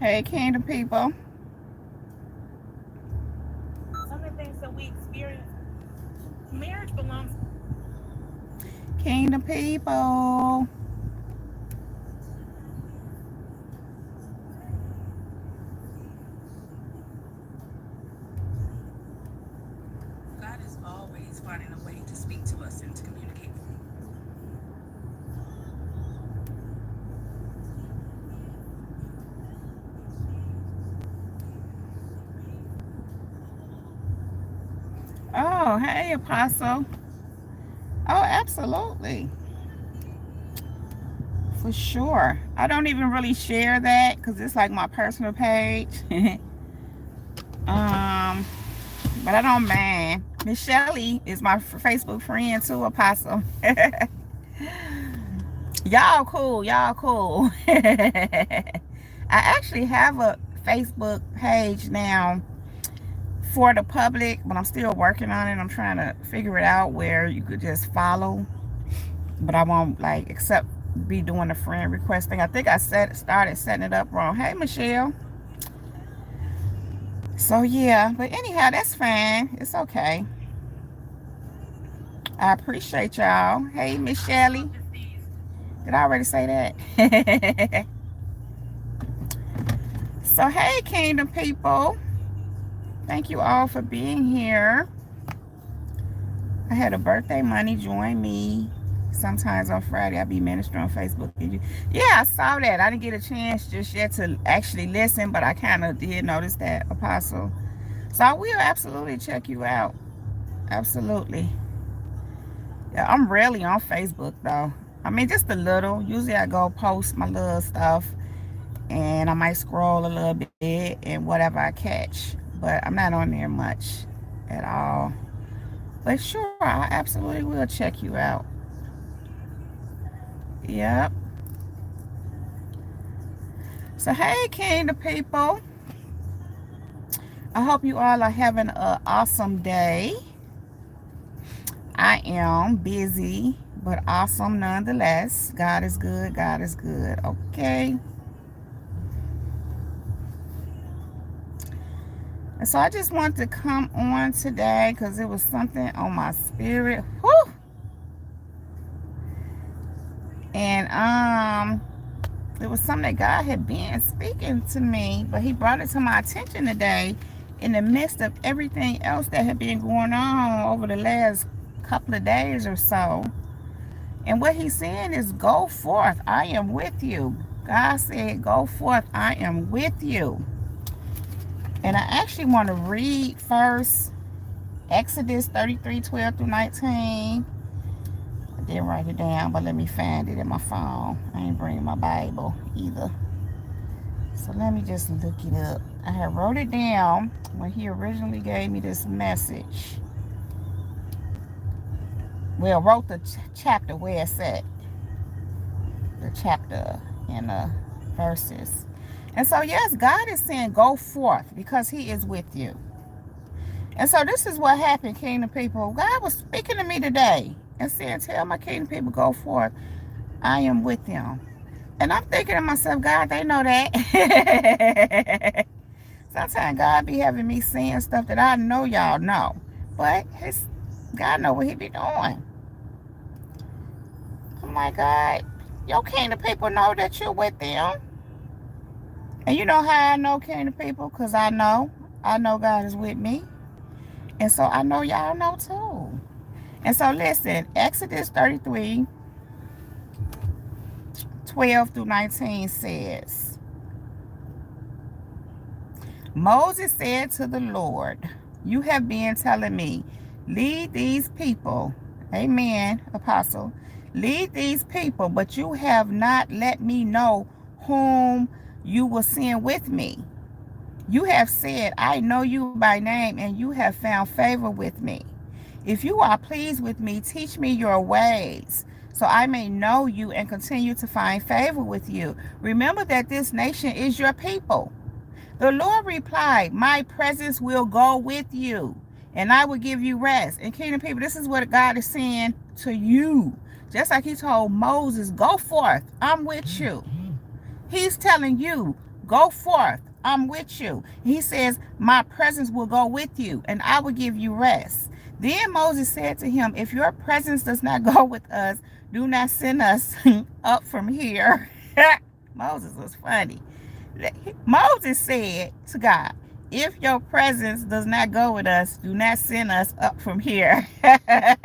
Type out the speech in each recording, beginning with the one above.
Hey, Kingdom people. Some of the things that we experience, marriage belongs. Kingdom people. God is always finding a way to speak to us and to communicate. Oh, hey, Apostle. Oh, absolutely. For sure. I don't even really share that because it's like my personal page. um, but I don't mind. Miss Shelly is my Facebook friend too, Apostle. Y'all cool. Y'all cool. I actually have a Facebook page now for the public, but I'm still working on it. I'm trying to figure it out where you could just follow, but I won't like accept be doing the friend request thing. I think I started setting it up wrong. Hey, Michelle. So yeah, but anyhow, that's fine. It's okay. I appreciate y'all. Hey, Miss Shelley. Did I already say that? So hey, Kingdom people. Thank you all for being here. I had a birthday money join me. Sometimes on Friday I'll be ministering on Facebook. Yeah, I saw that. I didn't get a chance just yet to actually listen, but I kind of did notice that, Apostle. So I will absolutely check you out. Absolutely. Yeah, I'm rarely on Facebook though. I mean, just a little. Usually I go post my little stuff and I might scroll a little bit and whatever I catch. But I'm not on there much at all. But sure, I absolutely will check you out. Yep. So hey, Kingdom people. I hope you all are having an awesome day. I am busy, but awesome nonetheless. God is good. God is good. Okay. And so I just wanted to come on today because it was something on my spirit. Whew. And it was something that God had been speaking to me, but he brought it to my attention today in the midst of everything else that had been going on over the last couple of days or so. And what he's saying is, go forth. I am with you. God said, go forth. I am with you. And I actually want to read first Exodus 33:12-19. I didn't write it down, but let me find it in my phone. I ain't bringing my Bible either. So let me just look it up. I had wrote it down when he originally gave me this message. Well, wrote the chapter where it's at. The chapter and the verses. And so, yes, God is saying go forth because he is with you. And so this is what happened, Kingdom people. God was speaking to me today and saying, tell my Kingdom people, go forth. I am with them. And I'm thinking to myself, God, they know that. Sometimes God be having me saying stuff that I know y'all know. But God know what he be doing. I'm like, God, your Kingdom people know that you're with them. And you know how I know Kingdom people? Because I know God is with me. And so I know y'all know too. And so listen, Exodus 33:12-19 says, Moses said to the Lord, you have been telling me, lead these people. Amen, Apostle. Lead these people, but you have not let me know whom you will send with me. You have said, I know you by name, and you have found favor with me. If you are pleased with me, teach me your ways, so I may know you and continue to find favor with you. Remember that this nation is your people. The Lord replied, my presence will go with you, and I will give you rest. And Kingdom people, this is what God is saying to you. Just like he told Moses, go forth, I'm with you. He's telling you, Go forth. I'm with you. He says, my presence will go with you, and I will give you rest. Then Moses said to him, if your presence does not go with us, do not send us up from here. Moses was funny. Moses said to God, if your presence does not go with us, do not send us up from here. I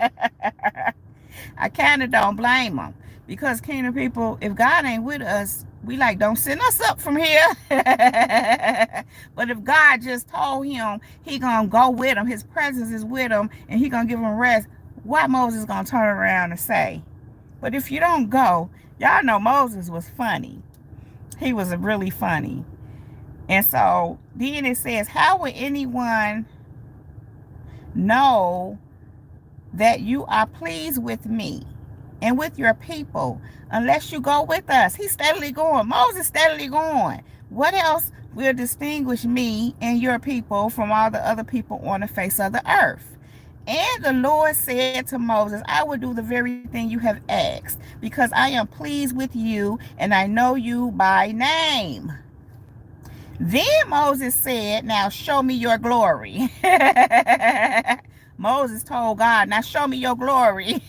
kind of don't blame him, because kingdom people, if God ain't with us, we like, don't send us up from here. But if God just told him he gonna go with him, his presence is with him, and he gonna give him rest, what Moses gonna turn around and say? But if you don't go, y'all know Moses was funny. He was really funny. And so then it says, how will anyone know that you are pleased with me and with your people unless you go with us? He's steadily going. Moses steadily going. What else will distinguish me and your people from all the other people on the face of the earth? And the Lord said to Moses, I will do the very thing you have asked, because I am pleased with you and I know you by name. Then Moses said, now show me your glory. Moses told God, now show me your glory.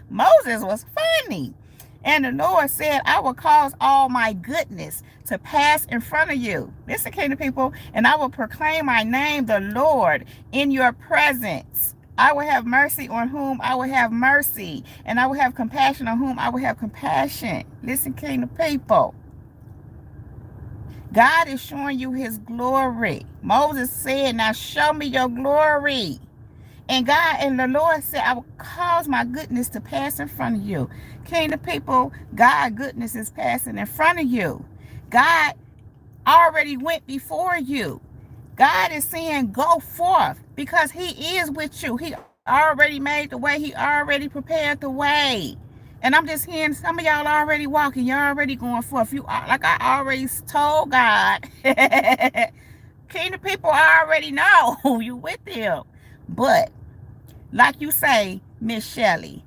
Moses was funny. And the Lord said, I will cause all my goodness to pass in front of you. Listen, kingdom people, and I will proclaim my name, the Lord, in your presence. I will have mercy on whom I will have mercy, and I will have compassion on whom I will have compassion. Listen, kingdom people. God is showing you his glory. Moses said, now show me your glory. And the Lord said, I will cause my goodness to pass in front of you. Kingdom people, God's goodness is passing in front of you. God already went before you. God is saying, go forth, because he is with you. He already made the way. He already prepared the way. And I'm just hearing some of y'all already walking. You're already going forth. You are, like I already told God. Kingdom people already know you with them. But like you say, Miss Shelley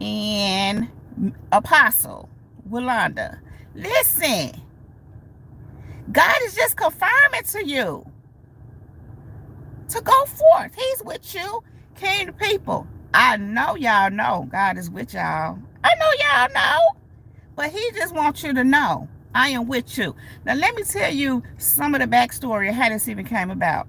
and Apostle Willanda, listen. God is just confirming to you to go forth. He's with you. Kingdom people, I know y'all know God is with y'all. I know y'all know. But he just wants you to know, I am with you. Now, let me tell you some of the backstory of how this even came about.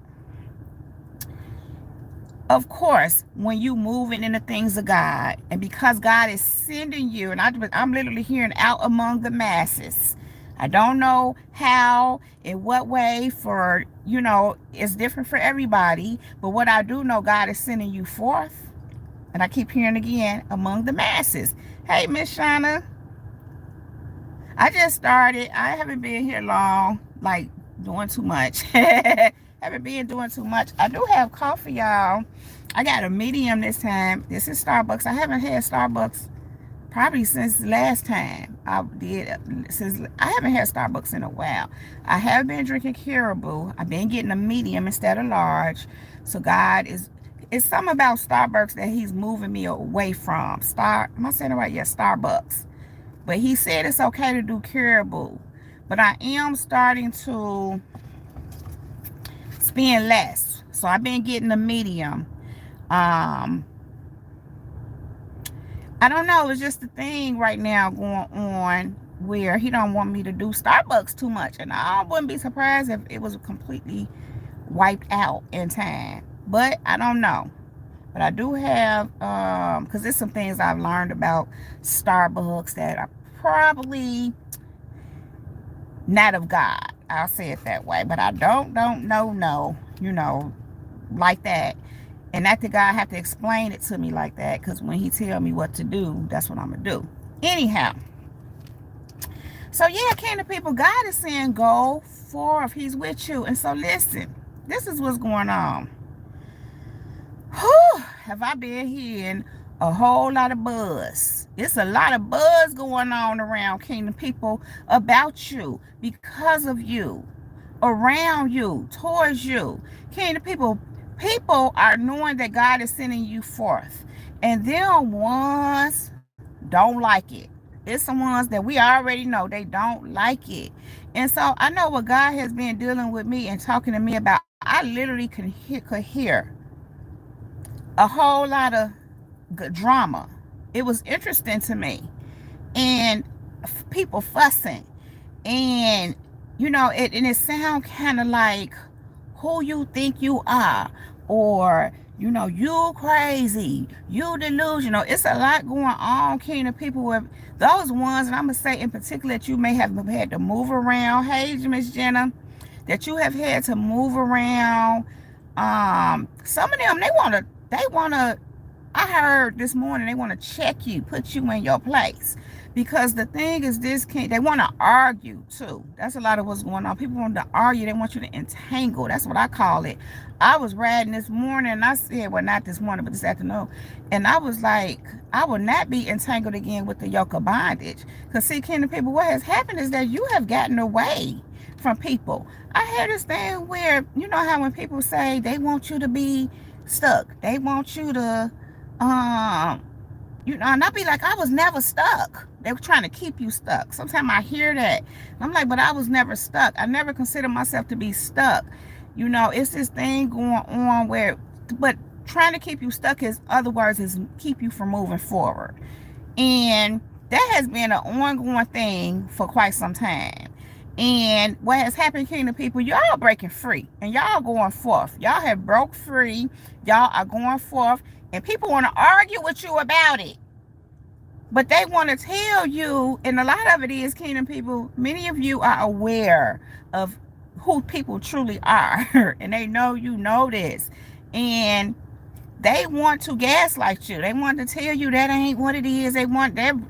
Of course, when you moving in the things of God, and because God is sending you, and I'm literally hearing out among the masses. I don't know how, in what way, for, it's different for everybody. But what I do know, God is sending you forth. And I keep hearing again, among the masses. Hey, Miss Shauna. I just started. I haven't been here long, like doing too much. Haven't been doing too much. I do have coffee, y'all. I got a medium this time. This is Starbucks. I haven't had Starbucks probably since last time I did. I haven't had Starbucks in a while. I have been drinking Caribou. I've been getting a medium instead of large. So God is, it's something about Starbucks that he's moving me away from. Am I saying it right? Yeah, Starbucks. But he said it's okay to do Caribou. But I am starting to spend less. So I've been getting a medium. I don't know. It's just a thing right now going on where he don't want me to do Starbucks too much. And I wouldn't be surprised if it was completely wiped out in time. But I don't know. But I do have, because there's some things I've learned about Starbucks that are probably not of God. I'll say it that way. But I don't know, like that. And not that God have to explain it to me like that, because when he tell me what to do, that's what I'm going to do. Anyhow. So yeah, kingdom people, God is saying go forth. He's with you. And so listen, this is what's going on. Whew, have I been hearing a whole lot of buzz. It's a lot of buzz going on around kingdom people about you, because of you, around you, towards you. Kingdom people are knowing that God is sending you forth. And them ones don't like it. It's some ones that we already know they don't like it. And so I know what God has been dealing with me and talking to me about. I literally could hear a whole lot of drama. It was interesting to me. And people fussing. And, and it sound kind of like who you think you are, or you crazy, you delusional. It's a lot going on, Kingdom people, with those ones, and I'm gonna say in particular that you may have had to move around. Hey, Miss Jenna, that you have had to move around. Some of them, they wanna I heard this morning they want to check you, put you in your place. Because the thing is, they want to argue too. That's a lot of what's going on. People want to argue. They want you to entangle. That's what I call it. I was riding this morning and I said, well, not this morning, but this afternoon. And I was like, I will not be entangled again with the yoke of bondage. Because see, Kingdom people, what has happened is that you have gotten away from people. I heard this thing where, you know how when people say they want you to be stuck. They want you to and I'll be like, I was never stuck. They were trying to keep you stuck. Sometimes I hear that. I'm like, but I was never stuck. I never considered myself to be stuck. It's this thing going on but trying to keep you stuck is, other words, is keep you from moving forward. And that has been an ongoing thing for quite some time. And what has happened, Kingdom people, y'all breaking free and y'all going forth. Y'all have broke free. Y'all are going forth. And people want to argue with you about it. But they want to tell you, and a lot of it is, Kingdom people, many of you are aware of who people truly are. And they know you know this. And they want to gaslight you. They want to tell you that ain't what it is. They've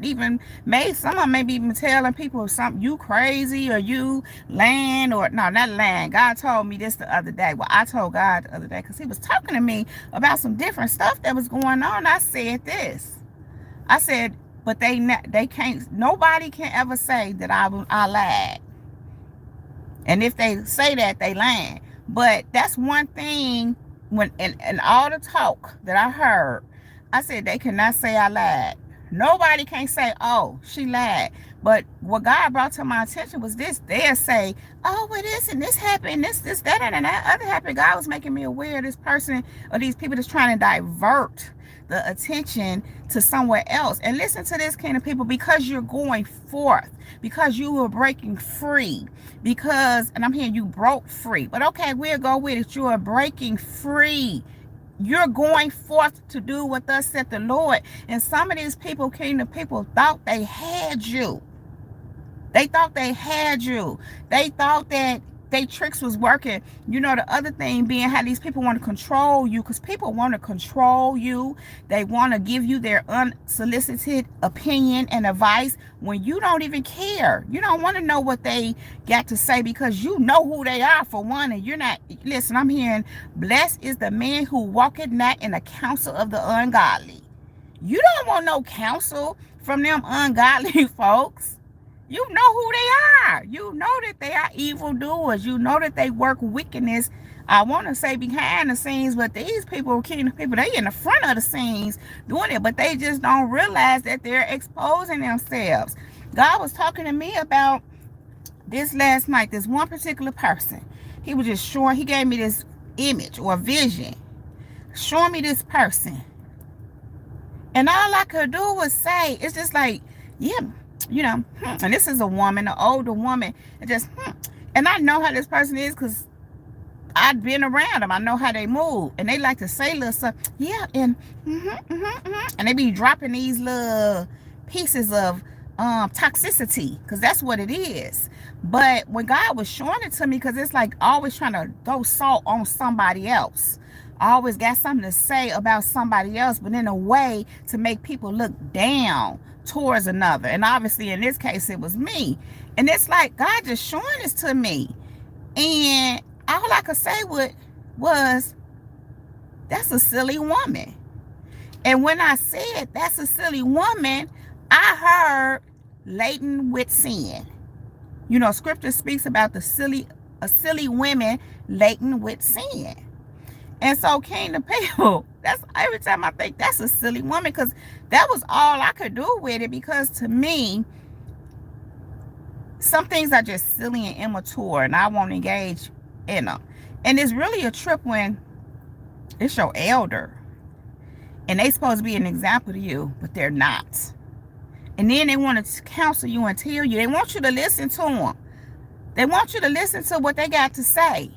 even made, some of them maybe even telling people something, you crazy, or you lying, or no, not lying. God told me this the other day. Well, I told God the other day because he was talking to me about some different stuff that was going on. I said this. I said, but they can't, nobody can ever say that I lied. And if they say that, they lying. But that's one thing. When and all the talk that I heard, I said they cannot say I lied. Nobody can say, oh, she lied. But what God brought to my attention was this. They'll say, oh, well, this and this happened, this, that, and that other happened. God was making me aware of this person or these people that's trying to divert the attention to somewhere else. And listen to this, Kingdom people, because you're going forth, because you were breaking free, and I'm hearing you broke free. But okay, we'll go with it. You are breaking free. You're going forth to do what thus said the Lord. And some of these people, Kingdom people, thought they had you. They thought they had you. They thought that they tricks was working. The other thing being how these people want to control you, because people want to control you. They want to give you their unsolicited opinion and advice when you don't even care. You don't want to know what they got to say because you know who they are, for one, and you're not. Listen, I'm hearing, blessed is the man who walketh not in the counsel of the ungodly. You don't want no counsel from them ungodly folks. You know who they are. You know that they are evildoers. You know that they work wickedness. I want to say behind the scenes, but these people, Kingdom people, they in the front of the scenes doing it, but they just don't realize that they're exposing themselves. God was talking to me about this last night. This one particular person, he was just showing, he gave me this image or vision, showing me this person. And all I could do was say, it's just like, yeah, and this is a woman, an older woman, and I know how this person is because I've been around them. I know how they move, and they like to say little stuff, and and they be dropping these little pieces of toxicity, because that's what it is. But when God was showing it to me, because it's like always trying to throw salt on somebody else, I always got something to say about somebody else, but in a way to make people look down towards another. And obviously in this case it was me. And it's like God just showing this to me, and all I could say was that's a silly woman. And when I said that's a silly woman, I heard laden with sin. Scripture speaks about a silly women laden with sin. And so, Kingdom people, That's every time I think that's a silly woman, because that was all I could do with it. Because to me, some things are just silly and immature, and I won't engage in them. And it's really a trip when it's your elder, and they supposed to be an example to you, but they're not. And then they want to counsel you and tell you. They want you to listen to them. They want you to listen to what they got to say.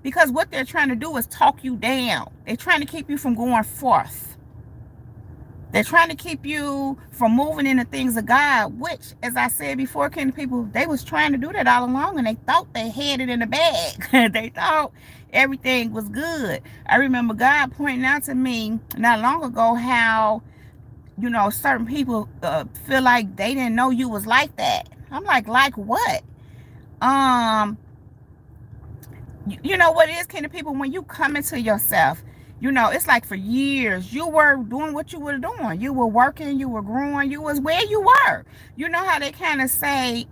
Because what they're trying to do is talk you down. They're trying to keep you from going forth. They're trying to keep you from moving into things of God, which, as I said before, Kingdom people, they was trying to do that all along, and they thought they had it in the bag. They thought everything was good. I remember God pointing out to me not long ago how, certain people feel like they didn't know you was like that. I'm like what? You know what it is, Kingdom people, when you come into yourself, it's like for years you were doing what you were doing. You were working, you were growing, you was where you were. You know how they kind of say,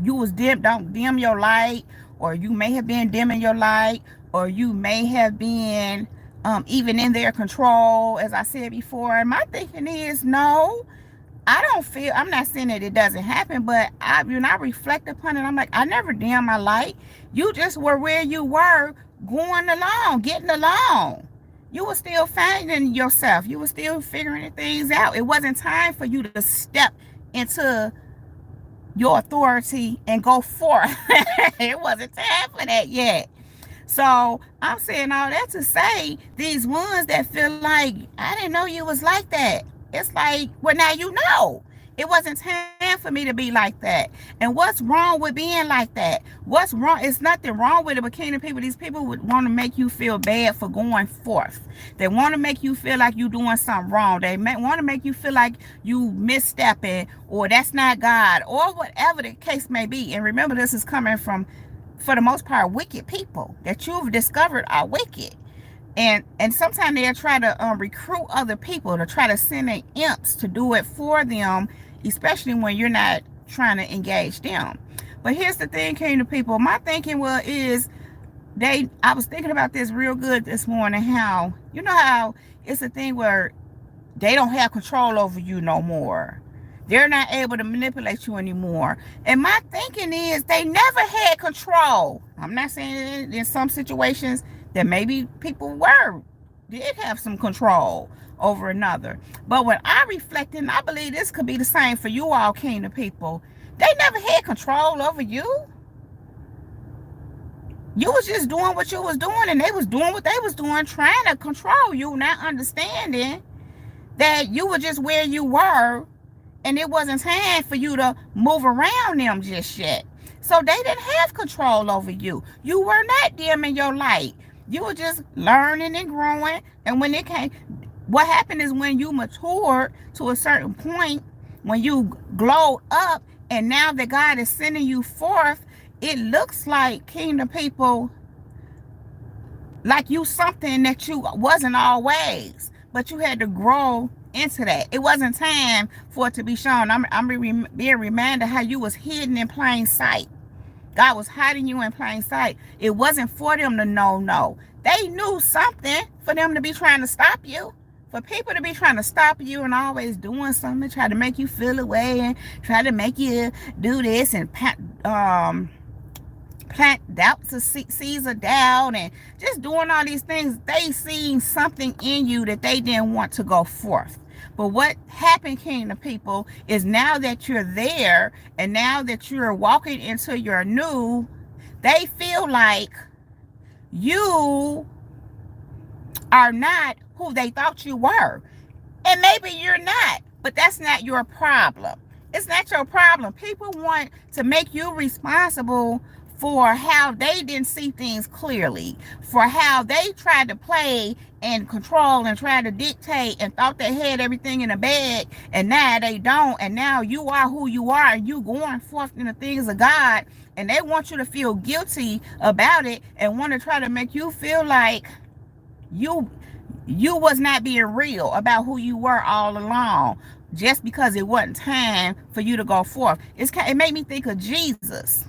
you was don't dim your light, or you may have been dimming your light, or you may have been even in their control, as I said before. And my thinking is, no, I'm not saying that it doesn't happen, but when I reflect upon it, I'm like, I never dimmed my light. You just were where you were, going along, getting along. You were still finding yourself. You were still figuring things out. It wasn't time for you to step into your authority and go forth. It wasn't time for that yet. So I'm saying all that to say, these ones that feel like, I didn't know you was like that. It's like, well, now you know. It wasn't time for me to be like that. And what's wrong with being like that? What's wrong? It's nothing wrong with it, but Kingdom people, these people would want to make you feel bad for going forth. They want to make you feel like you're doing something wrong. They want to make you feel like you misstepping, or that's not God, or whatever the case may be. And remember, this is coming from, for the most part, wicked people that you've discovered are wicked. And sometimes they'll try to recruit other people to try to send their imps to do it for them, especially when you're not trying to engage them. But here's the thing, Kingdom people. My thinking is, I was thinking about this real good this morning, how, how it's a thing where they don't have control over you no more. They're not able to manipulate you anymore. And my thinking is, they never had control. I'm not saying in some situations that maybe people did have some control over another. But when I reflect, and I believe this could be the same for you all, Kingdom people, they never had control over you. You was just doing what you was doing, and they was doing what they was doing, trying to control you, not understanding that you were just where you were, and it wasn't time for you to move around them just yet. So they didn't have control over you. You were not dimming your light. You were just learning and growing. And when it came, what happened is, when you matured to a certain point, when you glowed up, and now that God is sending you forth, it looks like, Kingdom people, like you something that you wasn't always, but you had to grow into that. It wasn't time for it to be shown. I'm being reminded how you was hidden in plain sight. God was hiding you in plain sight. It wasn't for them to know, no. They knew something for them to be trying to stop you. For people to be trying to stop you and always doing something, try to make you feel away, and try to make you do this, and plant doubts, seeds of doubt, and just doing all these things. They seen something in you that they didn't want to go forth. But what happened, Kingdom people, is now that you're there, and now that you're walking into your new, they feel like you are not who they thought you were. And maybe you're not, but that's not your problem. It's not your problem. People want to make you responsible for how they didn't see things clearly, for how they tried to play and control and try to dictate and thought they had everything in a bag, and now they don't. And now you are who you are, and you going forth in the things of God, and they want you to feel guilty about it, and want to try to make you feel like you was not being real about who you were all along, just because it wasn't time for you to go forth. It made me think of Jesus.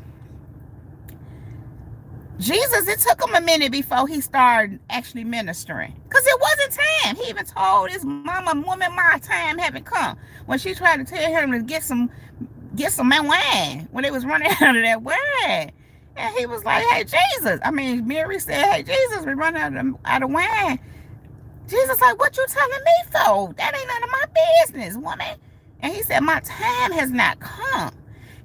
Jesus, it took him a minute before he started actually ministering. Because it wasn't time. He even told his mama, woman, my time haven't come. When she tried to tell him to get some wine when they was running out of that wine. And he was like, hey, Jesus. I mean, Mary said, hey, Jesus, we're running out of wine. Jesus like, what you telling me for? That ain't none of my business, woman. And he said, my time has not come.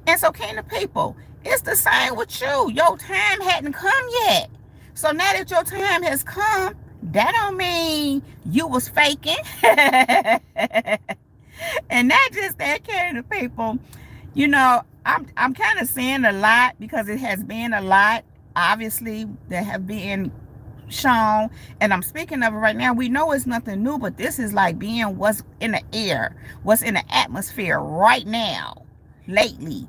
And so, kingdom people, it's the same with you. Your time hadn't come yet. So now that your time has come, that don't mean you was faking. And not just that, kingdom people. You know, I'm kind of saying a lot because it has been a lot. Obviously, there have been shown, and I'm speaking of it right now. We know it's nothing new, but this is like being what's in the air, what's in the atmosphere right now, lately.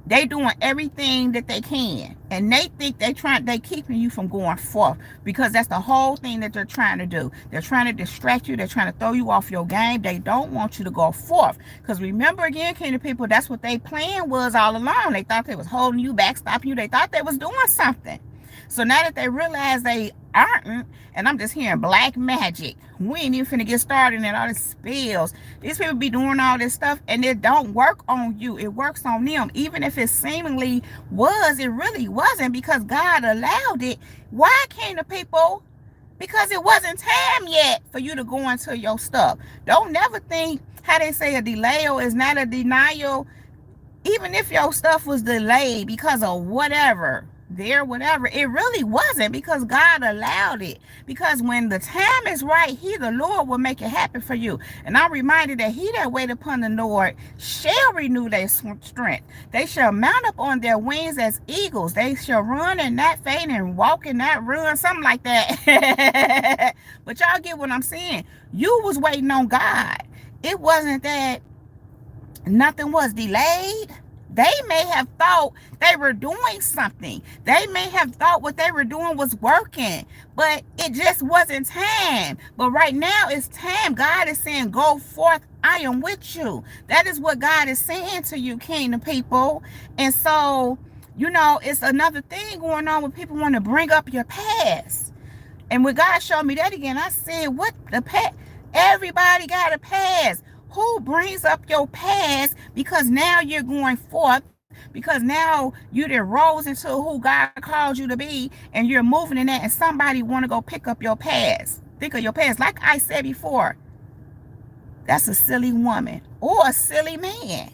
They doing everything that they can, and they think they keeping you from going forth, because that's the whole thing that they're trying to do. They're trying to distract you. They're trying to throw you off your game. They don't want you to go forth, because remember, again, kingdom people, that's what they plan was all along. They thought they was holding you back, stopping you. They thought they was doing something. So now that they realize they aren't, and I'm just hearing black magic, we ain't even finna get started in all these spells. These people be doing all this stuff, and it don't work on you. It works on them. Even if it seemingly was, it really wasn't, because God allowed it. Why can't the people? Because it wasn't time yet for you to go into your stuff. Don't never think how they say a delay is not a denial. Even if your stuff was delayed because of whatever, it really wasn't, because God allowed it. Because when the time is right, the Lord will make it happen for you. And I'm reminded that he that wait upon the Lord shall renew their strength. They shall mount up on their wings as eagles. They shall run and not faint, and walk and not run, something like that. But y'all get what I'm saying. You was waiting on God. It wasn't that nothing was delayed. They may have thought they were doing something. They may have thought what they were doing was working, but it just wasn't time. But right now it's time. God is saying, go forth. I am with you. That is what God is saying to you, kingdom people. And so, you know, it's another thing going on when people want to bring up your past. And when God showed me that again, I said, what the past? Everybody got a past. Who brings up your past? Because now you're going forth, because now you done rose into who God called you to be, and you're moving in that, and somebody want to go pick up your past. Think of your past. Like I said before, that's a silly woman or a silly man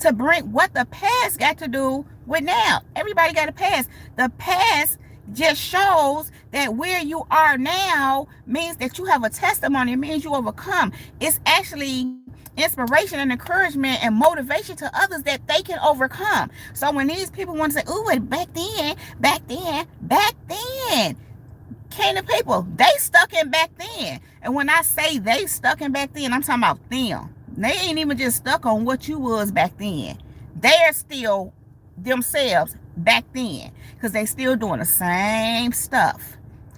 to bring what the past got to do with now. Everybody got a past. The past just shows that where you are now means that you have a testimony. It means you overcome. It's actually inspiration and encouragement and motivation to others that they can overcome. So when these people want to say, "Ooh, back then," can the people, they stuck in back then. And when I say they stuck in back then, I'm talking about them. They ain't even just stuck on what you was back then. They're still themselves back then, because they still doing the same stuff.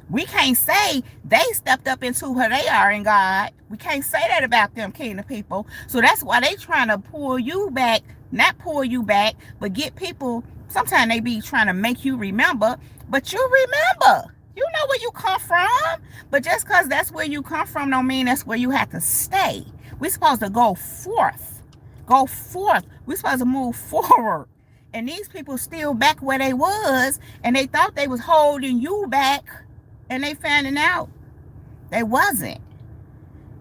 We can't say they stepped up into who they are in God. We can't say that about them, kingdom people. So that's why they trying to pull you back, not pull you back, but get people. Sometimes they be trying to make you remember, but you remember. You know where you come from. But just because that's where you come from don't mean that's where you have to stay. We're supposed to go forth. Go forth. We're supposed to move forward. And these people still back where they was, and they thought they was holding you back, and they finding out they wasn't.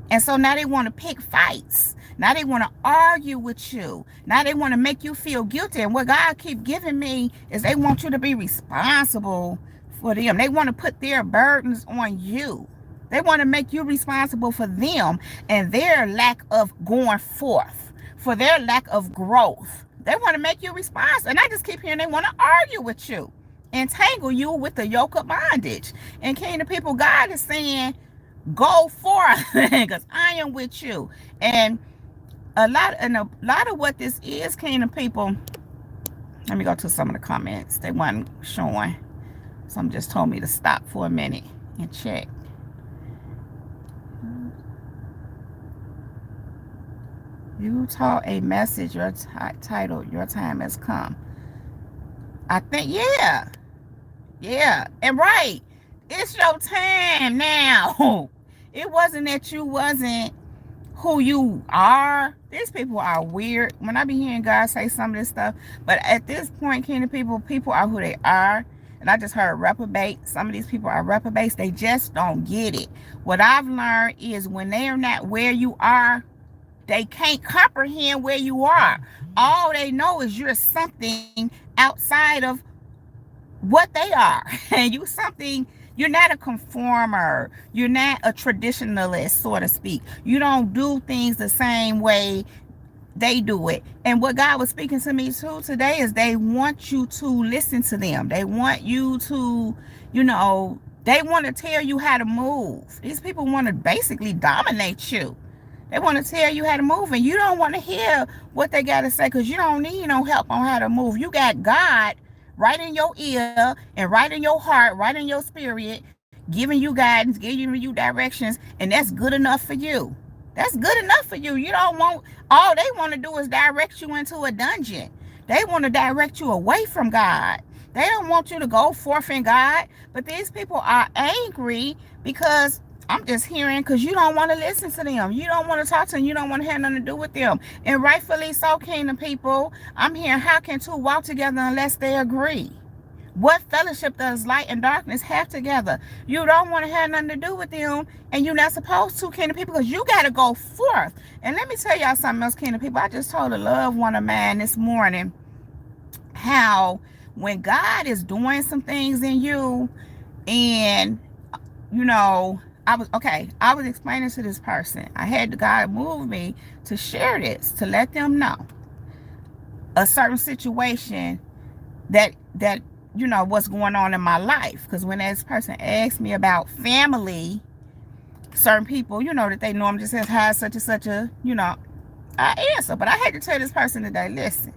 And so now they want to pick fights. Now they want to argue with you. Now they want to make you feel guilty. And what God keep giving me is they want you to be responsible for them. They want to put their burdens on you. They want to make you responsible for them and their lack of going forth, for their lack of growth. They want to make you responsible. And I just keep hearing they want to argue with you, entangle you with the yoke of bondage. And kingdom people, God is saying, go forth, because I am with you. And a lot of what this is, kingdom people, let me go to some of the comments. They weren't showing. Some just told me to stop for a minute and check. You taught a message, your title, Your Time Has Come. I think, yeah. Yeah, and right. It's your time now. It wasn't that you wasn't who you are. These people are weird. When I be hearing God say some of this stuff, but at this point, Kingdom people are who they are. And I just heard reprobate. Some of these people are reprobates. They just don't get it. What I've learned is when they are not where you are, they can't comprehend where you are. All they know is you're something outside of what they are. And you something, you're not a conformer. You're not a traditionalist, so to speak. You don't do things the same way they do it. And what God was speaking to me too today is they want you to listen to them. They want you to, they want to tell you how to move. These people want to basically dominate you. They want to tell you how to move, and you don't want to hear what they got to say because you don't need no help on how to move. You got God right in your ear and right in your heart, right in your spirit, giving you guidance, giving you directions, and that's good enough for you. That's good enough for you. You don't want, all they want to do is direct you into a dungeon. They want to direct you away from God. They don't want you to go forth in God. But these people are angry because I'm just hearing because you don't want to listen to them. You don't want to talk to them. You don't want to have nothing to do with them. And rightfully so, Kingdom people. I'm hearing, how can two walk together unless they agree? What fellowship does light and darkness have together? You don't want to have nothing to do with them, and you're not supposed to, Kingdom people, because you got to go forth. And let me tell y'all something else, Kingdom people. I just told a loved one of mine this morning how when God is doing some things in you, and I was explaining to this person. I had God move me to share this, to let them know a certain situation that what's going on in my life. Because when this person asked me about family, certain people, that they normally just says, hi, such and such a, I answer. But I had to tell this person today, listen,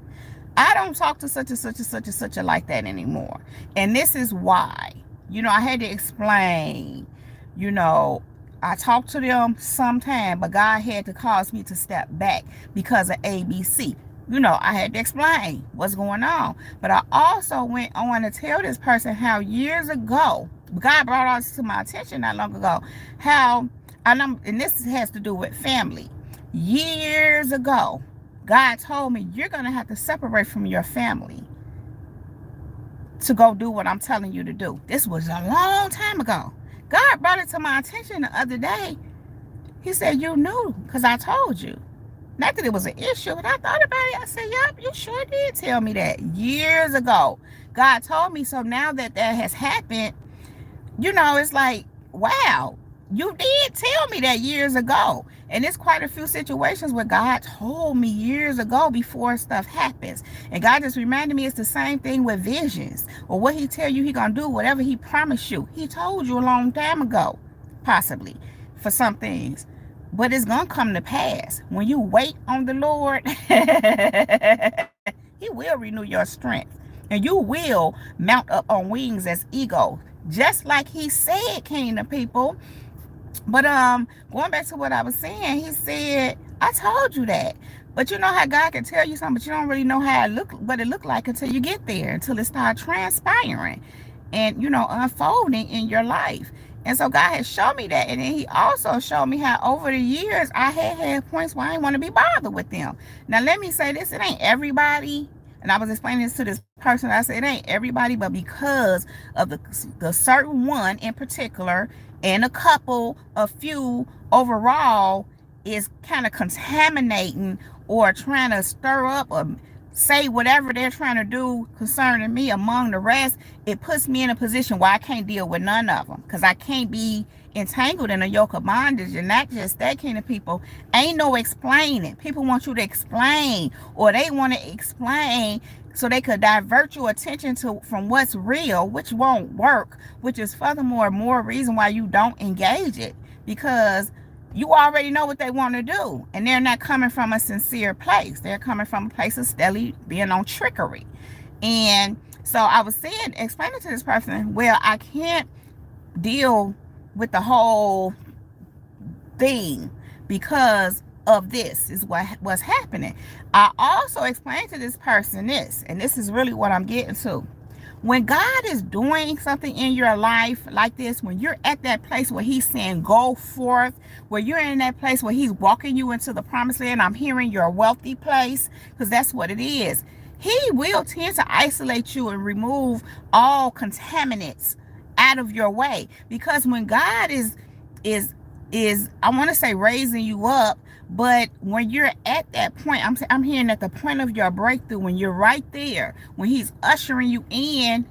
I don't talk to such and such and such and such a like that anymore. And this is why. I had to explain, I talked to them sometime, but God had to cause me to step back because of ABC. I had to explain what's going on. But I also went on to tell this person how years ago, God brought all this to my attention not long ago, and this has to do with family. Years ago, God told me, you're going to have to separate from your family to go do what I'm telling you to do. This was a long time ago. God brought it to my attention the other day. He said, you knew because I told you. Not that it was an issue, but I thought about it. I said, yep, you sure did tell me that years ago. God told me. So now that has happened, it's like, wow, you did tell me that years ago. And it's quite a few situations where God told me years ago before stuff happens. And God just reminded me it's the same thing with visions. Or what he tell you he gonna do, whatever he promised you. He told you a long time ago, possibly, for some things. But it's gonna come to pass. When you wait on the Lord, he will renew your strength. And you will mount up on wings as eagles. Just like he said, Kingdom people. But going back to what I was saying, he said, I told you that. But you know how God can tell you something, but you don't really know what it looked like until you get there, until it starts transpiring and, unfolding in your life. And so God has shown me that. And then he also showed me how over the years I had points where I didn't want to be bothered with them. Now, let me say this. It ain't everybody. And I was explaining this to this person. I said, it ain't everybody, but because of the certain one in particular and a few overall is kind of contaminating or trying to stir up or say whatever they're trying to do concerning me among the rest, it puts me in a position where I can't deal with none of them because I can't be entangled in a yoke of bondage. And not just that, kind of people, ain't no explaining. People want you to explain, or they want to explain so they could divert your attention from what's real, which won't work, which is furthermore more reason why you don't engage it, because you already know what they want to do, and they're not coming from a sincere place. They're coming from a place of steadily being on trickery. And so I was explaining to this person, well, I can't deal with the whole thing because of this is what's happening. I also explained to this person this, and this is really what I'm getting to. When God is doing something in your life like this, when you're at that place where he's saying go forth, where you're in that place where he's walking you into the promised land, I'm hearing your wealthy place, because that's what it is. He will tend to isolate you and remove all contaminants out of your way, because when God is I want to say raising you up, but when you're at that point, I'm hearing at the point of your breakthrough, when you're right there, when he's ushering you in,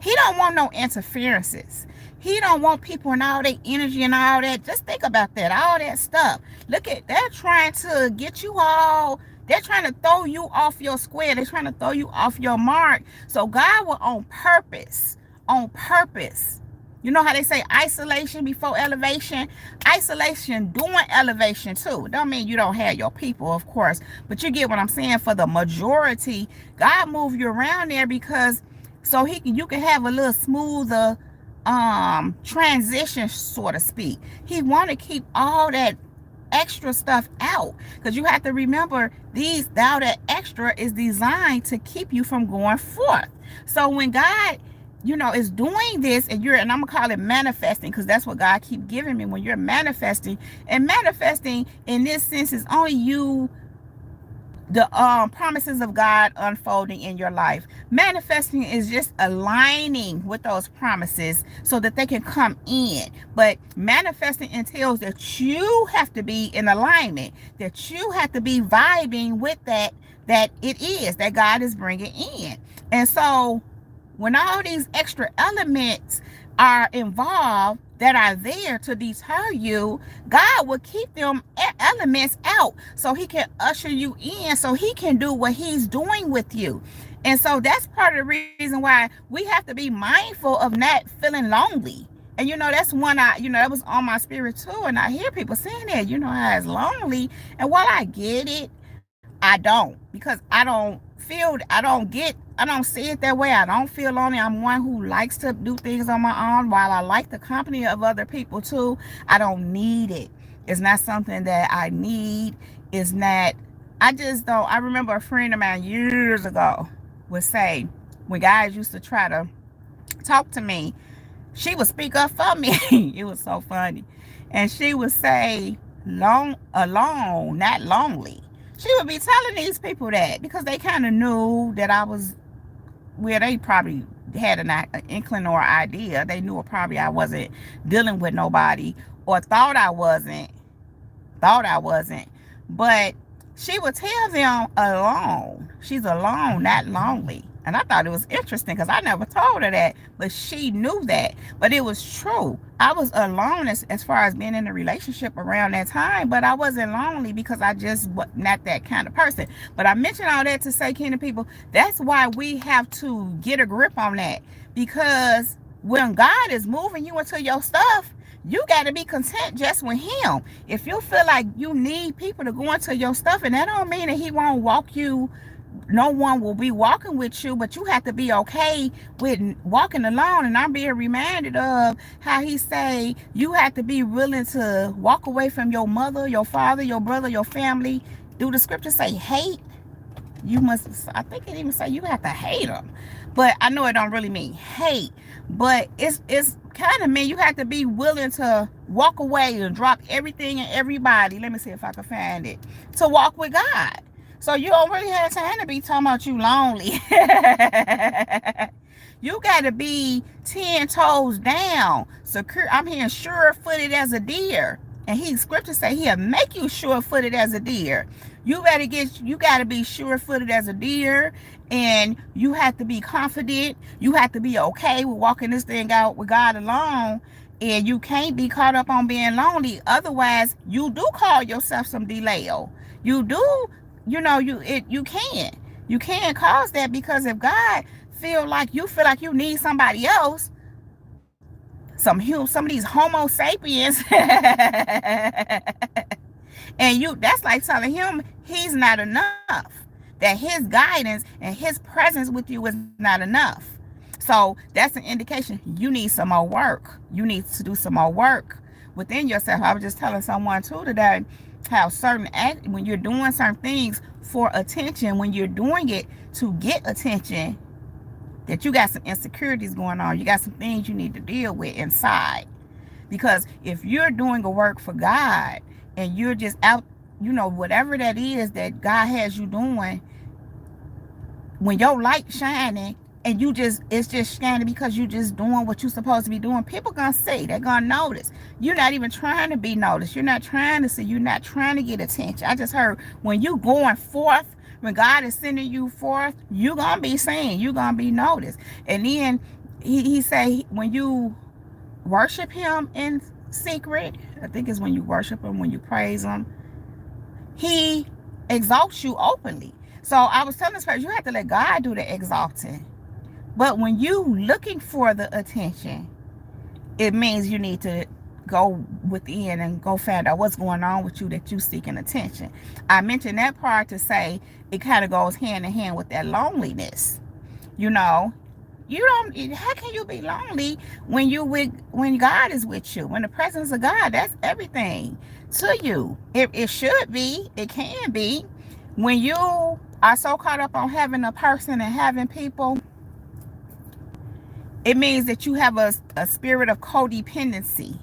he don't want no interferences. He don't want people and all their energy and all that. Just think about that, all that stuff. Look at, they're trying to get you all, they're trying to throw you off your square. They're trying to throw you off your mark. So God will on purpose. You know how they say isolation before elevation? Isolation doing elevation too. Don't mean you don't have your people, of course, but you get what I'm saying. For the majority, God move you around there because so you can have a little smoother transition, so to speak. He want to keep all that extra stuff out, because you have to remember all that extra is designed to keep you from going forth. So when God is doing this, and I'm gonna call it manifesting, because that's what God keep giving me. When you're manifesting, and manifesting in this sense is only you, the promises of God unfolding in your life. Manifesting is just aligning with those promises so that they can come in. But manifesting entails that you have to be in alignment, that you have to be vibing with that it is that God is bringing in. And so when all these extra elements are involved that are there to deter you, God will keep them elements out so he can usher you in, so he can do what he's doing with you. And so that's part of the reason why we have to be mindful of not feeling lonely. And that's one that was on my spirit too. And I hear people saying that, how it's lonely. And while I get it, I don't, because I don't see it that way. I don't feel lonely. I'm one who likes to do things on my own. While I like the company of other people too, I don't need it. It's not something that I need. It's not, I just don't. I remember a friend of mine years ago would say, when guys used to try to talk to me, she would speak up for me. It was so funny. And she would say, alone, not lonely. She would be telling these people that because they kind of knew that I was where they probably had an inkling or idea. They knew probably I wasn't dealing with nobody, or thought I wasn't. But she would tell them alone. She's alone, not lonely. And I thought it was interesting because I never told her that, but she knew that. But it was true. I was alone as far as being in a relationship around that time, but I wasn't lonely because I just was not that kind of person. But I mentioned all that to say, kingdom people, that's why we have to get a grip on that. Because when God is moving you into your stuff, you got to be content just with him. If you feel like you need people to go into your stuff, and that don't mean that he won't walk you, no one will be walking with you, but you have to be okay with walking alone. And I'm being reminded of how he say you have to be willing to walk away from your mother, your father, your brother, your family. Do the scripture say hate? You must, I think it even say you have to hate them, but I know it don't really mean hate, but it's kind of mean you have to be willing to walk away and drop everything and everybody. Let me see if I can find it, to walk with God. So you don't really have time to be talking about you lonely. You got to be 10 toes down, secure. I'm hearing sure-footed as a deer. And scripture say he'll make you sure-footed as a deer. You got to be sure-footed as a deer, and you have to be confident. You have to be okay with walking this thing out with God alone. And you can't be caught up on being lonely. Otherwise, you do call yourself some delay. You do. You can't cause that, because if God feel like you need somebody else, some of these homo sapiens, and that's like telling him he's not enough, that his guidance and his presence with you is not enough. So that's an indication you need some more work. You need to do some more work within yourself. I was just telling someone too today how when you're doing certain things for attention, when you're doing it to get attention, that you got some insecurities going on. You got some things you need to deal with inside. Because if you're doing a work for God and you're just out, whatever that is that God has you doing, when your light shining and it's just shining because you just doing what you're supposed to be doing, people gonna see, they're gonna notice. You're not even trying to be noticed. You're not trying to see. You're not trying to get attention. I just heard when you going forth, when God is sending you forth, you're gonna be seen. You're gonna be noticed. And then he say when you worship him in secret, I think it's when you worship him, when you praise him, he exalts you openly. So I was telling this person, you have to let God do the exalting. But when you looking for the attention, it means you need to go within and go find out what's going on with you that you seeking attention. I mentioned that part to say it kind of goes hand in hand with that loneliness. You don't, how can you be lonely when God is with you? When the presence of God, that's everything to you. It should be, it can be. When you are so caught up on having a person and having people, it means that you have a spirit of codependency.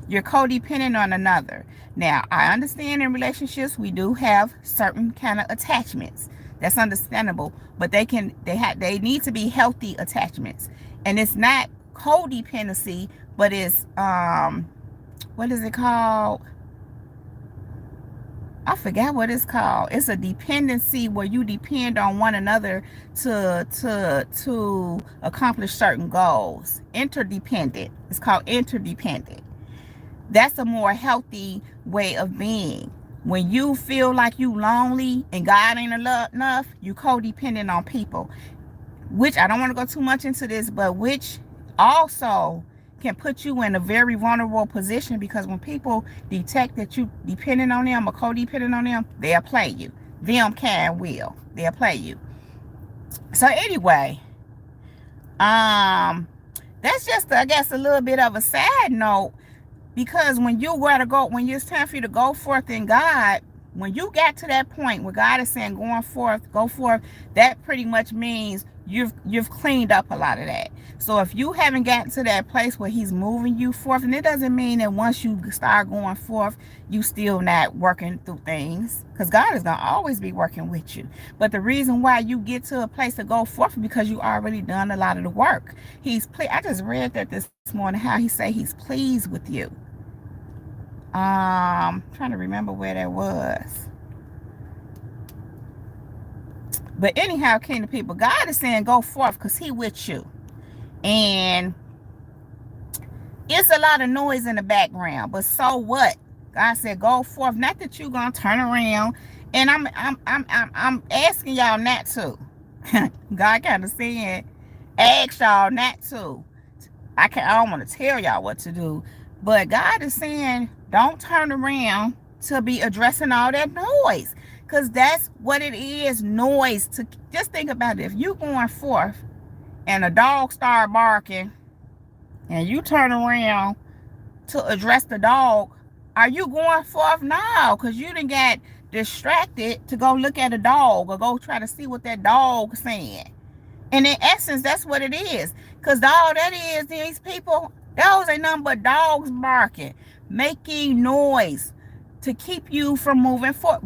You're codependent on another. Now, I understand in relationships we do have certain kind of attachments. That's understandable, but they need to be healthy attachments. And it's not codependency, but it's what is it called? I forgot what it's called. It's a dependency where you depend on one another to accomplish certain goals. Interdependent. It's called interdependent. That's a more healthy way of being. When you feel like you lonely and God ain't enough, you codependent on people. Which, I don't want to go too much into this, but which also can put you in a very vulnerable position, because when people detect that you dependent on them or codependent on them, they'll play you. Them can will. They'll play you. So anyway, that's just, I guess, a little bit of a sad note. Because when it's time for you to go forth in God, when you got to that point where God is saying go forth, that pretty much means you've cleaned up a lot of that. So if you haven't gotten to that place where he's moving you forth, and it doesn't mean that once you start going forth, you still not working through things, because God is going to always be working with you. But the reason why you get to a place to go forth is because you already done a lot of the work. I just read that this morning, how he say he's pleased with you. Trying to remember where that was. But anyhow, kingdom people, God is saying go forth because he with you. And it's a lot of noise in the background, but so what? God said go forth. Not that you're gonna turn around. And I'm asking y'all not to. God kind of saying, ask y'all not to. I don't want to tell y'all what to do, but God is saying don't turn around to be addressing all that noise, because that's what it is, noise. To just think about it. If you going forth and a dog start barking and you turn around to address the dog, are you going forth? No, because you done got distracted to go look at a dog or go try to see what that dog's saying. And in essence, that's what it is. Because all that is, these people, those ain't nothing but dogs barking, making noise to keep you from moving forward.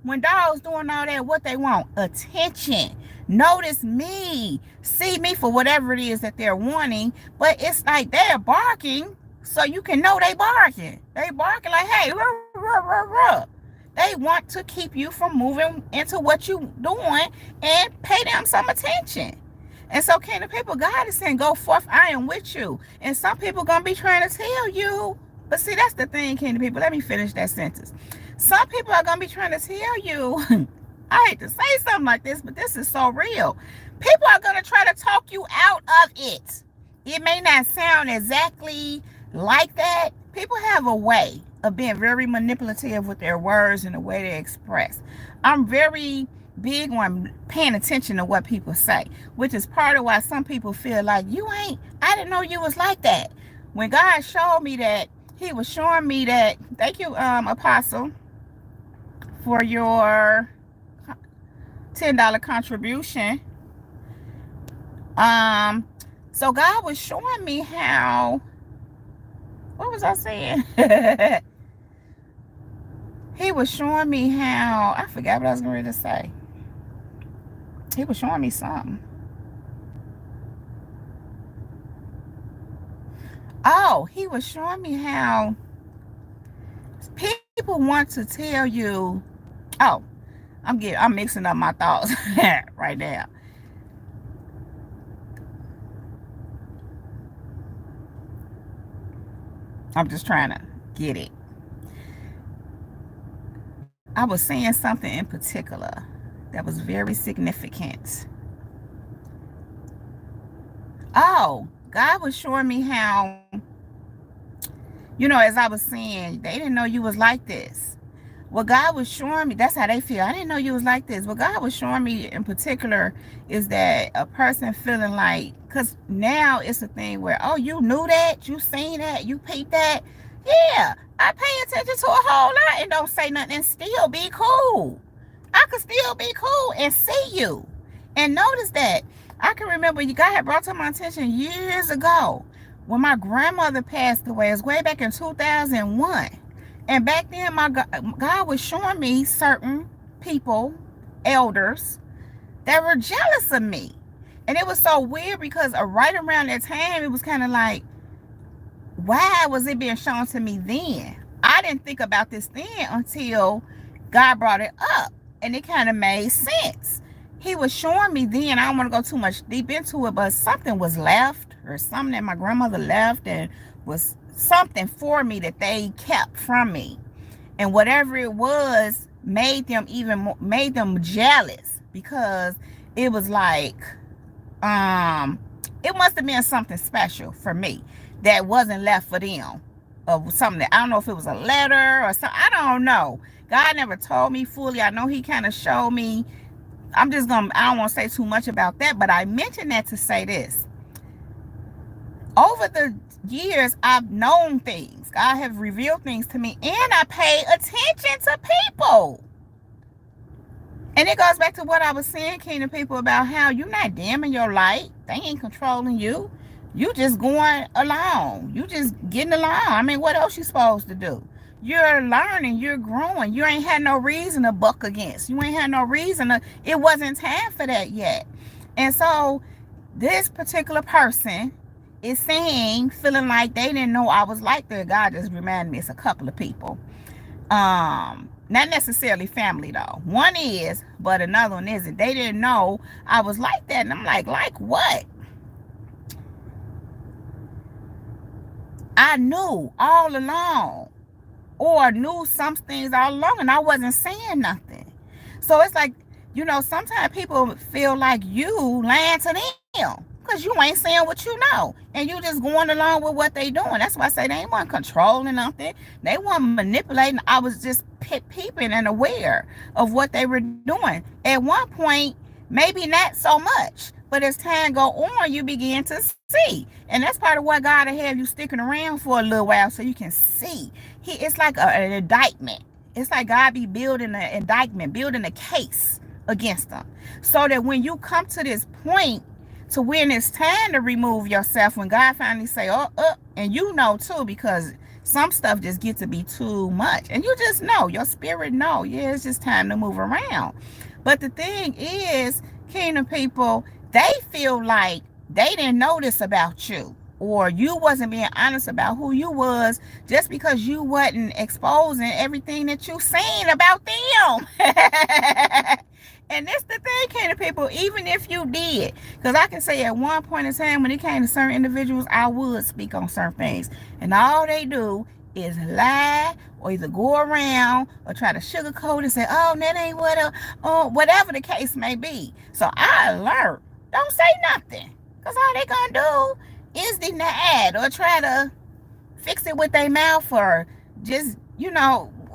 When dogs doing all that, what they want? Attention. Notice me. See me for whatever it is that they're wanting. But it's like they're barking so you can know they barking. They barking like, hey, ruh, ruh, ruh, ruh. They want to keep you from moving into what you doing and pay them some attention. And so, kingdom people, God is saying, go forth, I am with you. And some people going to be trying to tell you. But see, that's the thing, kingdom people. Let me finish that sentence. Some people are going to be trying to tell you, I hate to say something like this, but this is so real. People are going to try to talk you out of it. It may not sound exactly like that. People have a way of being very manipulative with their words and the way they express. I'm very big on paying attention to what people say, which is part of why some people feel like I didn't know you was like that. When God showed me that, he was showing me that. Thank you, Apostle, for your $10 contribution. So God was showing me how, what was I saying? He was showing me how, I forgot what I was going to say. He was showing me something. Oh, he was showing me how people want to tell you, oh, I'm mixing up my thoughts right now. I'm just trying to get it. I was saying something in particular that was very significant. Oh, God was showing me how, as I was saying, they didn't know you was like this. What God was showing me, that's how they feel. I didn't know you was like this. What God was showing me in particular is that a person feeling like, because now it's a thing where, oh, you knew that, you seen that, you peeped that. Yeah, I pay attention to a whole lot and don't say nothing and still be cool. I could still be cool and see you. And notice that. I can remember God had brought to my attention years ago when my grandmother passed away. It was way back in 2001. And back then, my God was showing me certain people, elders, that were jealous of me. And it was so weird because right around that time, it was kind of like, why was it being shown to me then? I didn't think about this then until God brought it up. And it kind of made sense. He was showing me then, I don't want to go too much deep into it, but something was left, or something that my grandmother left, and was something for me that they kept from me. And whatever it was made them jealous, because it was like, it must have been something special for me that wasn't left for them. Of something that, I don't know if it was a letter or something, I don't know. God never told me fully. I know he kind of showed me. I don't want to say too much about that, but I mentioned that to say this. Over the years, I've known things. God has revealed things to me, and I pay attention to people. And it goes back to what I was saying, Kingdom people, about how you're not dimming your light. They ain't controlling you. You just going along. You just getting along. I mean, what else you supposed to do? You're learning, you're growing. You ain't had no reason to buck against. You ain't had no reason to, it wasn't time for that yet. And so this particular person is saying, feeling like they didn't know I was like that. God just reminded me it's a couple of people. Not necessarily family though. One is, but another one isn't. They didn't know I was like that. And I'm like what? I knew all along. Or knew some things all along and I wasn't saying nothing. So it's like, sometimes people feel like you lying to them because you ain't saying what you know. And you just going along with what they doing. That's why I say they ain't want controlling nothing. They weren't manipulating. I was just peeping and aware of what they were doing. At one point, maybe not so much. But as time go on, you begin to see. And that's part of what God will have you sticking around for a little while so you can see. It's like an indictment. It's like God be building an indictment, building a case against them. So that when you come to this point to when it's time to remove yourself, when God finally say, and you know too, because some stuff just gets to be too much. And you just know, your spirit know, yeah, it's just time to move around. But the thing is, Kingdom people, they feel like they didn't know this about you, or you wasn't being honest about who you was just because you wasn't exposing everything that you seen about them. And that's the thing, Kingdom people, even if you did, because I can say at one point in time when it came to certain individuals, I would speak on certain things, and all they do is lie or either go around or try to sugarcoat and say, oh, that ain't whatever the case may be. So I learned, don't say nothing, because all they gonna do is deny or try to fix it with their mouth, or just,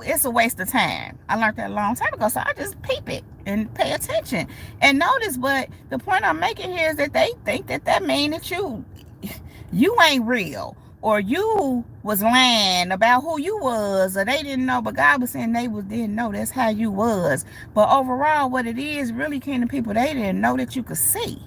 it's a waste of time. I learned that a long time ago, so I just peep it and pay attention and notice. But the point I'm making here is that they think that means that you ain't real, or you was lying about who you was, or they didn't know. But God was saying didn't know that's how you was. But overall, what it is really, Kingdom people, they didn't know that you could see.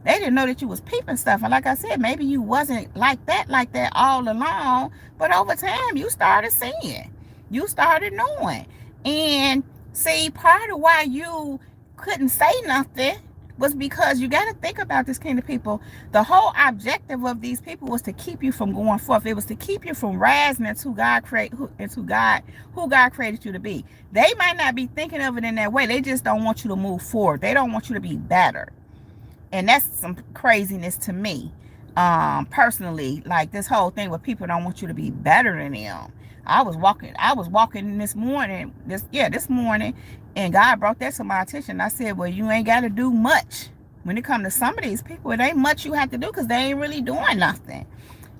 They didn't know that you was peeping stuff. And like I said, maybe you wasn't like that all along. But over time, you started seeing. You started knowing. And see, part of why you couldn't say nothing was because you got to think about this kind of people. The whole objective of these people was to keep you from going forth. It was to keep you from rising into who God created you to be. They might not be thinking of it in that way. They just don't want you to move forward. They don't want you to be better. And that's some craziness to me, personally. Like this whole thing where people don't want you to be better than them. I was walking this morning, and God brought that to my attention. I said, well, you ain't got to do much. When it comes to some of these people, it ain't much you have to do because they ain't really doing nothing.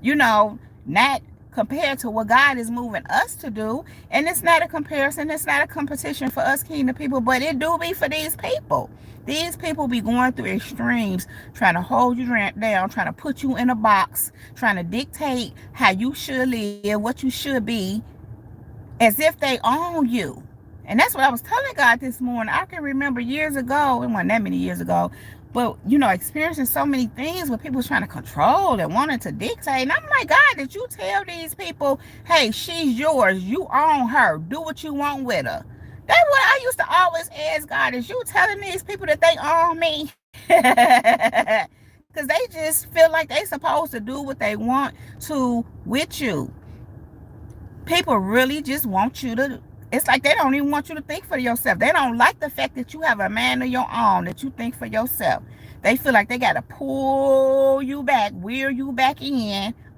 Not compared to what God is moving us to do. And it's not a comparison. It's not a competition for us kingdom people, but it do be for these people. These people be going through extremes, trying to hold you down, trying to put you in a box, trying to dictate how you should live, what you should be, as if they own you. And that's what I was telling God this morning. I can remember years ago, it wasn't that many years ago, but, experiencing so many things where people was trying to control and wanting to dictate. And I'm like, God, did you tell these people, hey, she's yours, you own her, do what you want with her? That's what I used to always ask God, is you telling these people that they own me? Because they just feel like they supposed to do what they want to with you. People really just want you to, it's like they don't even want you to think for yourself. They don't like the fact that you have a man of your own, that you think for yourself. They feel like they got to pull you back, wheel you back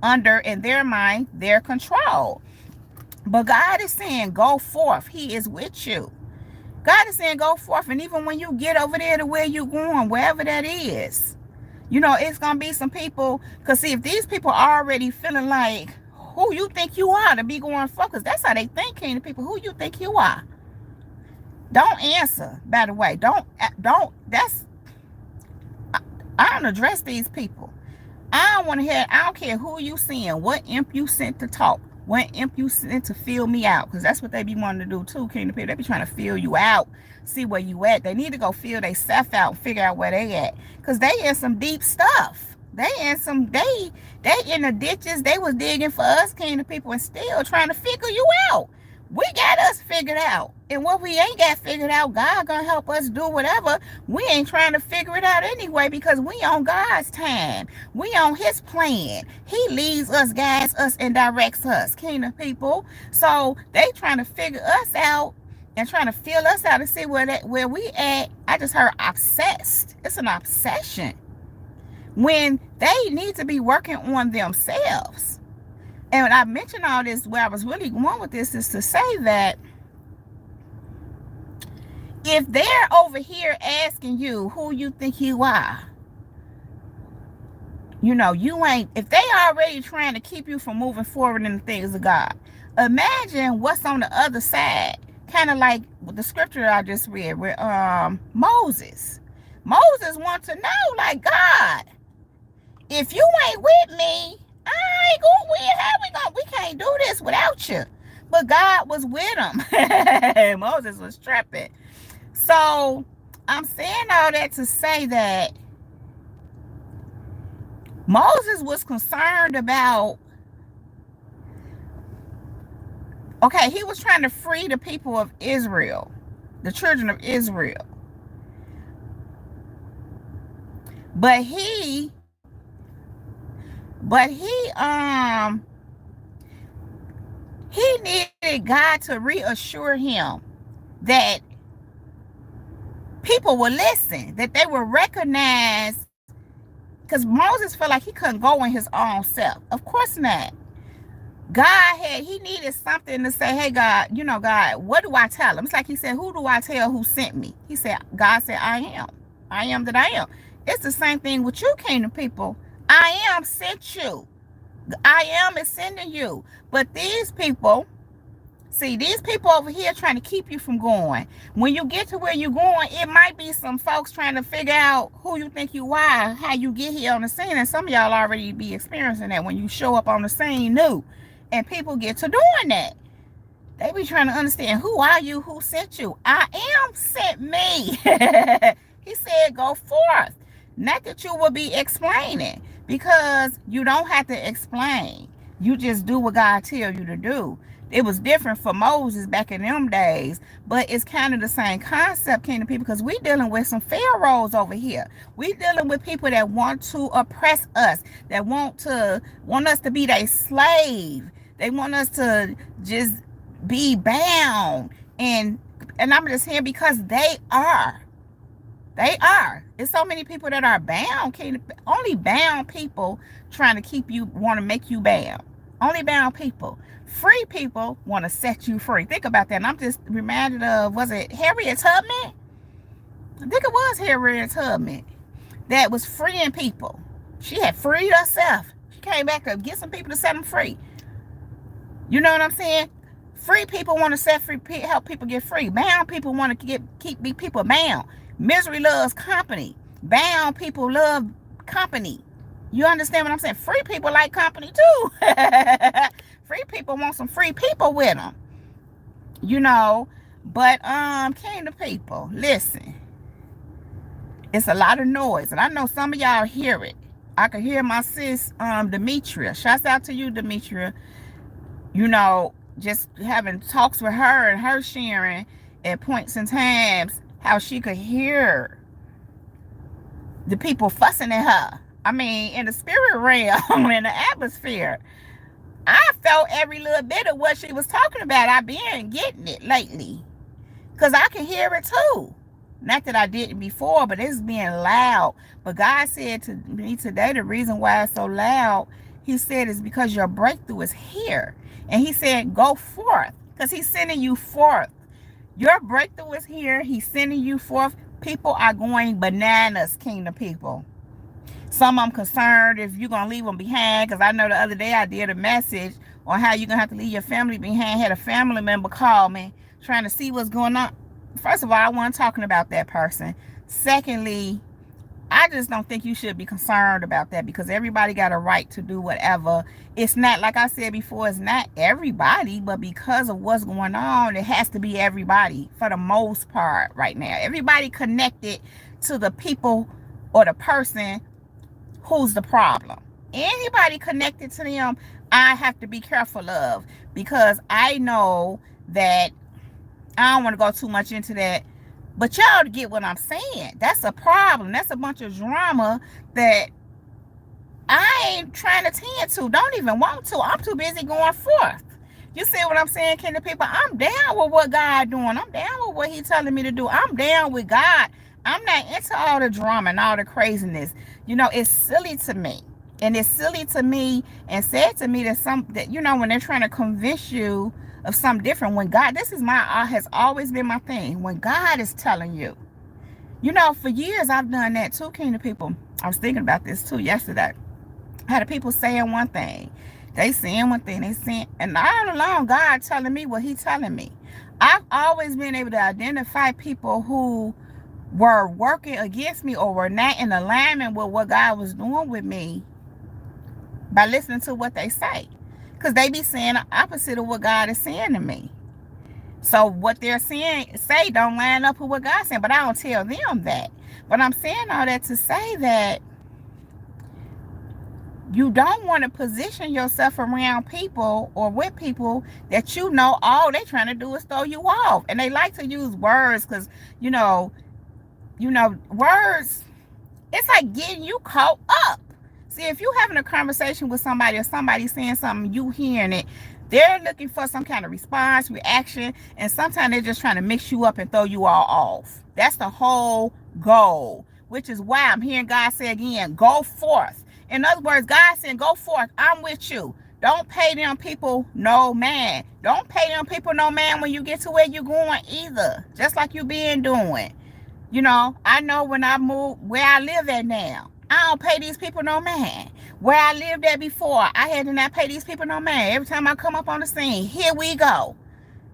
under, in their mind, their control. But God is saying, go forth. He is with you. God is saying, go forth. And even when you get over there to where you're going, wherever that is, it's going to be some people. Because see, if these people are already feeling like who you think you are to be going forth, because that's how they think, kingdom people, who you think you are. Don't answer, by the way. I don't address these people. I don't want to hear, I don't care who you seeing, what imp you sent to talk. What imp you sent to fill me out, because that's what they be wanting to do too, kingdom people. They be trying to fill you out, see where you at. They need to go fill they self out and figure out where they at, because they in some deep stuff. They in the ditches they was digging for us, kingdom people, and still trying to figure you out. We got us figured out, and what we ain't got figured out, God gonna help us do whatever. We ain't trying to figure it out anyway, because we on God's time. We on His plan. He leads us, guides us, and directs us, kingdom people. So they trying to figure us out and trying to fill us out to see where we at. I just heard obsessed. It's an obsession when they need to be working on themselves. And when I mentioned all this, where I was really going with this is to say that if they're over here asking you who you think you are, you ain't, if they already trying to keep you from moving forward in the things of God, imagine what's on the other side. Kind of like the scripture I just read with Moses. Moses wants to know, like, God, if you ain't with me, I ain't going to win. How we can't do this without you. But God was with him. Moses was tripping. So I'm saying all that to say that Moses was concerned about, okay, he was trying to free the people of Israel, the children of Israel. But he needed God to reassure him that people would listen, that they would recognize, because Moses felt like he couldn't go in his own self. Of course not. He needed something to say, hey, God, God, what do I tell him? It's like he said, who do I tell who sent me? God said, I am. I am that I am. It's the same thing with you, kingdom people. I am sent you. I am is sending you. But these people over here trying to keep you from going. When you get to where you're going, it might be some folks trying to figure out who you think you are, how you get here on the scene. And some of y'all already be experiencing that when you show up on the scene new. And people get to doing that. They be trying to understand, who are you? Who sent you? I am sent me. He said, go forth. Not that you will be explaining, because you don't have to explain. You just do what God tells you to do. It was different for Moses back in them days, but it's kind of the same concept, kingdom people, because we dealing with some pharaohs over here. We dealing with people that want to oppress us, that want us to be their slave. They want us to just be bound, and I'm just here because they are. They are. It's so many people that are bound. Only bound people trying to keep you, want to make you bound. Only bound people. Free people want to set you free. Think about that. And I'm just reminded of, was it Harriet Tubman? I think it was Harriet Tubman that was freeing people. She had freed herself. She came back to get some people to set them free. You know what I'm saying? Free people want to set free, help people get free. Bound people want to keep people bound. Misery loves company. Bound people love company. You understand what I'm saying? Free people like company too. Free people want some free people with them. You know, but kingdom people, listen. It's a lot of noise, and I know some of y'all hear it. I can hear my sis, Demetria. Shouts out to you, Demetria. You know, just having talks with her and her sharing at points and times how she could hear the people fussing at her. I mean, in the spirit realm, in the atmosphere. I felt every little bit of what she was talking about. I've been getting it lately, because I can hear it too. Not that I didn't before, but it's being loud. But God said to me today, the reason why it's so loud, he said, is because your breakthrough is here. And he said, go forth, because he's sending you forth. Your breakthrough is here. He's sending you forth. People are going bananas, kingdom people. Some of them concerned if you're going to leave them behind, because I know the other day I did a message on how you're going to have to leave your family behind. Had a family member call me trying to see what's going on. First of all, I wasn't talking about that person. Secondly, I just don't think you should be concerned about that, because everybody got a right to do whatever. It's not, like I said before, it's not everybody, but because of what's going on, it has to be everybody for the most part right now. Everybody connected to the people or the person who's the problem. Anybody connected to them, I have to be careful of, because I know that, I don't want to go too much into that, but y'all get what I'm saying. That's a problem. That's a bunch of drama that I ain't trying to tend to. Don't even want to. I'm too busy going forth. You see what I'm saying, kingdom people? I'm down with what God doing. I'm down with what he telling me to do. I'm down with God. I'm not into all the drama and all the craziness. You know, it's silly to me. And it's silly to me and sad to me that you know, when they're trying to convince you of something different, when God, this is has always been my thing. When God is telling you, you know, for years I've done that too, kingdom people. I was thinking about this too yesterday. I had people saying one thing, they saying one thing, they saying, and all along God telling me what he telling me. I've always been able to identify people who were working against me or were not in alignment with what God was doing with me by listening to what they say. Because they be saying the opposite of what God is saying to me. So what they're saying, don't line up with what God's saying. But I don't tell them that. But I'm saying all that to say that you don't want to position yourself around people or with people that you know all they trying to do is throw you off. And they like to use words because, you know, words, it's like getting you caught up. See, if you having a conversation with somebody or somebody saying something, you hearing it, they're looking for some kind of response, reaction, and sometimes they're just trying to mix you up and throw you all off. That's the whole goal, which is why I'm hearing God say again, go forth. In other words, God saying, go forth. I'm with you. Don't pay them people no man. Don't pay them people no man when you get to where you're going either. Just like you been doing. You know, I know when I move where I live at now, I don't pay these people no man. Where I lived at before, I had to not pay these people no man. Every time I come up on the scene, here we go.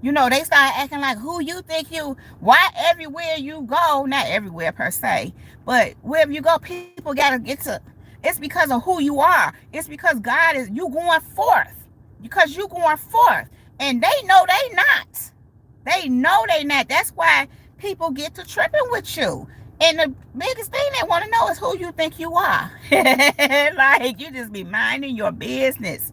You know, they start acting like who you think you, why everywhere you go, not everywhere per se, but wherever you go, people got to get to, it's because of who you are. It's because God is, you going forth. Because you going forth. And they know they not. They know they not. That's why people get to tripping with you. And the biggest thing they want to know is who you think you are. Like, you just be minding your business.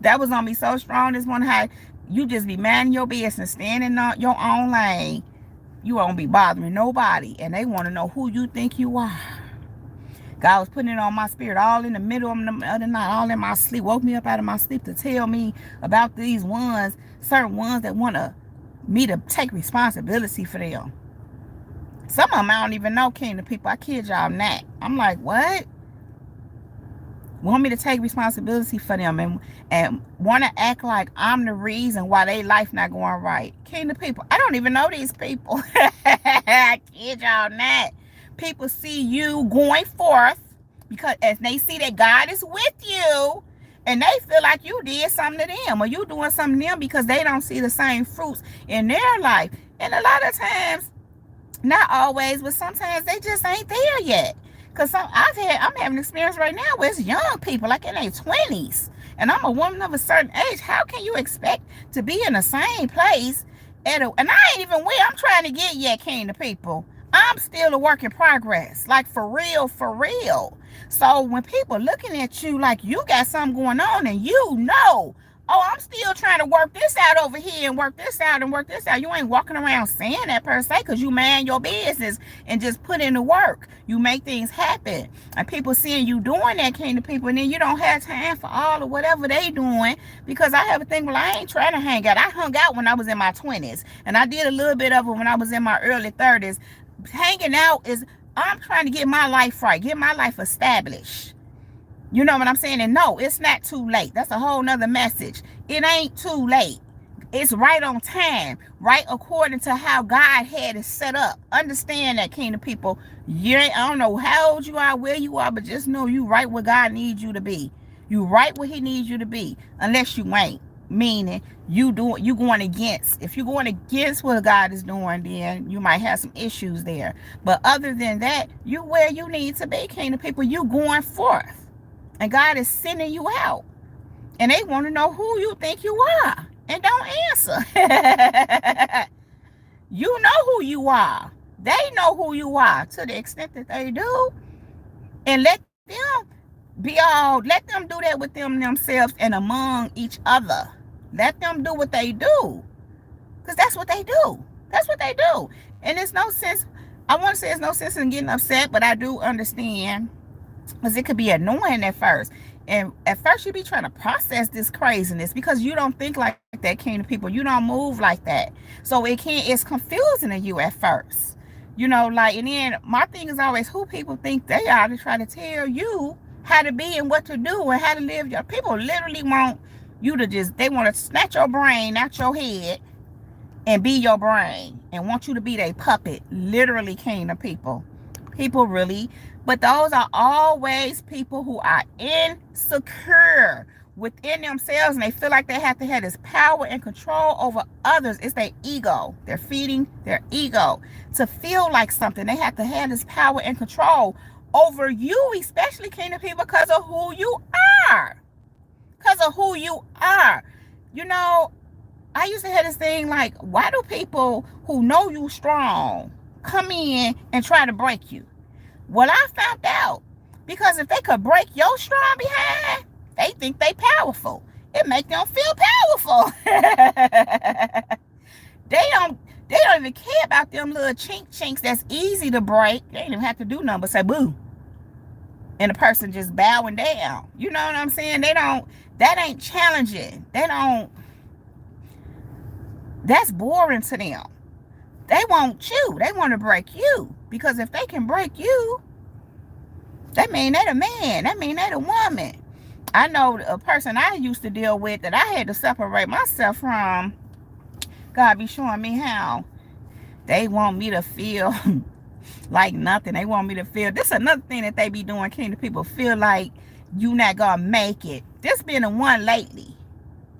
That was on me so strong this morning, how you just be minding your business, standing on your own lane. You won't be bothering nobody. And they want to know who you think you are. God was putting it on my spirit all in the middle of the other night, all in my sleep, woke me up out of my sleep to tell me about these ones, certain ones that want me to take responsibility for them. Some of them I don't even know, kingdom people. I kid y'all not. I'm like, what? Want me to take responsibility for them and want to act like I'm the reason why they life not going right. Kingdom people, I don't even know these people. I kid y'all not. People see you going forth because as they see that God is with you, and they feel like you did something to them or you doing something to them because they don't see the same fruits in their life. And a lot of times, not always, but sometimes they just ain't there yet. Cause I'm having an experience right now where it's young people like in their 20s, and I'm a woman of a certain age. How can you expect to be in the same place and I ain't even where I'm trying to get yet, kingdom people. I'm still a work in progress, like for real, for real. So when people looking at you like you got something going on and you know, oh, I'm still trying to work this out over here and work this out and work this out. You ain't walking around saying that per se because you man your business and just put in the work. You make things happen. And people seeing you doing that kind of people, and then you don't have time for all of whatever they doing because I have a thing, well, I ain't trying to hang out. I hung out when I was in my 20s and I did a little bit of it when I was in my early 30s. Hanging out is, I'm trying to get my life right, get my life established. You know what I'm saying? And no, it's not too late. That's a whole nother message. It ain't too late. It's right on time, right according to how God had it set up. Understand that, kingdom people. I don't know how old you are, where you are, but just know you right where God needs you to be. You right where he needs you to be, unless you ain't. Meaning you going against. If you're going against what God is doing, then you might have some issues there. But other than that, you where you need to be, kingdom people. You going forth. And God is sending you out. And they want to know who you think you are. And don't answer. You know who you are. They know who you are to the extent that they do. And let them do that with themselves and among each other. Let them do what they do. Because that's what they do. That's what they do. And there's no sense, I want to say there's no sense in getting upset, but I do understand. Because it could be annoying at first. And at first you be trying to process this craziness because you don't think like that, kingdom people. You don't move like that. So it's confusing to you at first. You know, like, and then my thing is always who people think they are to try to tell you how to be and what to do and how to live your. People literally want you to they want to snatch your brain out your head and be your brain and want you to be their puppet. Literally, kingdom people. People really. But those are always people who are insecure within themselves, and they feel like they have to have this power and control over others. It's their ego. They're feeding their ego to feel like something. They have to have this power and control over you, especially kingdom people, because of who you are. Because of who you are. You know, I used to have this thing like, why do people who know you strong come in and try to break you? Well, I found out because if they could break your strong behind, they think they powerful. It make them feel powerful. They don't even care about them little chinks that's easy to break. They don't even have to do nothing but say boo, and the person just bowing down. You know what I'm saying? That ain't challenging. That's boring to them. They want you. They want to break you. Because if they can break you, that mean they a man. That mean they a woman. I know a person I used to deal with that I had to separate myself from. God be showing me how they want me to feel like nothing. They want me to feel. This is another thing that they be doing. Kingdom people feel like you not gonna make it. This been the one lately.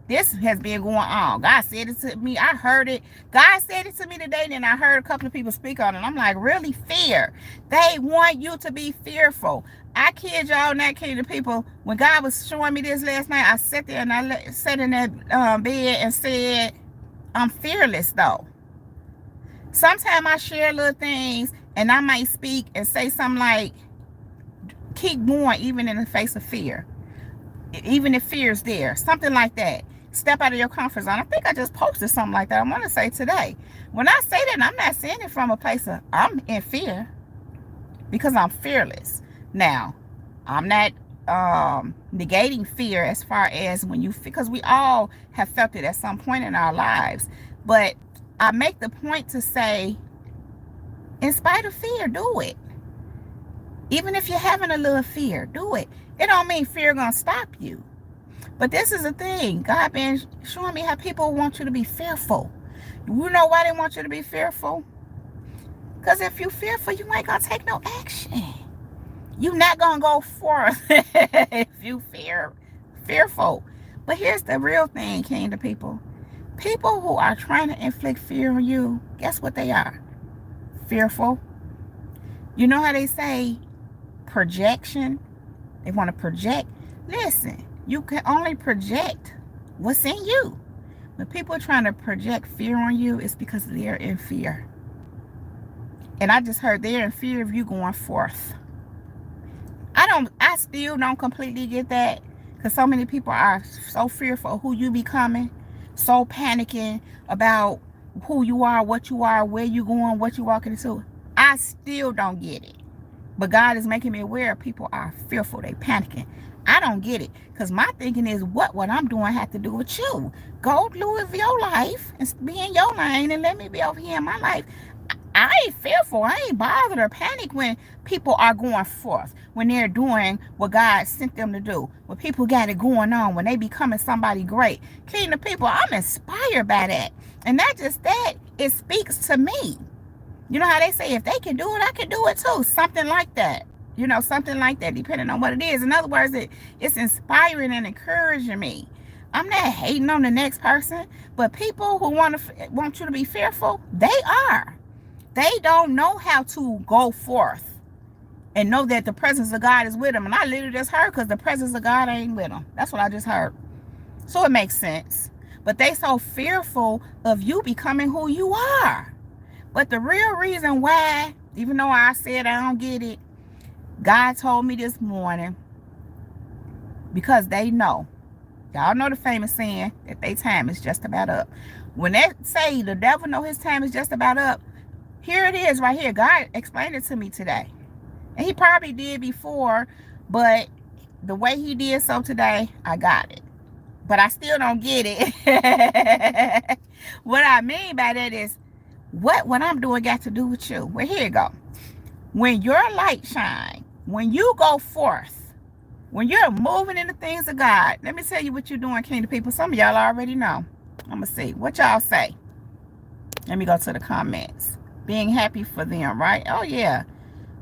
This has been going on. God said it to me. I heard it. God said it to me today. Then I heard a couple of people speak on it. I'm like, really? Fear. They want you to be fearful. I kid y'all not, kingdom people. When God was showing me this last night, I sat there and I sat in that bed and said, I'm fearless though. Sometimes I share little things and I might speak and say something like, keep going even in the face of fear. Even if fear is there. Something like that. Step out of your comfort zone. I think I just posted something like that. I want to say today. When I say that, I'm not saying it from a place of I'm in fear, because I'm fearless. Now, I'm not negating fear as far as when you, because we all have felt it at some point in our lives. But I make the point to say, in spite of fear, do it. Even if you're having a little fear, do it. It don't mean fear gonna stop you. But this is the thing. God been showing me how people want you to be fearful. You know why they want you to be fearful? Because if you're fearful, you ain't gonna take no action. You're not gonna go forth if you fearful. But here's the real thing, kingdom people. People who are trying to inflict fear on you, guess what they are? Fearful. You know how they say projection? They want to project. Listen, you can only project what's in you. When people are trying to project fear on you, it's because they're in fear. And I just heard they're in fear of you going forth. I still don't completely get that, because so many people are so fearful of who you becoming, so panicking about who you are, what you are, where you going, what you walking into. I still don't get it. But God is making me aware people are fearful. They panicking. I don't get it. Because my thinking is, what I'm doing have to do with you? Go live your life and be in your lane and let me be over here in my life. I ain't fearful. I ain't bothered or panic when people are going forth, when they're doing what God sent them to do, when people got it going on, when they becoming somebody great. Kingdom people, I'm inspired by that. And not just that, it speaks to me. You know how they say, if they can do it, I can do it too. Something like that. You know, something like that, depending on what it is. In other words, it's inspiring and encouraging me. I'm not hating on the next person, but people who want you to be fearful, they are. They don't know how to go forth and know that the presence of God is with them. And I literally just heard, because the presence of God ain't with them. That's what I just heard. So it makes sense. But they so fearful of you becoming who you are. But the real reason why, even though I said I don't get it, God told me this morning, because they know. Y'all know the famous saying that their time is just about up. When they say the devil know his time is just about up, here it is right here. God explained it to me today. And he probably did before, but the way he did so today, I got it. But I still don't get it. What I mean by that is, what I'm doing got to do with you? Well, here you go. When your light shine, when you go forth, when you're moving in the things of God, let me tell you what you're doing, kingdom people. Some of y'all already know. I'm going to see. What y'all say? Let me go to the comments. Being happy for them, right? Oh, yeah.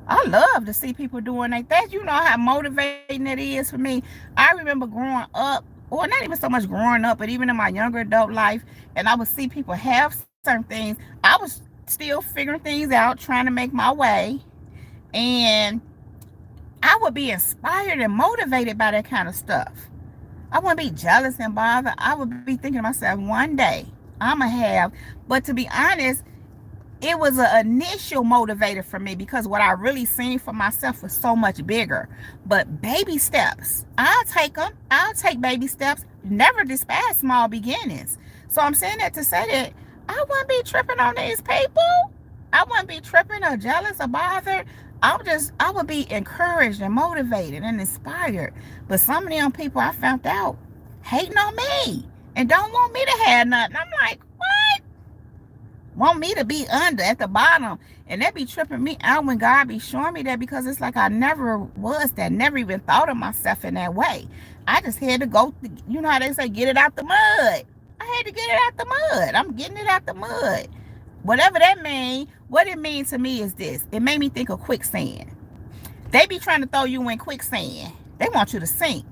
I love to see people doing like that. You know how motivating it is for me. I remember growing up, or not even so much growing up, but even in my younger adult life, and I would see people have certain things. I was still figuring things out, trying to make my way. And I would be inspired and motivated by that kind of stuff. I wouldn't be jealous and bothered. I would be thinking to myself, one day I'm going to have. But to be honest, it was an initial motivator for me, because what I really seen for myself was so much bigger. But baby steps, I'll take them. I'll take baby steps. Never despise small beginnings. So I'm saying that to say that I wouldn't be tripping on these people. I wouldn't be tripping or jealous or bothered. I would be encouraged and motivated and inspired. But some of them people I found out hating on me and don't want me to have nothing. I'm like, what? Want me to be under at the bottom. And that be tripping me out when God be showing me that, because it's like I never was that, never even thought of myself in that way. I just had to go, you know how they say, get it out the mud. I had to get it out the mud. I'm getting it out the mud. Whatever that means, what it means to me is this. It made me think of quicksand. They be trying to throw you in quicksand. They want you to sink.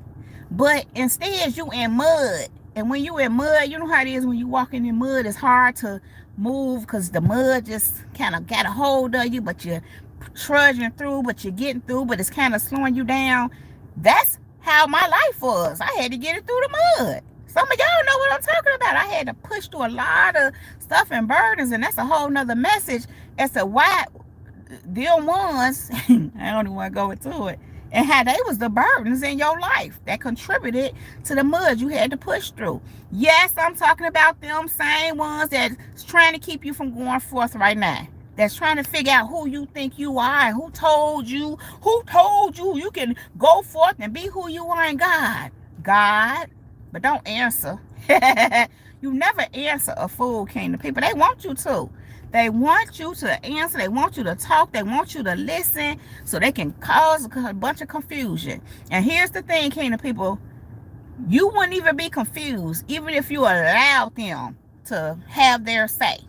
But instead, you in mud. And when you in mud, you know how it is when you walking in mud, it's hard to move because the mud just kind of got a hold of you, but you're trudging through, but you're getting through, but it's kind of slowing you down. That's how my life was. I had to get it through the mud. Some of y'all know what I'm talking about. I had to push through a lot of stuff and burdens, and that's a whole nother message as to why them ones, I don't even want to go into it, and how they was the burdens in your life that contributed to the mud you had to push through. Yes, I'm talking about them same ones that's trying to keep you from going forth right now. That's trying to figure out who you think you are and who told you you can go forth and be who you are in God. God, but don't answer. You never answer a fool, kingdom people. They want you to. They want you to answer. They want you to talk. They want you to listen so they can cause a bunch of confusion. And here's the thing, kingdom people. You wouldn't even be confused even if you allowed them to have their say.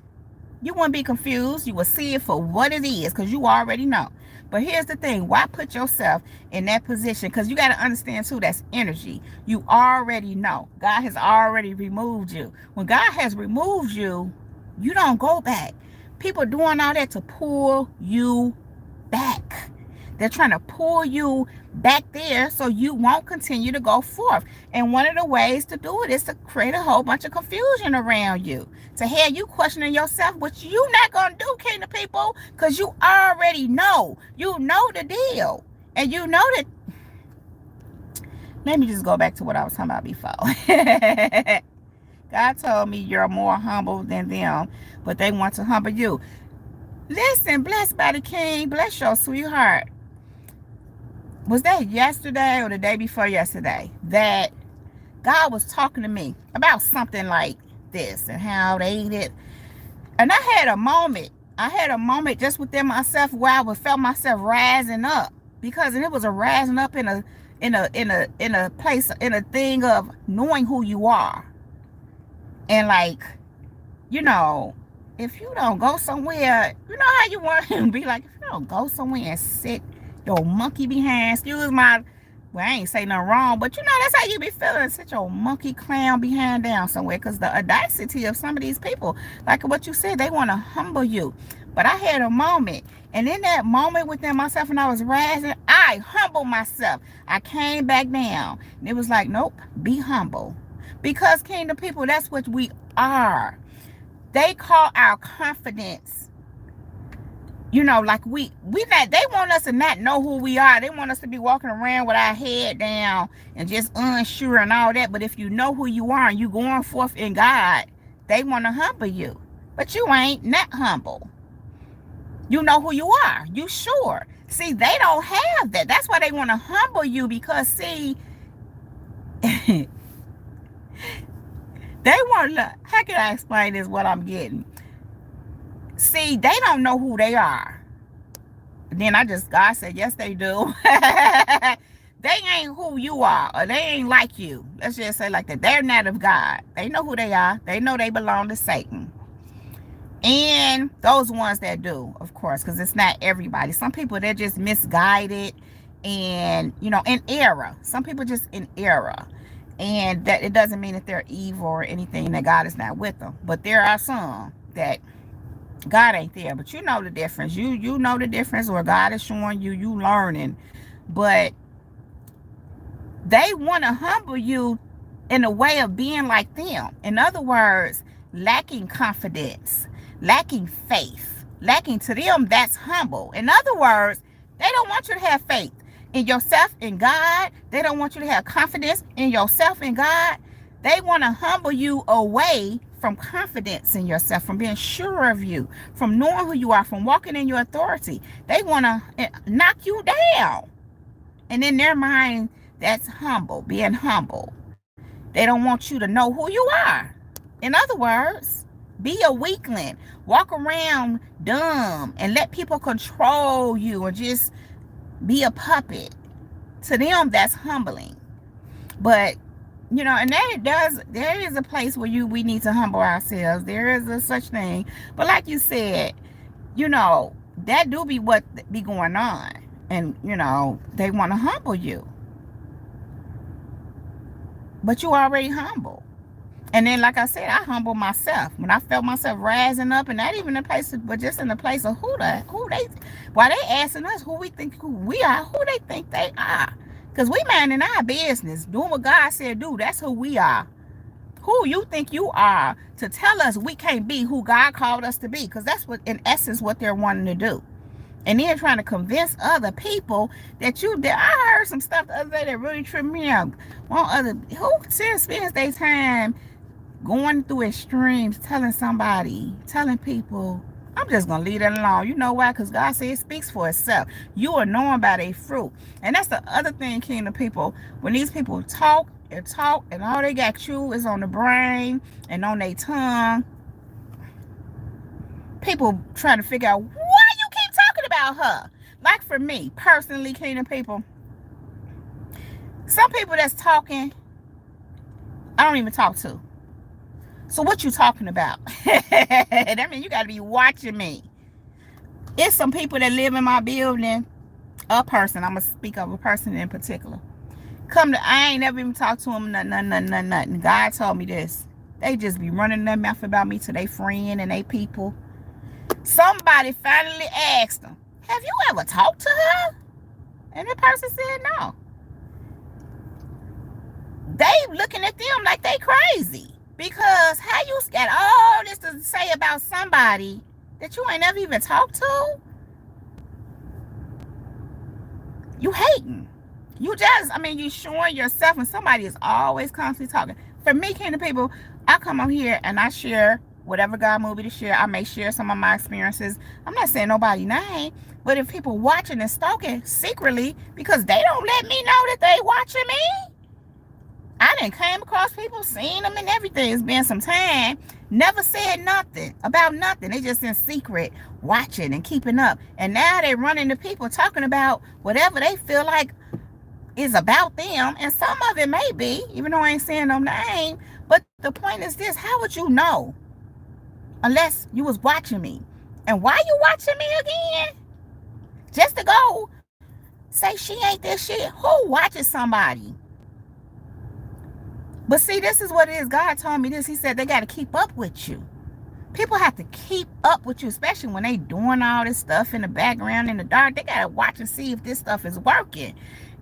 You wouldn't be confused. You will see it for what it is because you already know. But here's the thing. Why put yourself in that position? Because you got to understand, too, that's energy. You already know. God has already removed you. When God has removed you, you don't go back. People doing all that to pull you back. They're trying to pull you back there so you won't continue to go forth. And one of the ways to do it is to create a whole bunch of confusion around you. To have you questioning yourself, which you're not going to do, kingdom people, because you already know. You know the deal. And you know that. Let me just go back to what I was talking about before. God told me you're more humble than them, but they want to humble you. Listen, blessed by the King, bless your sweetheart. Was that yesterday or the day before yesterday that God was talking to me about something like this and how they did? And I had a moment just within myself where I felt myself rising up, because it was a rising up in a place, in a thing of knowing who you are. And like, if you don't go somewhere, you know how you want to be like, if you don't go somewhere and sit your monkey behind, excuse my, well, I ain't say nothing wrong, but that's how you be feeling. Sit your monkey clown behind down somewhere, because the audacity of some of these people, like what you said, they want to humble you. But I had a moment, and in that moment within myself, when I was rising, I humbled myself. I came back down, and it was like, nope, be humble. Because, kingdom people, that's what we are. They call our confidence, like we not, they want us to not know who we are. They want us to be walking around with our head down and just unsure and all that. But if you know who you are and you going forth in God, they want to humble you. But you ain't not humble. You know who you are. You sure. See, they don't have that. That's why they want to humble you, because, see, they want to, how can I explain this, what I'm getting? See, they don't know who they are. Then God said, yes, they do. They ain't who you are, or they ain't like you. Let's just say like that. They're not of God. They know who they are. They know they belong to Satan. And those ones that do, of course, because it's not everybody. Some people, they're just misguided and, in error. Some people just in error. And that it doesn't mean that they're evil or anything, that God is not with them. But there are some that God ain't there. But you know the difference. You know the difference, or God is showing you, you learning. But they want to humble you in a way of being like them. In other words, lacking confidence, lacking faith, lacking, to them, that's humble. In other words, they don't want you to have faith in yourself, in God. They don't want you to have confidence in yourself, in God. They want to humble you away from confidence in yourself, from being sure of you, from knowing who you are, from walking in your authority. They want to knock you down. And in their mind, that's humble, being humble. They don't want you to know who you are. In other words, be a weakling. Walk around dumb and let people control you, or just be a puppet. To them, that's humbling. But, and there is a place where we need to humble ourselves. There is a such thing. But like you said, that do be what be going on. And, they want to humble you. But you already humble. And then, like I said, I humble myself. When I felt myself rising up, and not even in place, but just in the place of why they asking us who we think who we are, who they think they are. Because we minding our business, doing what God said do. That's who we are. Who you think you are to tell us we can't be who God called us to be? Because that's what, in essence, what they're wanting to do. And then trying to convince other people that you did. I heard some stuff the other day that really tripped me out. Who spends their time going through extremes, telling people, I'm just going to leave it alone. You know why? Because God said it speaks for itself. You are known by their fruit. And that's the other thing, kingdom people. When these people talk, and all they got you is on the brain and on their tongue, people trying to figure out why you keep talking about her. Like for me, personally, kingdom people, some people that's talking, I don't even talk to. So what you talking about? That means you got to be watching me. It's some people that live in my building. A person, I'm going to speak of a person in particular. I ain't never even talked to them, nothing. God told me this. They just be running their mouth about me to their friend and they people. Somebody finally asked them, have you ever talked to her? And the person said no. They looking at them like they crazy. Because how you got all this to say about somebody that you ain't never even talked to? You hating. You showing yourself, and somebody is always constantly talking. For me, kingdom people, I come on here and I share whatever God moved me to share. I may share some of my experiences. I'm not saying nobody's name, but if people watching and stalking secretly because they don't let me know that they watching me, I done came across people, seeing them and everything. It's been some time. Never said nothing about nothing. They just in secret watching and keeping up. And now they running to people talking about whatever they feel like is about them. And some of it may be, even though I ain't saying no name. But the point is this, how would you know? Unless you was watching me. And why you watching me again? Just to go say she ain't this shit. Who watches somebody? But see, this is what it is. God told me this. He said they got to keep up with you. People have to keep up with you, especially when they doing all this stuff in the background, in the dark. They got to watch and see if this stuff is working.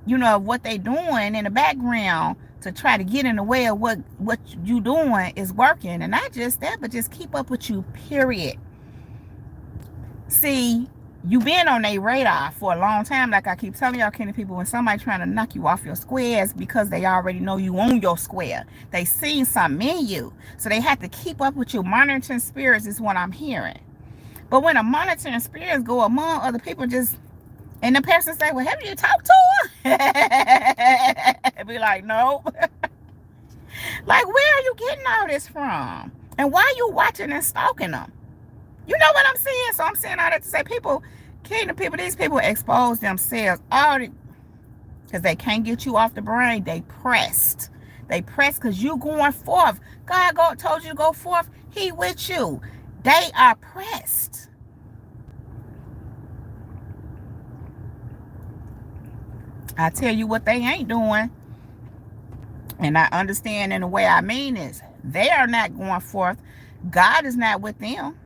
You know, what they doing in the background to try to get in the way of what you doing is working. And not just that, but just keep up with you, period. See, you been on their radar for a long time. Like I keep telling y'all, kingdom people, when somebody trying to knock you off your squares because they already know you on your square. They seen something in you. So they have to keep up with you. Monitoring spirits is what I'm hearing. But when a monitoring spirits go among other people, and the person say, well, have you talked to her? Be like, no. Like, where are you getting all this from? And why are you watching and stalking them? You know what I'm saying? So I'm saying all that to say these people expose themselves because they can't get you off the brain. They pressed. They pressed because you going forth. God told you to go forth. He with you. They are pressed. I tell you what they ain't doing. And I understand in the way I mean is they are not going forth. God is not with them.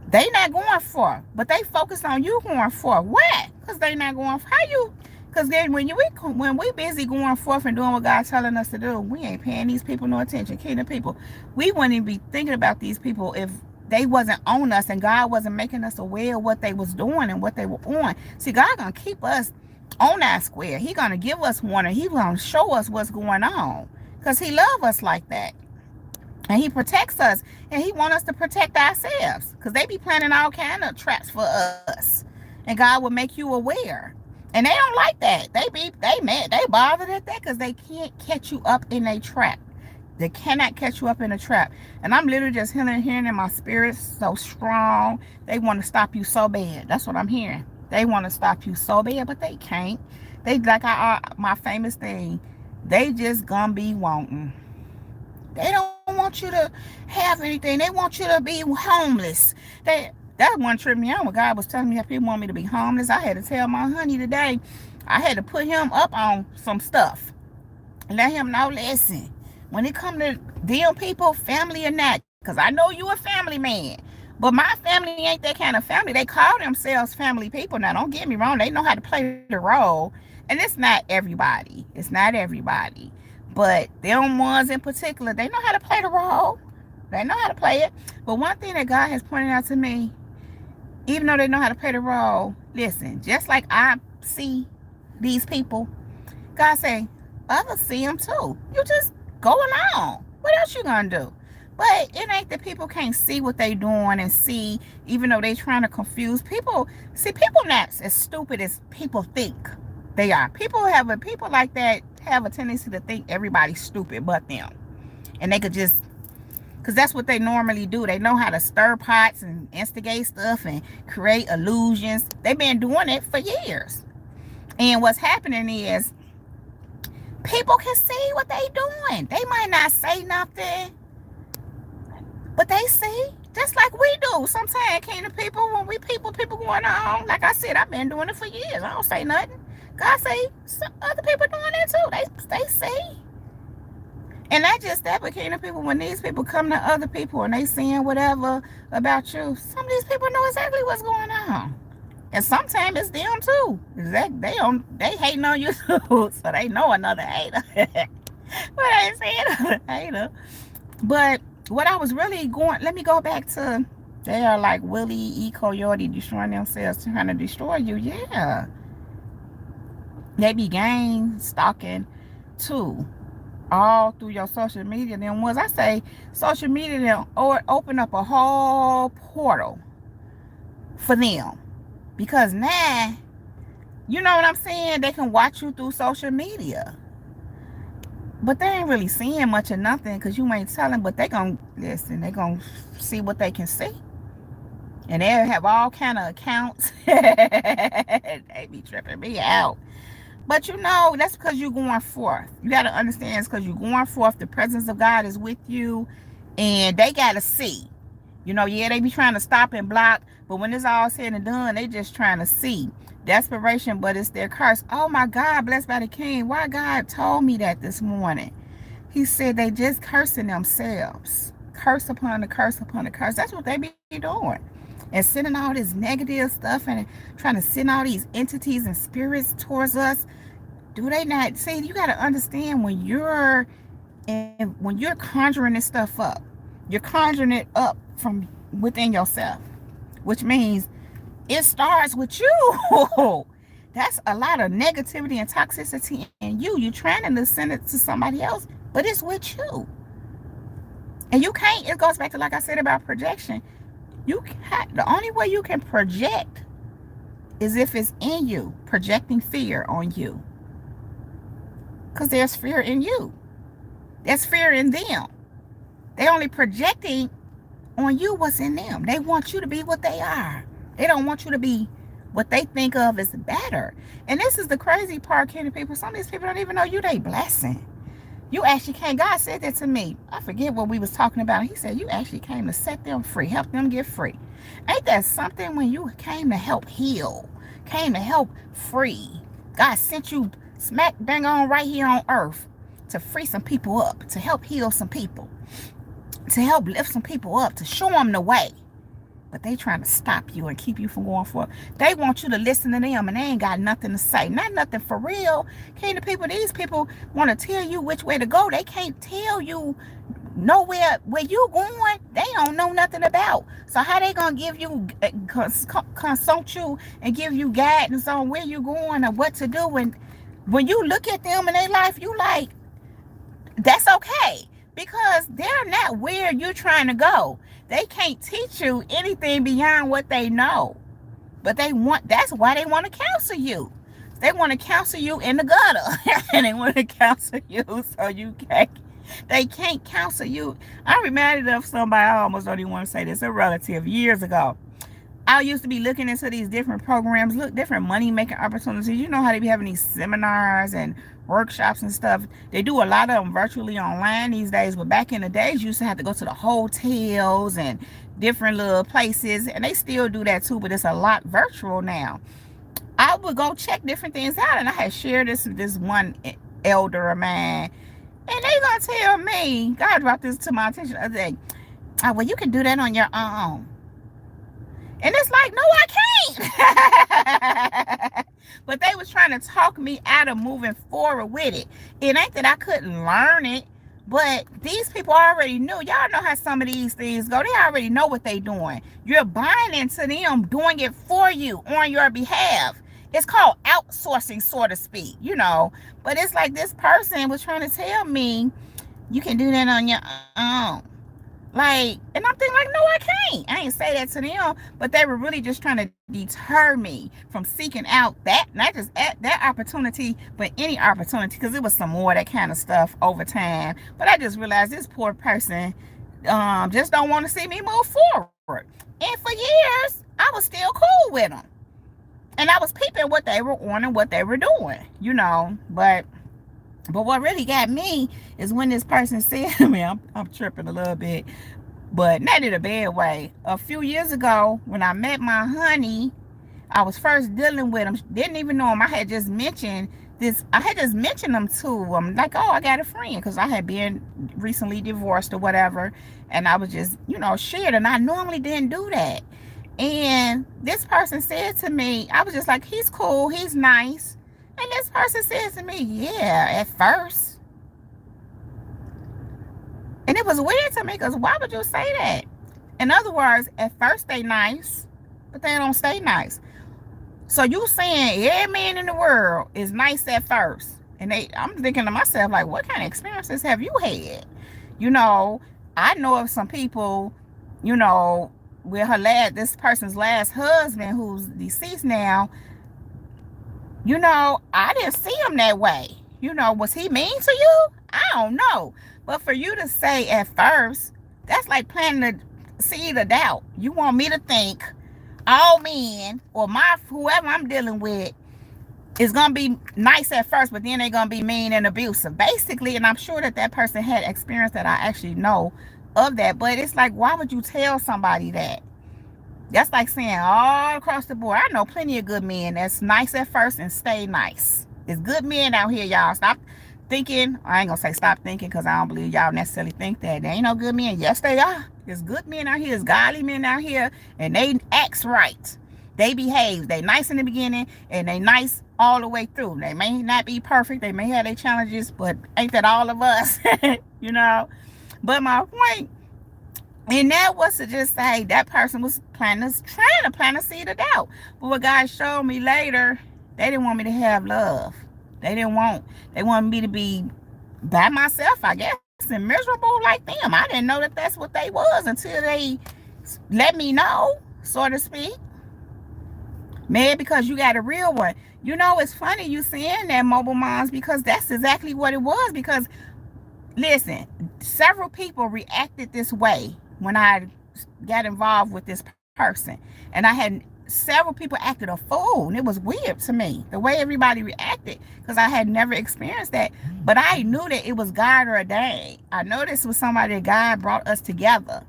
They not going for, but they focus on you going for. Why? Because they not going for. Because then when we busy going forth and doing what God's telling us to do, we ain't paying these people no attention. Kingdom people, we wouldn't even be thinking about these people if they wasn't on us and God wasn't making us aware of what they was doing and what they were on. See, God gonna keep us on our square. He gonna give us warning. He gonna show us what's going on because he love us like that. And he protects us. And he wants us to protect ourselves. Because they be planning all kind of traps for us. And God will make you aware. And they don't like that. They mad. They bothered at that because they can't catch you up in a trap. They cannot catch you up in a trap. And I'm literally just hearing in my spirit so strong. They want to stop you so bad. That's what I'm hearing. They want to stop you so bad, but they can't. They like my famous thing. They just gonna be wanting. They don't want you to have anything. They want you to be homeless. That one tripped me out when God was telling me that people want me to be homeless. I had to tell my honey today, I had to put him up on some stuff. And let him know, listen, when it come to them people, family or not, because I know you a family man. But my family ain't that kind of family. They call themselves family people. Now, don't get me wrong. They know how to play the role. And it's not everybody. It's not everybody. But them ones in particular, they know how to play the role. They know how to play it. But one thing that God has pointed out to me, even though they know how to play the role, listen, just like I see these people, God say, others see them too. You just go along. What else you gonna do? But it ain't that people can't see what they doing and see, even though they trying to confuse people. See, people not as stupid as people think they are. People like that have a tendency to think everybody's stupid but them. And they could just, because that's what they normally do. They know how to stir pots and instigate stuff and create illusions. They've been doing it for years. And what's happening is people can see what they doing. They might not say nothing, but they see. Just like we do. Sometimes came to people when we people going on. Like I said, I've been doing it for years. I don't say nothing. God say some other people doing it too. They see. And not just that, but came to people when these people come to other people and they saying whatever about you. Some of these people know exactly what's going on. And sometimes it's them too. They hating on you too. So they know another hater. But I ain't saying another hater. But what I was really going, let me go back to, they are like Willie E. Coyote destroying themselves, trying to destroy you. Yeah. They be gang stalking too, all through your social media. Then once I say social media, then open up a whole portal for them. Because now, you know what I'm saying? They can watch you through social media. But they ain't really seeing much of nothing because you ain't telling. But they gonna listen. They gonna see what they can see. And they have all kind of accounts. They be tripping me out. But you know, that's because you're going forth. You got to understand it's because you're going forth. The presence of God is with you. And they got to see. You know, yeah, they be trying to stop and block. But when it's all said and done, they just trying to see. Desperation, but it's their curse. Oh my God, blessed by the King. Why God told me that this morning? He said they just cursing themselves. Curse upon the curse upon the curse. That's what they be doing. And sending all this negative stuff and trying to send all these entities and spirits towards us. Do they not? See, you got to understand when you're conjuring this stuff up, you're conjuring it up from within yourself, which means it starts with you. That's a lot of negativity and toxicity in you. You're trying to send it to somebody else, but it's with you. And you can't, it goes back to like I said about projection. You can't, the only way you can project is if it's in you, projecting fear on you. Because there's fear in you. There's fear in them. They only projecting on you what's in them. They want you to be what they are. They don't want you to be what they think of as better. And this is the crazy part, Kenny people. Some of these people don't even know you they blessing. You actually came, God said that to me. I forget what we was talking about. He said, you actually came to set them free, help them get free. Ain't that something when you came to help heal, came to help free? God sent you smack bang on right here on earth to free some people up, to help heal some people, to help lift some people up, to show them the way. But they trying to stop you and keep you from going forward. They want you to listen to them and they ain't got nothing to say. Not nothing for real. Can't the people, these people want to tell you which way to go. They can't tell you nowhere where you going. They don't know nothing about. So how they gonna give you, consult you and give you guidance on where you going or what to do? When you look at them in their life, you like, that's okay. Because they're not where you're trying to go. They can't teach you anything beyond what they know. But that's why they want to counsel you. They want to counsel you in the gutter. And they want to counsel you so they can't counsel you. I'm reminded of somebody, I almost don't even want to say this, a relative years ago. I used to be looking into these different programs, different money-making opportunities. You know how they be having these seminars and workshops and stuff. They do a lot of them virtually online these days, but back in the days, you used to have to go to the hotels and different little places, and they still do that too, but it's a lot virtual now. I would go check different things out, and I had shared this with this one elder of mine, and they gonna tell me, God brought this to my attention the other day, oh, well, you can do that on your own. And it's like, no, I can't. But they was trying trying to talk me out of moving forward with it. It ain't that I couldn't learn it, but these people already knew. Y'all know how some of these things go. They already know what they doing. You're buying into them doing it for you on your behalf. It's called outsourcing, so to speak, But it's like this person was trying to tell me, you can do that on your own. Like, and I'm thinking like, no, I can't. I ain't say that to them, but they were really just trying to deter me from seeking out that, not just that opportunity, but any opportunity, because it was some more of that kind of stuff over time. But I just realized this poor person just don't want to see me move forward. And for years, I was still cool with them. And I was peeping what they were on and what they were doing, But what really got me is when this person said to me, I'm tripping a little bit, but not in a bad way. A few years ago, when I met my honey, I was first dealing with him. Didn't even know him. I had just mentioned this. I had just mentioned him to him, like, oh, I got a friend, because I had been recently divorced or whatever. And I was just, shared. And I normally didn't do that. And this person said to me, I was just like, he's cool, he's nice. And this person says to me, yeah, at first. And it was weird to me, because why would you say that? In other words, at first they nice, but they don't stay nice. So you saying every man in the world is nice at first. And I'm thinking to myself, like, what kind of experiences have you had? I know of some people, with this person's last husband, who's deceased now, I didn't see him that way. Was he mean to you? I don't know. But for you to say at first, that's like planting the seed of doubt. You want me to think all men or whoever I'm dealing with is going to be nice at first, but then they're going to be mean and abusive. Basically, and I'm sure that person had experience that I actually know of that. But it's like, why would you tell somebody that? That's like saying all across the board. I know plenty of good men that's nice at first and stay nice. There's good men out here, y'all. Stop thinking. I ain't gonna say stop thinking, because I don't believe y'all necessarily think that. There ain't no good men. Yes, they are. There's good men out here. There's godly men out here, and they act right. They behave. They nice in the beginning, and they nice all the way through. They may not be perfect. They may have their challenges, but ain't that all of us? But my point, and that was to just say that person was trying to plant a seed of doubt. But what God showed me later, they didn't want me to have love. They wanted me to be by myself, I guess, and miserable like them. I didn't know that that's what they was until they let me know, so to speak. Man, because you got a real one. It's funny you saying that, Mobile Moms, because that's exactly what it was. Because, listen, several people reacted this way when I got involved with this person. And I had several people acted a fool. And it was weird to me, the way everybody reacted, because I had never experienced that. But I knew that it was God ordained. I know this was somebody that God brought us together.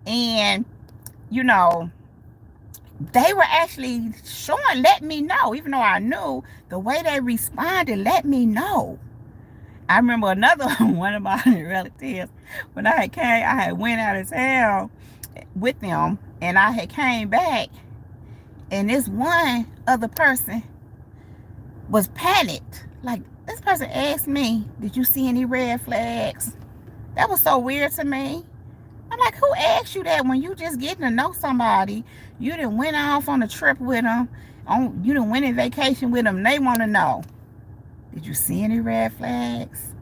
And, they were actually letting me know, even though I knew, the way they responded let me know. I remember another one of my relatives, when I had went out of town with them, and I had came back, and this one other person was panicked. Like, this person asked me, did you see any red flags? That was so weird to me. I'm like, who asked you that when you just getting to know somebody? You done went off on a trip with them. You done went on vacation with them. They want to know, did you see any red flags?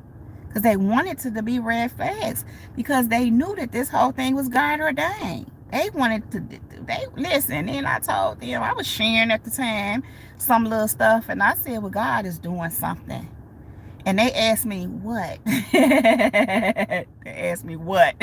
Because they wanted to be red flags, because they knew that this whole thing was God ordained. They wanted to, listen. And I told them, I was sharing at the time some little stuff, and I said, well, God is doing something. And they asked me what? They asked me what?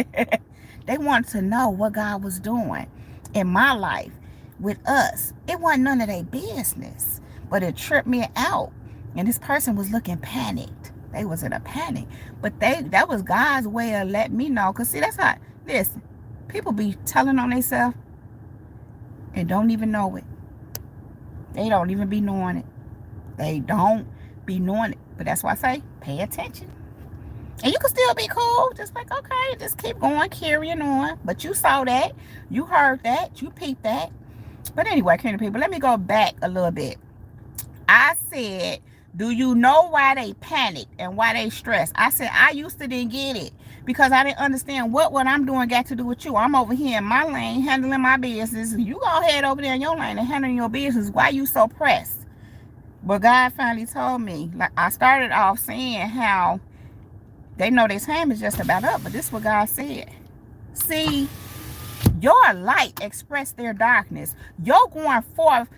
They wanted to know what God was doing in my life with us. It wasn't none of their business, but it tripped me out. And this person was looking panicked. They was in a panic. But that was God's way of letting me know. Because see, that's how, listen, people be telling on themselves and don't even know it. They don't even be knowing it. They don't be knowing it. But that's why I say, pay attention. And you can still be cool, just like, okay, just keep going, carrying on. But you saw that, you heard that, you peeped that. But anyway, Kingdom people, let me go back a little bit. I said, do you know why they panic and why they stress? I said, I used to didn't get it because I didn't understand what I'm doing got to do with you. I'm over here in my lane handling my business. You go ahead over there in your lane and handling your business. Why you so pressed? But God finally told me, like I started off saying how they know their time is just about up, but this is what God said. See, your light expressed their darkness. Your going forth,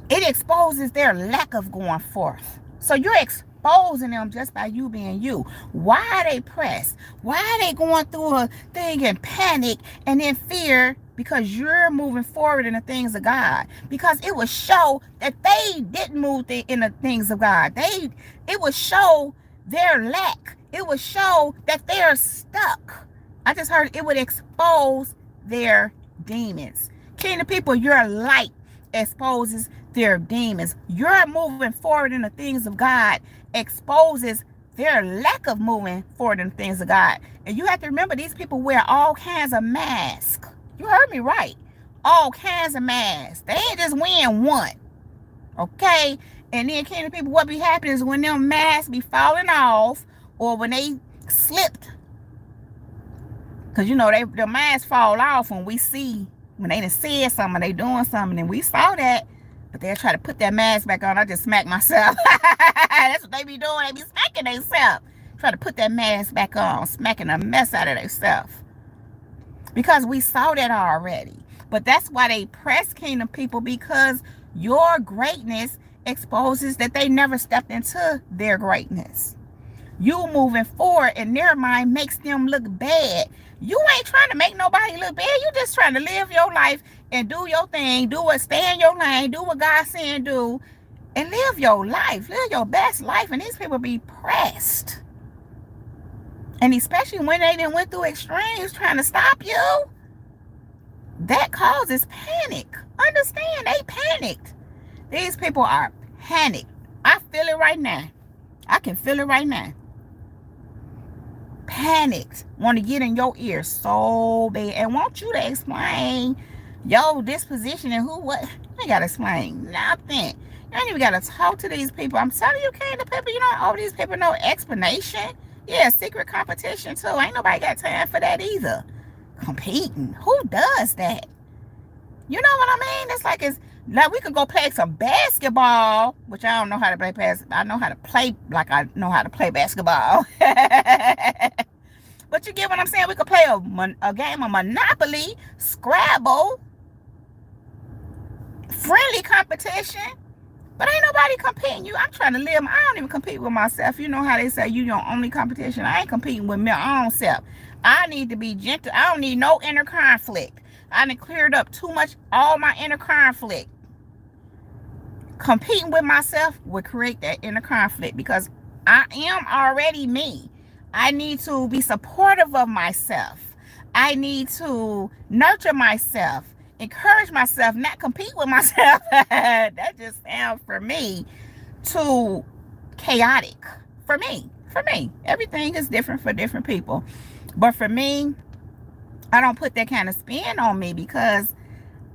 it exposes their lack of going forth. So you're exposing them just by you being you. Why are they pressed? Why are they going through a thing in panic and in fear? Because you're moving forward in the things of God. Because it would show that they didn't move in the things of God. It would show their lack. It would show that they're stuck. I just heard it would expose their demons. Kingdom people, your light exposes their demons. You're moving forward in the things of God exposes their lack of moving forward in the things of God. And you have to remember, these people wear all kinds of masks. You heard me right. All kinds of masks. They ain't just wearing one. Okay? And then kingdom people, what be happening is when them masks be falling off or when they slipped. Because you know, the masks fall off when we see, when they done said something, they doing something, and we saw that. But they'll try to put that mask back on. I just smack myself. That's what they be doing. They be smacking themselves. Try to put that mask back on. Smacking a mess out of themselves. Because we saw that already. But that's why they press kingdom people. Because your greatness exposes that they never stepped into their greatness. You moving forward in their mind makes them look bad. You ain't trying to make nobody look bad. You just trying to live your life and do your thing. Stay in your lane. Do what God's saying do. And live your life. Live your best life. And these people be pressed. And especially when they done went through extremes trying to stop you. That causes panic. Understand, they panicked. These people are panicked. I feel it right now. I can feel it right now. Panicked. Want to get in your ear so bad. And want you to explain your disposition and who, what. You ain't got to explain nothing. You ain't even got to talk to these people. I'm telling you, kingdom people, you don't owe these people no explanation. Yeah, secret competition too. Ain't nobody got time for that either. Competing. Who does that? You know what I mean? It's like we could go play some basketball, which I don't know how to play I know how to play like I know how to play basketball. But you get what I'm saying? We could play a game of Monopoly, Scrabble, friendly competition. But ain't nobody competing. I'm trying to live. I don't even compete with myself. You know how they say you your only competition. I ain't competing with my own self. I need to be gentle. I don't need no inner conflict. I done cleared up too much, all my inner conflict. Competing with myself would create that inner conflict because I am already me. I need to be supportive of myself. I need to nurture myself, encourage myself, not compete with myself. That just sounds for me too chaotic. For me. Everything is different for different people. But for me, I don't put that kind of spin on me because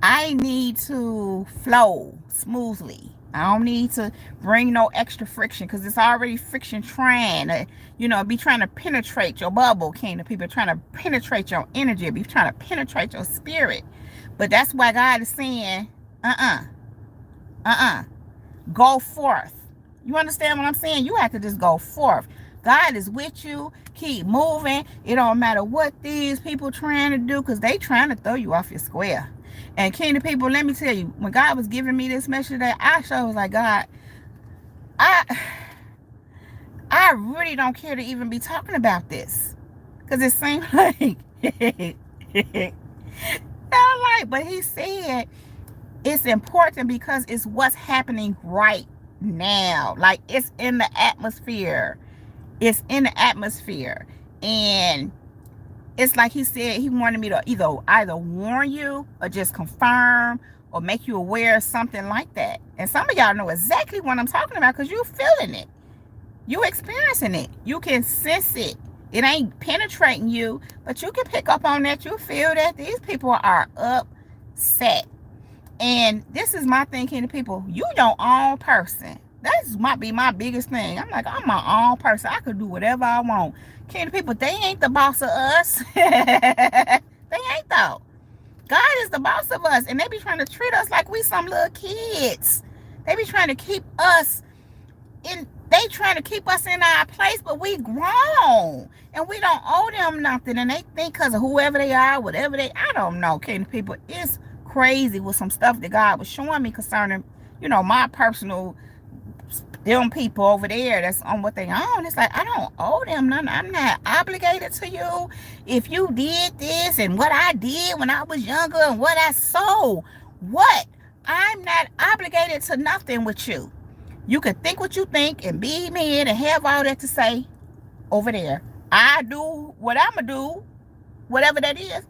I need to flow smoothly. I don't need to bring no extra friction because it's already friction trying to, be trying to penetrate your bubble, kingdom people, trying to penetrate your energy, be trying to penetrate your spirit. But that's why God is saying, go forth. You understand what I'm saying? You have to just go forth. God is with you. Keep moving. It don't matter what these people trying to do because they trying to throw you off your square. And kingdom people, let me tell you, when God was giving me this message today, I sure was like, God, I really don't care to even be talking about this. Because it seems like, but he said it's important because it's what's happening right now. Like it's in the atmosphere. It's in the atmosphere. And it's like he said he wanted me to either warn you or just confirm or make you aware of something like that. And some of y'all know exactly what I'm talking about because you're feeling it. You're experiencing it. You can sense it. It ain't penetrating you, but you can pick up on that. You feel that these people are upset. And this is my thinking to people, you your own person. That might be my biggest thing. I'm like, I'm my own person. I could do whatever I want. Can people, they ain't the boss of us. They ain't though. God is the boss of us. And they be trying to treat us like we some little kids. They be trying to keep us they trying to keep us in our place, but we grown and we don't owe them nothing. And they think because of whoever they are, whatever I don't know. Can people, it's crazy with some stuff that God was showing me concerning, my personal, them people over there that's on what they own. It's like, I don't owe them nothing. I'm not obligated to you. If you did this and what I did when I was younger and what I sold, what? I'm not obligated to nothing with you. You can think what you think and be mad and have all that to say over there. I do what I'm going to do, whatever that is,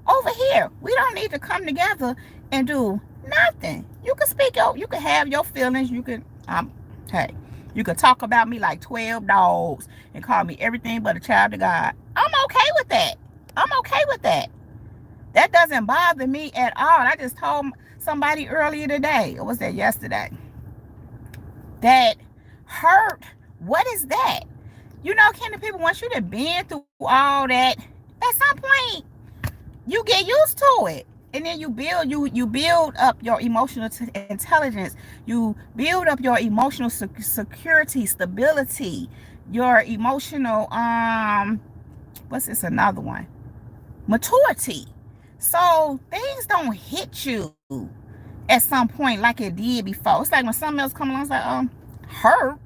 over here. We don't need to come together and do nothing. You can speak out. You can have your feelings. You can, hey, you can talk about me like 12 dogs and call me everything but a child of God. I'm okay with that. I'm okay with that. That doesn't bother me at all. I just told somebody earlier today, or was that yesterday? That hurt, what is that? Can the people want you to been through all that? At some point, you get used to it. And then you build up your emotional intelligence. You build up your emotional security, stability, your emotional, what's this, another one? Maturity. So things don't hit you at some point like it did before. It's like when something else comes along, it's like, hurt.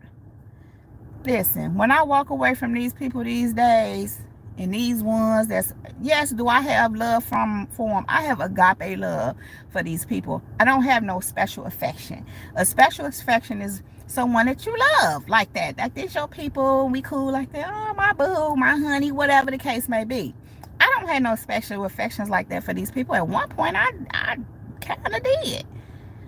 Listen, when I walk away from these people these days, and these ones that's, yes, do I have love for them? I have agape love for these people. I don't have no special affection. A special affection is someone that you love like that. Like, this your people, we cool like that. Oh, my boo, my honey, whatever the case may be. I don't have no special affections like that for these people. At one point, I kind of did.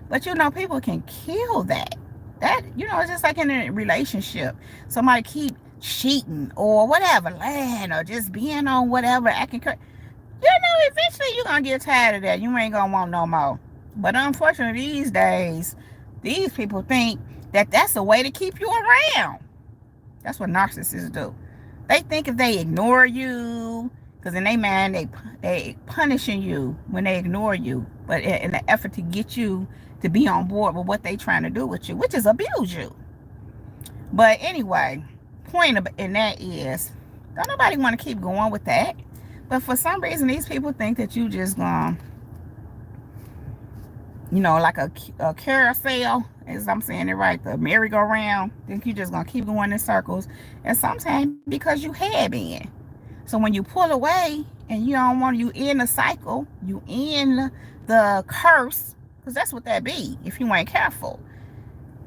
But people can kill that. It's just like in a relationship. Somebody keep cheating or whatever, lying or just being on whatever, acting crazy. Eventually you're going to get tired of that. You ain't going to want no more. But unfortunately, these days, these people think that that's a way to keep you around. That's what narcissists do. They think if they ignore you, because in their mind, they punishing you when they ignore you, but in the effort to get you to be on board with what they trying to do with you, which is abuse you. But anyway, point in that is, don't nobody want to keep going with that. But for some reason, these people think that you just gonna, like a carousel, as I'm saying it right, the merry-go-round, think you just gonna keep going in circles. And sometimes because you had been. So when you pull away and you don't want, you in the cycle, you in the curse, because that's what that be if you ain't careful.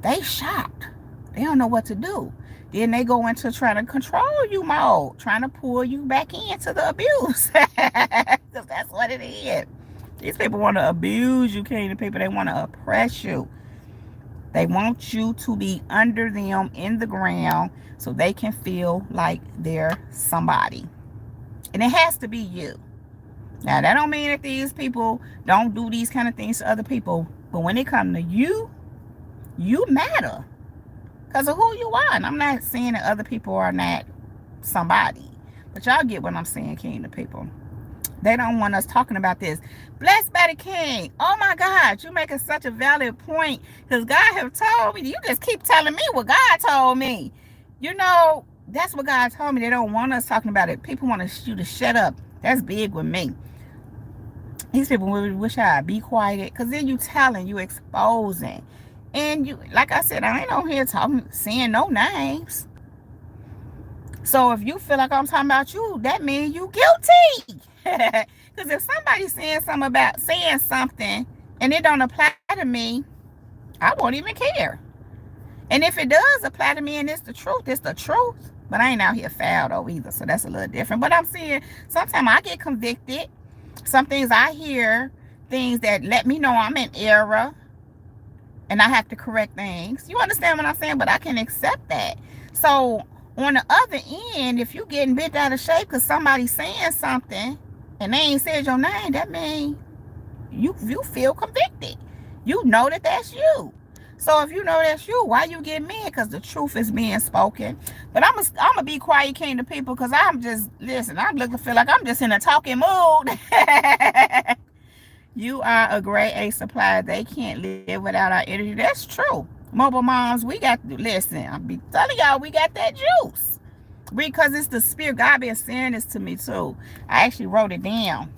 They shocked. They don't know what to do. Then they go into trying to control you mode, trying to pull you back into the abuse. Because that's what it is. These people want to abuse you, Kingdom people. They want to oppress you. They want you to be under them in the ground so they can feel like they're somebody. And it has to be you. Now, that don't mean that these people don't do these kind of things to other people. But when it comes to you, you matter. Because of who you are. And I'm not saying that other people are not somebody. But y'all get what I'm saying, Kingdom people. They don't want us talking about this. Blessed by the King. Oh my God, you're making such a valid point. Because God have told me. You just keep telling me what God told me. That's what God told me. They don't want us talking about it. People want you to shut up. That's big with me. These people really wish I'd be quiet. Because then you telling, you exposing. And you, like I said, I ain't on here saying no names. So if you feel like I'm talking about you, that means you guilty. Because if somebody's saying something and it don't apply to me, I won't even care. And if it does apply to me and it's the truth, it's the truth. But I ain't out here foul though either, so that's a little different. But I'm saying sometimes I get convicted. Some things I hear, things that let me know I'm in error. And I have to correct things. You understand what I'm saying? But I can accept that. So on the other end, if you getting bent out of shape because somebody's saying something and they ain't said your name, that means you feel convicted. You know that that's you. So if you know that's you, why you get mad? Because the truth is being spoken. But I'm gonna be quiet, king to people, because I'm just, listen, I'm looking, feel like I'm just in a talking mood. You are a grade A supplier. They can't live without our energy. That's true. Mobile moms, we got, listen, I'll be telling y'all, we got that juice. Because it's the spirit. God been saying this to me too. I actually wrote it down.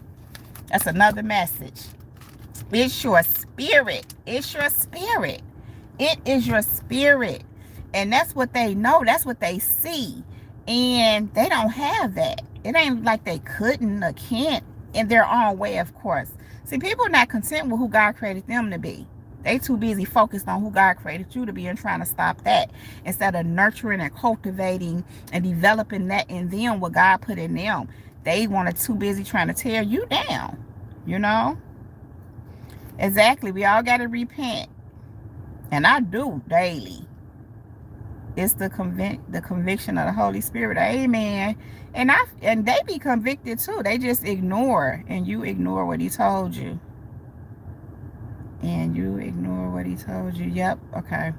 That's another message. It's your spirit. It's your spirit. It is your spirit. And that's what they know. That's what they see. And they don't have that. It ain't like they couldn't or can't in their own way, of course. See, people are not content with who God created them to be. They too busy focused on who God created you to be and trying to stop that instead of nurturing and cultivating and developing that in them, what God put in them. They wanted too busy trying to tear you down, you know? Exactly. We all got to repent. And I do daily. It's the conviction of the Holy Spirit. Amen. And they be convicted too. They just ignore, and you ignore what he told you. And you ignore what he told you. Yep. Okay.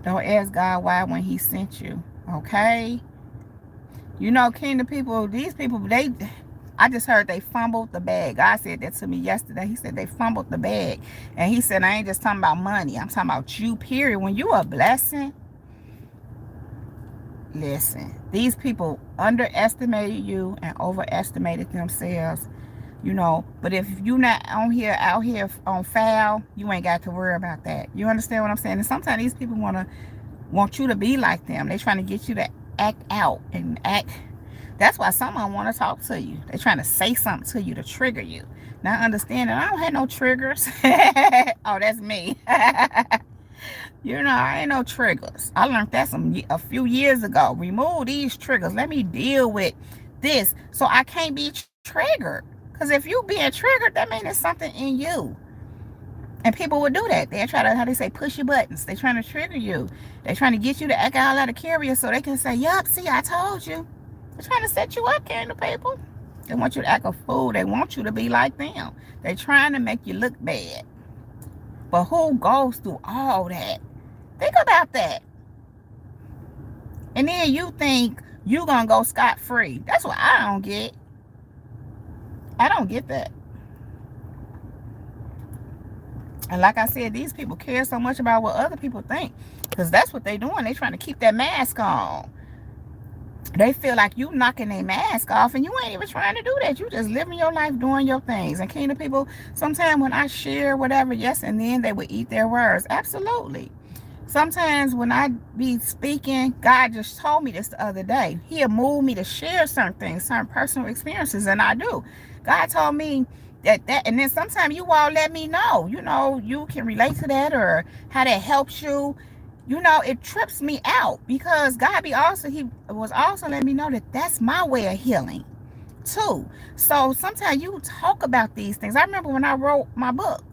Don't ask God why when he sent you. Okay. You know, kingdom people, these people, I just heard they fumbled the bag. God said that to me yesterday. He said they fumbled the bag. And he said, I ain't just talking about money. I'm talking about you, period. When you a blessing, listen, these people underestimated you and overestimated themselves, you know. But if you not out here on foul, you ain't got to worry about that. You understand what I'm saying? And sometimes these people want you to be like them. They trying to get you to act out and act. That's why some of them want to talk to you. They're trying to say something to you to trigger you. Now understanding, I don't have no triggers. Oh, that's me. You know, I ain't no triggers. I learned that a few years ago. Remove these triggers. Let me deal with this so I can't be triggered. Because if you being triggered, that means there's something in you. And people would do that. They're trying to, how they say, push your buttons. They're trying to trigger you. They're trying to get you to act out of curious so they can say, yup, see, I told you. They're trying to set you up, kind of people. They want you to act a fool. They want you to be like them. They're trying to make you look bad. But who goes through all that? Think about that. And then you think you're going to go scot-free. That's what I don't get. I don't get that. And like I said, these people care so much about what other people think. Because that's what they're doing. They're trying to keep that mask on. They feel like you knocking their mask off, and you ain't even trying to do that. You just living your life, doing your things. And kingdom people, sometimes when I share whatever, yes, and then they would eat their words. Absolutely. Sometimes when I be speaking, God just told me this the other day. He'll move me to share certain things, certain personal experiences, and I do. God told me that, and then sometimes you all let me know, you know, you can relate to that or how that helps you. You know, it trips me out because God he was also letting me know that that's my way of healing too. So sometimes you talk about these things. I remember when I wrote my book,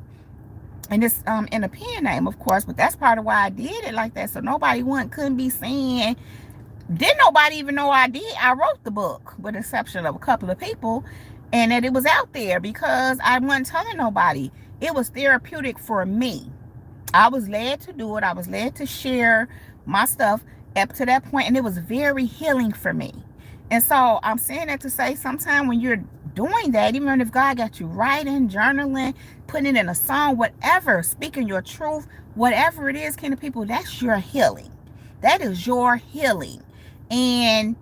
and it's in a pen name, of course, but that's part of why I did it like that. So nobody couldn't be saying, didn't nobody even know I did. I wrote the book, with the exception of a couple of people, and that it was out there because I wasn't telling nobody. It was therapeutic for me. I was led to do it. I was led to share my stuff up to that point, and it was very healing for me. And so I'm saying that to say sometime when you're doing that, even if God got you writing, journaling, putting it in a song, whatever, speaking your truth, whatever it is, kind of people, that's your healing. That is your healing. And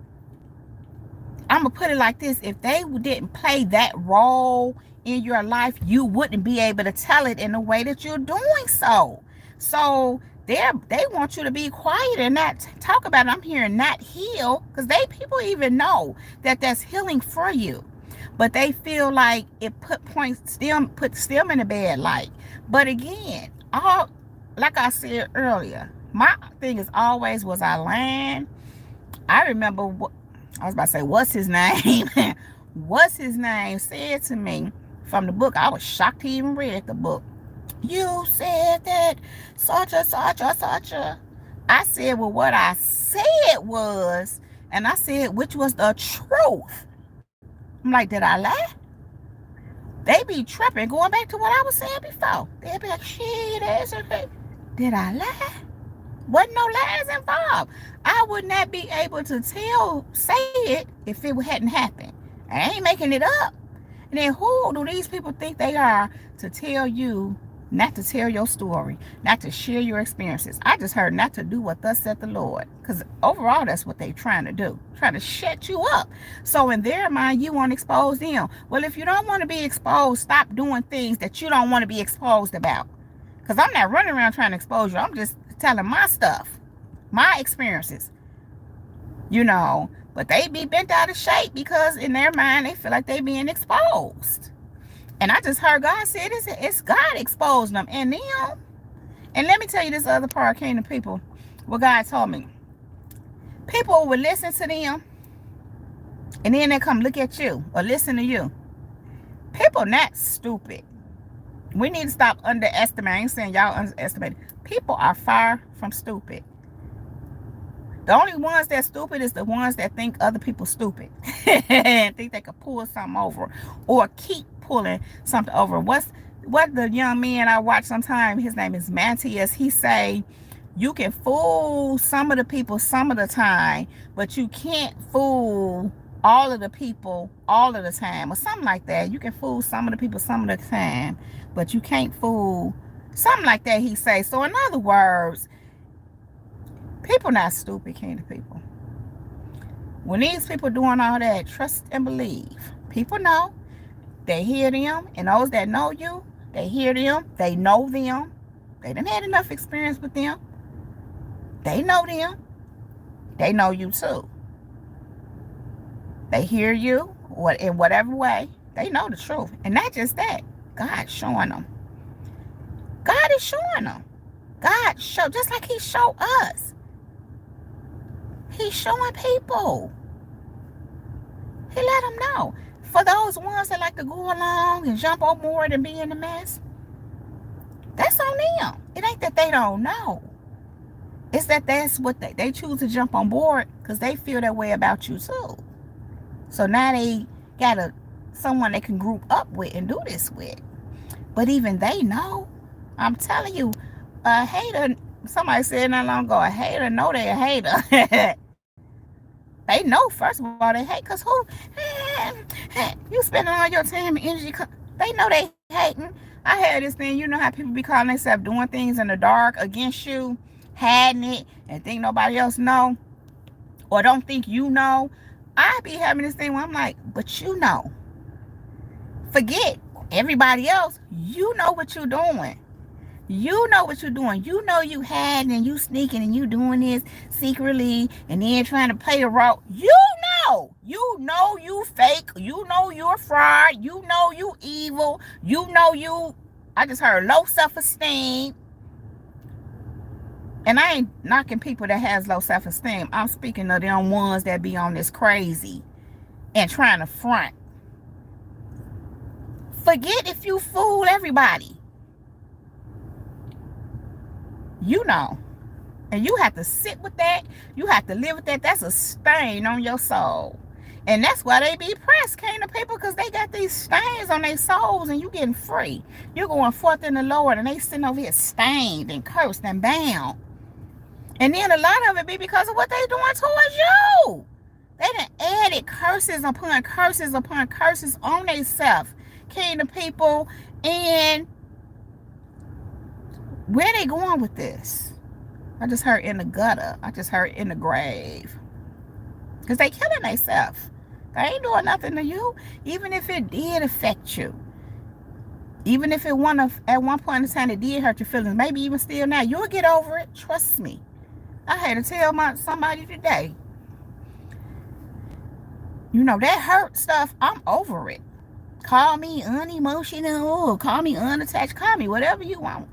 I'm going to put it like this. If they didn't play that role in your life, you wouldn't be able to tell it in the way that you're doing so. So they want you to be quiet and not talk about it. I'm hearing not heal, because people even know that that's healing for you, but they feel like it puts them in a bad light. But again, like I said earlier, my thing is always, was I lying? I remember I was about to say, what's his name? What's his name said to me from the book. I was shocked he even read the book. You said that such a. I said, well, what I said was, and I said, which was the truth. I'm like, did I lie? They be tripping, going back to what I was saying before. They be like, shit, that's okay. Did I lie? Wasn't no lies involved. I would not be able to say it if it hadn't happened. I ain't making it up. And then who do these people think they are to tell you not to tell your story, not to share your experiences? I just heard not to do what thus said the Lord. Because overall, that's what they're trying to do. Trying to shut you up. So in their mind, you want to expose them. Well, if you don't want to be exposed, stop doing things that you don't want to be exposed about. Because I'm not running around trying to expose you. I'm just telling my stuff, my experiences. But they be bent out of shape because in their mind, they feel like they being exposed. And I just heard God say it's God exposing them and them. And let me tell you this other part came to people. What God told me. People would listen to them. And then they come look at you or listen to you. People not stupid. We need to stop underestimating. I ain't saying y'all underestimate. People are far from stupid. The only ones that's stupid is the ones that think other people stupid. And think they could pull something over. Or keep pulling something over. What the young man I watch sometime, his name is Matthias, he say, you can fool some of the people some of the time, but you can't fool all of the people all of the time. Or something like that. You can fool some of the people some of the time, but you can't fool. Something like that he say. So in other words, people not stupid, kind of people. When these people doing all that, trust and believe. People know. They hear them. And those that know you, they hear them. They know them. They done had enough experience with them. They know them. They know you too. They hear you in whatever way. They know the truth. And not just that. God's showing them. God is showing them. God just like he showed us. He's showing people. He let them know. For those ones that like to go along and jump on board and be in the mess, that's on them. It ain't that they don't know. It's that that's what they choose to jump on board because they feel that way about you too. So now they got someone they can group up with and do this with. But even they know. I'm telling you, a hater, somebody said not long ago, a hater know they a hater. They know, first of all, they hate. Because you spending all your time and energy. They know they hating. I had this thing, you know how people be calling themselves doing things in the dark against you, hiding it, and think nobody else know, or don't think you know. I be having this thing where I'm like, but you know. Forget everybody else. You know what you're doing. You know what you're doing. You know you hiding and you sneaking and you doing this secretly and then trying to play a role. You know. You know you fake. You know you're fraud. You know you evil. You know you, I just heard, low self-esteem. And I ain't knocking people that has low self-esteem. I'm speaking of them ones that be on this crazy and trying to front. Forget if you fool everybody. You know. And you have to sit with that. You have to live with that. That's a stain on your soul. And that's why they be pressed, kind of people, because they got these stains on their souls and you getting free. You're going forth in the Lord and they sitting over here stained and cursed and bound. And then a lot of it be because of what they doing towards you. They done added curses upon curses upon curses on themselves. Kind of people. And where they going with this? I just heard in the gutter. I just heard in the grave. Because they killing themselves. They ain't doing nothing to you. Even if it did affect you. Even if at one point in time it did hurt your feelings. Maybe even still now. You'll get over it. Trust me. I had to tell somebody today. You know, that hurt stuff, I'm over it. Call me unemotional. Call me unattached. Call me whatever you want.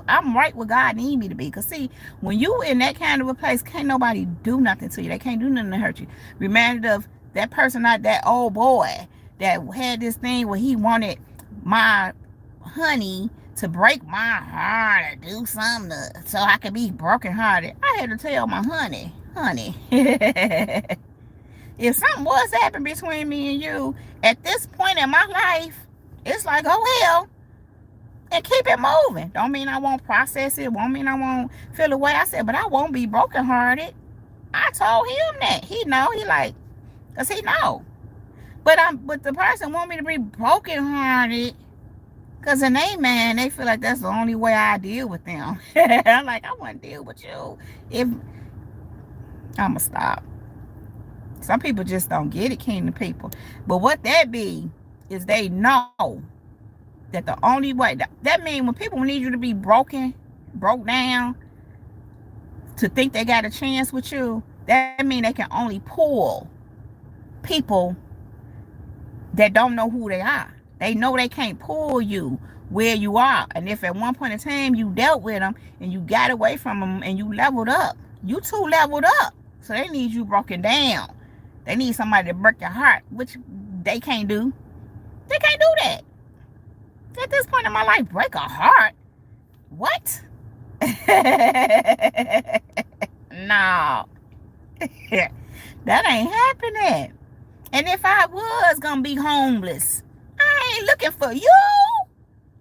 I'm right where God need me to be. Because see, when you in that kind of a place, can't nobody do nothing to you. They can't do nothing to hurt you. Reminded of that person, not that old boy that had this thing where he wanted my honey to break my heart or do something so I could be brokenhearted. I had to tell my honey, if something was happening between me and you at this point in my life, It's like, oh hell, and keep it moving. Don't mean I won't process it. Won't mean I won't feel the way. I said, but I won't be brokenhearted. I told him that. He know. He like, cause he know. But the person want me to be brokenhearted. Cause in they man, they feel like that's the only way I deal with them. I'm like, I wouldn't deal with you if I'ma stop. Some people just don't get it, kingdom people. But what that be is they know that the only way that means when people need you to be broke down, to think they got a chance with you, that means they can only pull people that don't know who they are. They know they can't pull you where you are. And if at one point in time you dealt with them and you got away from them and you leveled up, you too leveled up. So they need you broken down. They need somebody to break your heart, which they can't do. They can't do that. At this point in my life, break a heart? What? No. That ain't happening. And if I was gonna be homeless, I ain't looking for you.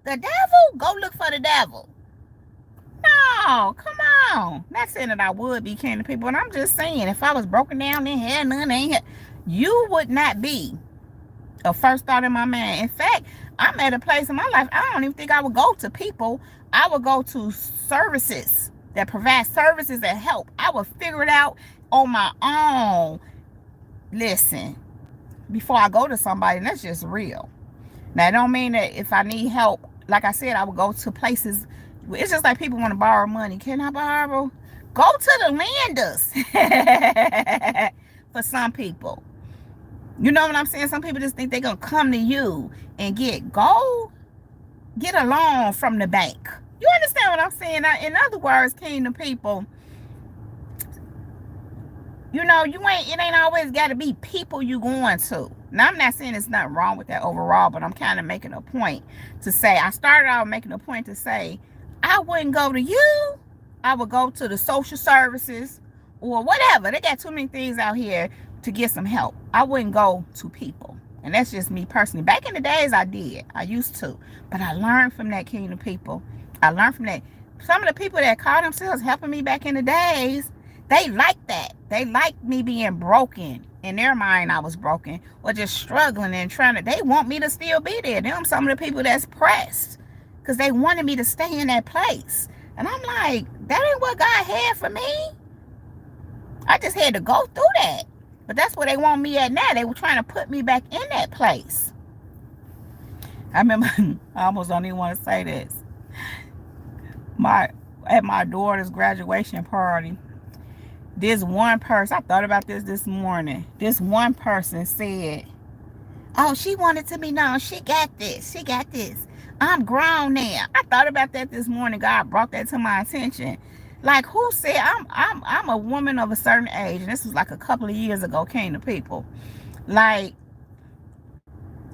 The devil? Go look for the devil. No, come on. Not saying that I would be kingdom people, but I'm just saying if I was broken down in here, none ain't here, you would not be a first thought in my mind. In fact, I'm at a place in my life, I don't even think I would go to people. I would go to services that provide services that help. I would figure it out on my own. Listen, before I go to somebody, and that's just real. Now, it don't mean that if I need help, like I said, I would go to places. It's just like people want to borrow money. Can I borrow? Go to the lenders. For some people. You know what I'm saying? Some people just think they're going to come to you and get a loan from the bank. You understand what I'm saying? In other words, kingdom people, you know, it ain't always got to be people you going to. Now, I'm not saying there's nothing wrong with that overall, but I'm kind of making a point to say, I started out making a point to say, I wouldn't go to you. I would go to the social services or whatever. They got too many things out here to get some help. I wouldn't go to people. And that's just me personally. Back in the days, I did. I used to. But I learned from that, kingdom people. I learned from that. Some of the people that call themselves helping me back in the days, they like that. They like me being broken. In their mind, I was broken. Or just struggling and they want me to still be there. Them some of the people that's pressed. Because they wanted me to stay in that place. And I'm like, that ain't what God had for me. I just had to go through that. But that's where they want me at now. They were trying to put me back in that place. I remember, I almost don't even want to say this. At my daughter's graduation party, this one person, I thought about this morning. This one person said, oh, she wanted to be known. She got this. She got this. I'm grown now. I thought about that this morning. God brought that to my attention. Like, who said I'm a woman of a certain age, and this was like a couple of years ago, came to people. Like,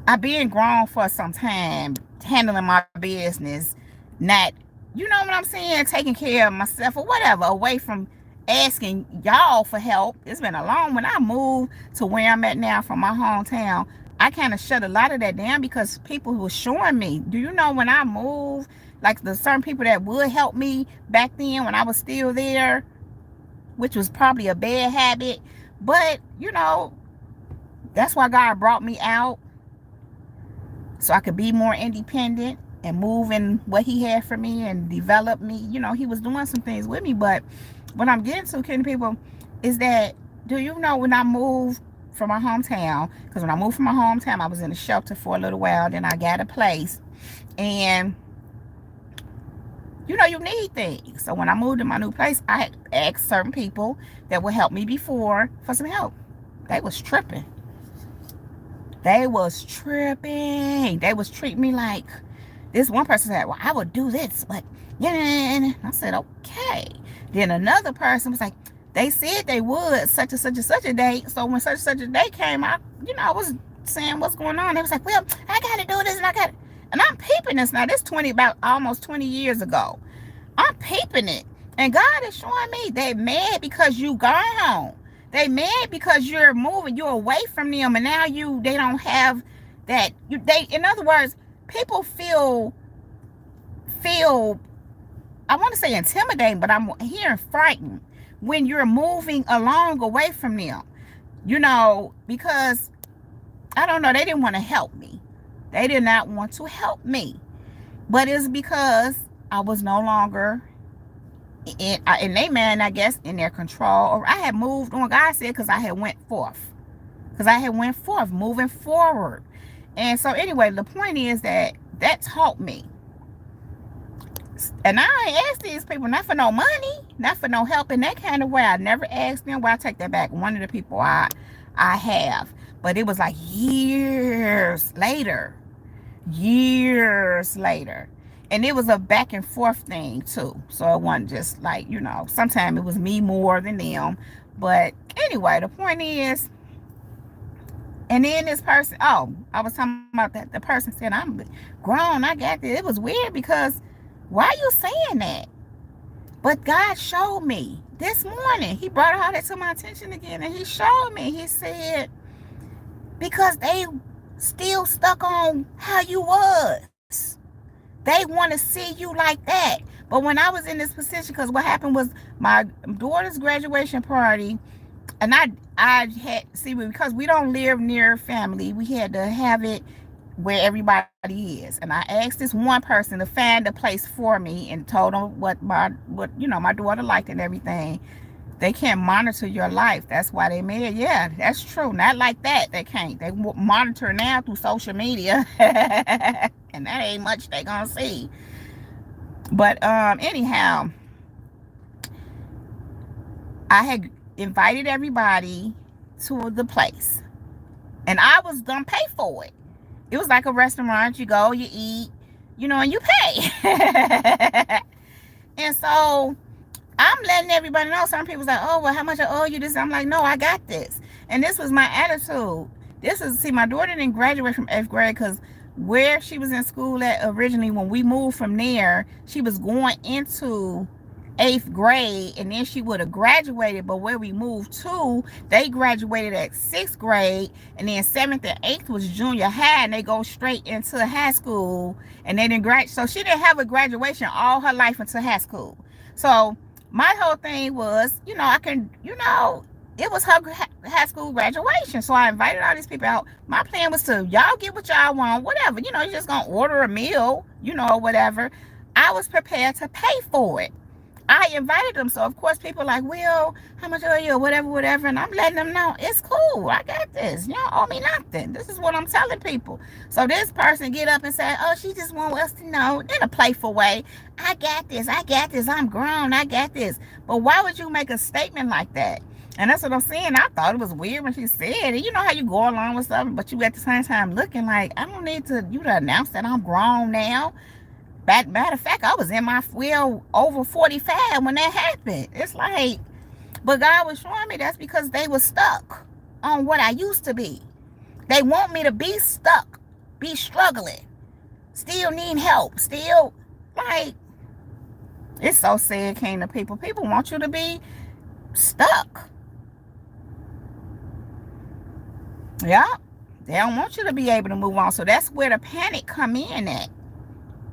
I've been grown for some time, handling my business, not, you know what I'm saying, taking care of myself or whatever, away from asking y'all for help. It's been a long, when I moved to where I'm at now from my hometown, I kind of shut a lot of that down because people were showing me. Do you know when I moved, like the certain people that would help me back then when I was still there, which was probably a bad habit, but you know, that's why God brought me out, so I could be more independent and move in what he had for me and develop me. You know, he was doing some things with me. But what I'm getting to, kidding people, is that, do you know when I moved from my hometown, because when I moved from my hometown, I was in a shelter for a little while, then I got a place, and you know, you need things. So when I moved to my new place, I asked certain people that would help me before for some help. They was tripping. They was tripping. They was treating me like, this one person said, well, I would do this, but yeah. I said, okay. Then another person was like, they said they would such and such and such a date. So when such and such a date came, I was saying what's going on. They was like, well, I got to do this and I got to. And I'm peeping this now. This about almost 20 years ago. I'm peeping it. And God is showing me they mad because you gone home. They mad because you're moving. You're away from them. And now they don't have that. In other words, people feel I want to say intimidating, but I'm hearing frightened when you're moving along away from them. Because I don't know, they didn't want to help me. They did not want to help me. But it's because I was no longer in they man, I guess, in their control. Or I had moved on. God said because I had went forth. Because I had went forth, moving forward. And so anyway, the point is that taught me. And I ain't asked these people not for no money, not for no help in that kind of way. I never asked them. Well, I take that back. One of the people I have. But it was like years later. And it was a back and forth thing too. So it wasn't just like, sometimes it was me more than them. But anyway, the point is, and then this person, I was talking about that. The person said, I'm grown, I got this. It was weird because why are you saying that? But God showed me this morning. He brought all that to my attention again. And he showed me. He said, because they still stuck on how you was. They want to see you like that. But when I was in this position, because what happened was my daughter's graduation party, and I had, because we don't live near family, we had to have it where everybody is. And I asked this one person to find a place for me and told them what my daughter liked and everything. They can't monitor your life. That's why they made it. Yeah, that's true. Not like that. They can't. They monitor now through social media. And that ain't much they gonna see. But anyhow, I had invited everybody to the place. And I was gonna pay for it. It was like a restaurant. You go, you eat, and you pay. And so I'm letting everybody know. Some people's like, oh, well, how much I owe you this? I'm like, no, I got this. And this was my attitude. My daughter didn't graduate from 8th grade because where she was in school at originally, when we moved from there, she was going into 8th grade, and then she would have graduated. But where we moved to, they graduated at 6th grade, and then 7th and 8th was junior high, and they go straight into high school, and they didn't graduate. So she didn't have a graduation all her life until high school. So my whole thing was, it was her high school graduation. So I invited all these people out. My plan was to, y'all get what y'all want, whatever. You're just going to order a meal, whatever. I was prepared to pay for it. I invited them. So, of course, people are like, well, how much are you? Whatever. And I'm letting them know, it's cool. I got this. Y'all owe me nothing. This is what I'm telling people. So this person get up and say, oh, she just wants us to know in a playful way, I got this. I'm grown. I got this. But why would you make a statement like that? And that's what I'm saying. I thought it was weird when she said it. You know how you go along with something, but you at the same time looking like, I don't need you to announce that I'm grown now. Matter of fact, I was in my over 45 when that happened. It's like, but God was showing me that's because they were stuck on what I used to be. They want me to be stuck, be struggling, still need help, still, like, it's so sad, King of people. People want you to be stuck. Yeah, they don't want you to be able to move on. So that's where the panic come in at.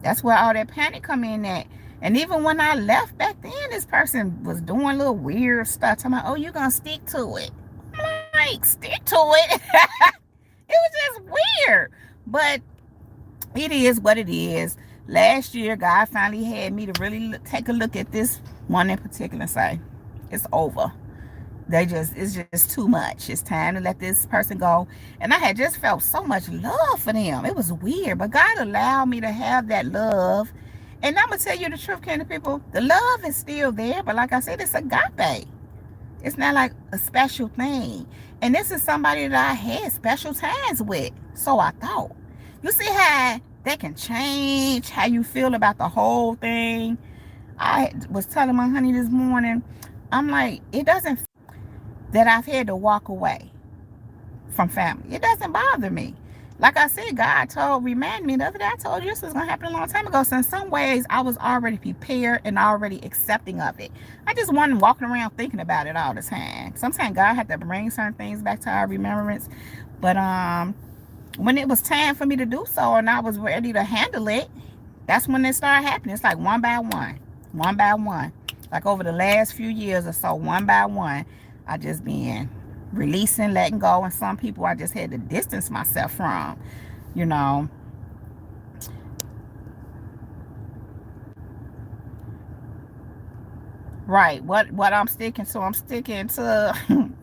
That's where all that panic come in at. And even when I left back then, this person was doing little weird stuff. Talking about, oh, you're going to stick to it. I'm like, stick to it? It was just weird. But it is what it is. Last year, God finally had me to really take a look at this one in particular and say, it's over. It's just too much. It's time to let this person go. And I had just felt so much love for them. It was weird, but God allowed me to have that love. And I'm gonna tell you the truth, kind of people, the love is still there, but like I said, it's agape. It's not like a special thing. And this is somebody that I had special times with. So I thought, you see how that can change how you feel about the whole thing. I was telling my honey this morning, I'm like, it doesn't that I've had to walk away from family. It doesn't bother me. Like I said, God reminded me the other day, I told you this was going to happen a long time ago. So in some ways, I was already prepared and already accepting of it. I just wasn't walking around thinking about it all the time. Sometimes God had to bring certain things back to our remembrance. But When it was time for me to do so and I was ready to handle it, that's when it started happening. It's like one by one, one by one. Like over the last few years or so, one by one, I just been releasing, letting go. And some people I just had to distance myself from, you know. Right. What I'm sticking to,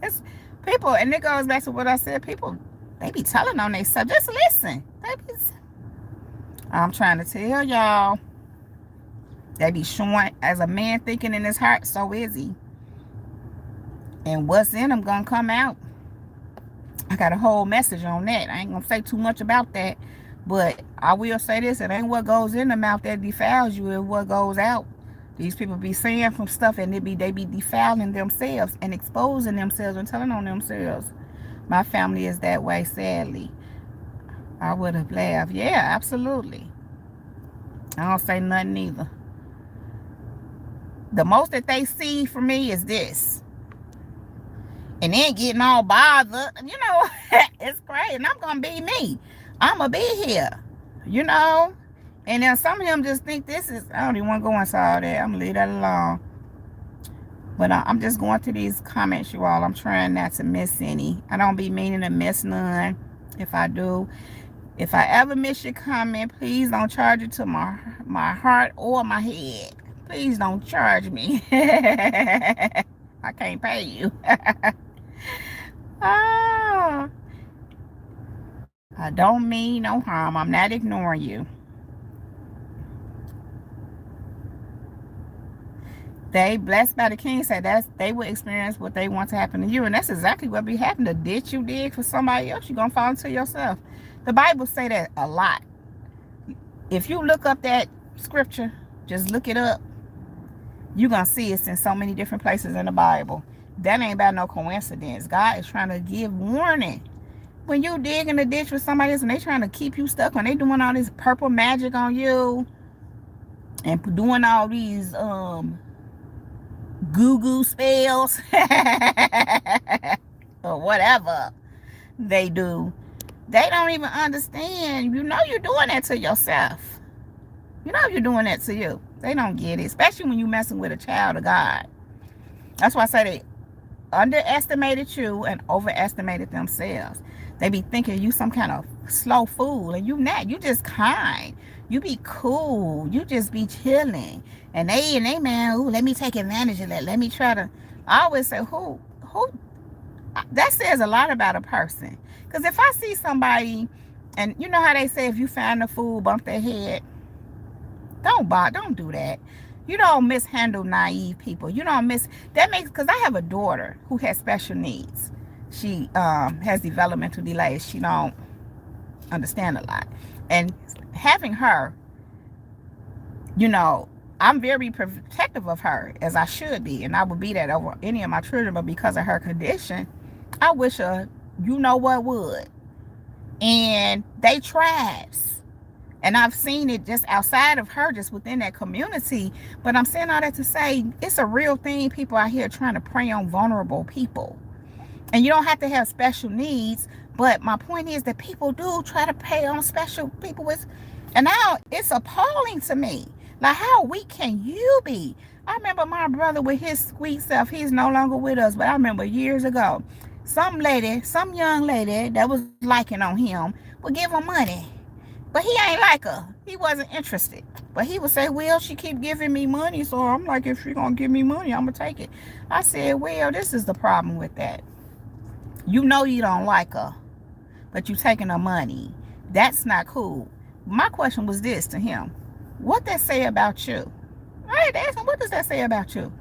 it's people, and it goes back to what I said. People, they be telling on themselves. Just listen. I'm trying to tell y'all. They be showing, as a man thinking in his heart, so is he. And what's in them gonna come out. I got a whole message on that. I ain't gonna say too much about that, but I will say this: it ain't what goes in the mouth that defiles you, it's what goes out. These people be saying from stuff, and they be defiling themselves and exposing themselves and telling on themselves. My family is that way, sadly. I would have laughed. Yeah, absolutely. I don't say nothing either. The most that they see from me is this. And then getting all bothered, you know, it's crazy. And I'm going to be me. I'm going to be here, you know. And then some of them just think this is, I don't even want to go into all that. I'm going to leave that alone. But I'm just going to these comments, you all. I'm trying not to miss any. I don't be meaning to miss none. If I do, if I ever miss your comment, please don't charge it to my heart or my head. Please don't charge me. I can't pay you. Oh, I don't mean no harm. I'm not ignoring you. They blessed by the king said they will experience what they want to happen to you. And that's exactly what be happening. The ditch you dig for somebody else, you're going to fall into yourself. The Bible say that a lot. If you look up that scripture, just look it up, you're going to see it's in so many different places in the Bible. That ain't about no coincidence. God is trying to give warning. When you dig in the ditch with somebody else and they trying to keep you stuck, when they doing all this purple magic on you and doing all these goo spells or whatever they do, they don't even understand. You know you're doing that to yourself. You know you're doing that to you. They don't get it, especially when you're messing with a child of God. That's why I say they underestimated you and overestimated themselves. They be thinking you some kind of slow fool, and you not. You just kind. You be cool. You just be chilling. And they man, ooh, let me take advantage of that. Let me try to. I always say, who? That says a lot about a person. Because if I see somebody, and you know how they say, if you find a fool, bump their head. Don't do that. You don't mishandle naive people. You don't that makes, because I have a daughter who has special needs. She has developmental delays. She don't understand a lot. And having her, you know, I'm very protective of her, as I should be. And I would be that over any of my children. But because of her condition, I wish her, you know what, would. And they tribes. And I've seen it just outside of her, just within that community. But I'm saying all that to say, it's a real thing. People out here trying to prey on vulnerable people. And you don't have to have special needs. But my point is that people do try to prey on special people with. And now it's appalling to me. Like, how weak can you be? I remember my brother with his sweet self. He's no longer with us. But I remember years ago, some young lady that was liking on him would give him money. But he ain't like her. He wasn't interested. But he would say, well, she keep giving me money. So I'm like, if she gonna give me money, I'm gonna take it. I said, well, this is the problem with that. You know you don't like her, but you taking her money. That's not cool. My question was this to him. What that say about you? I had to ask him, what does that say about you?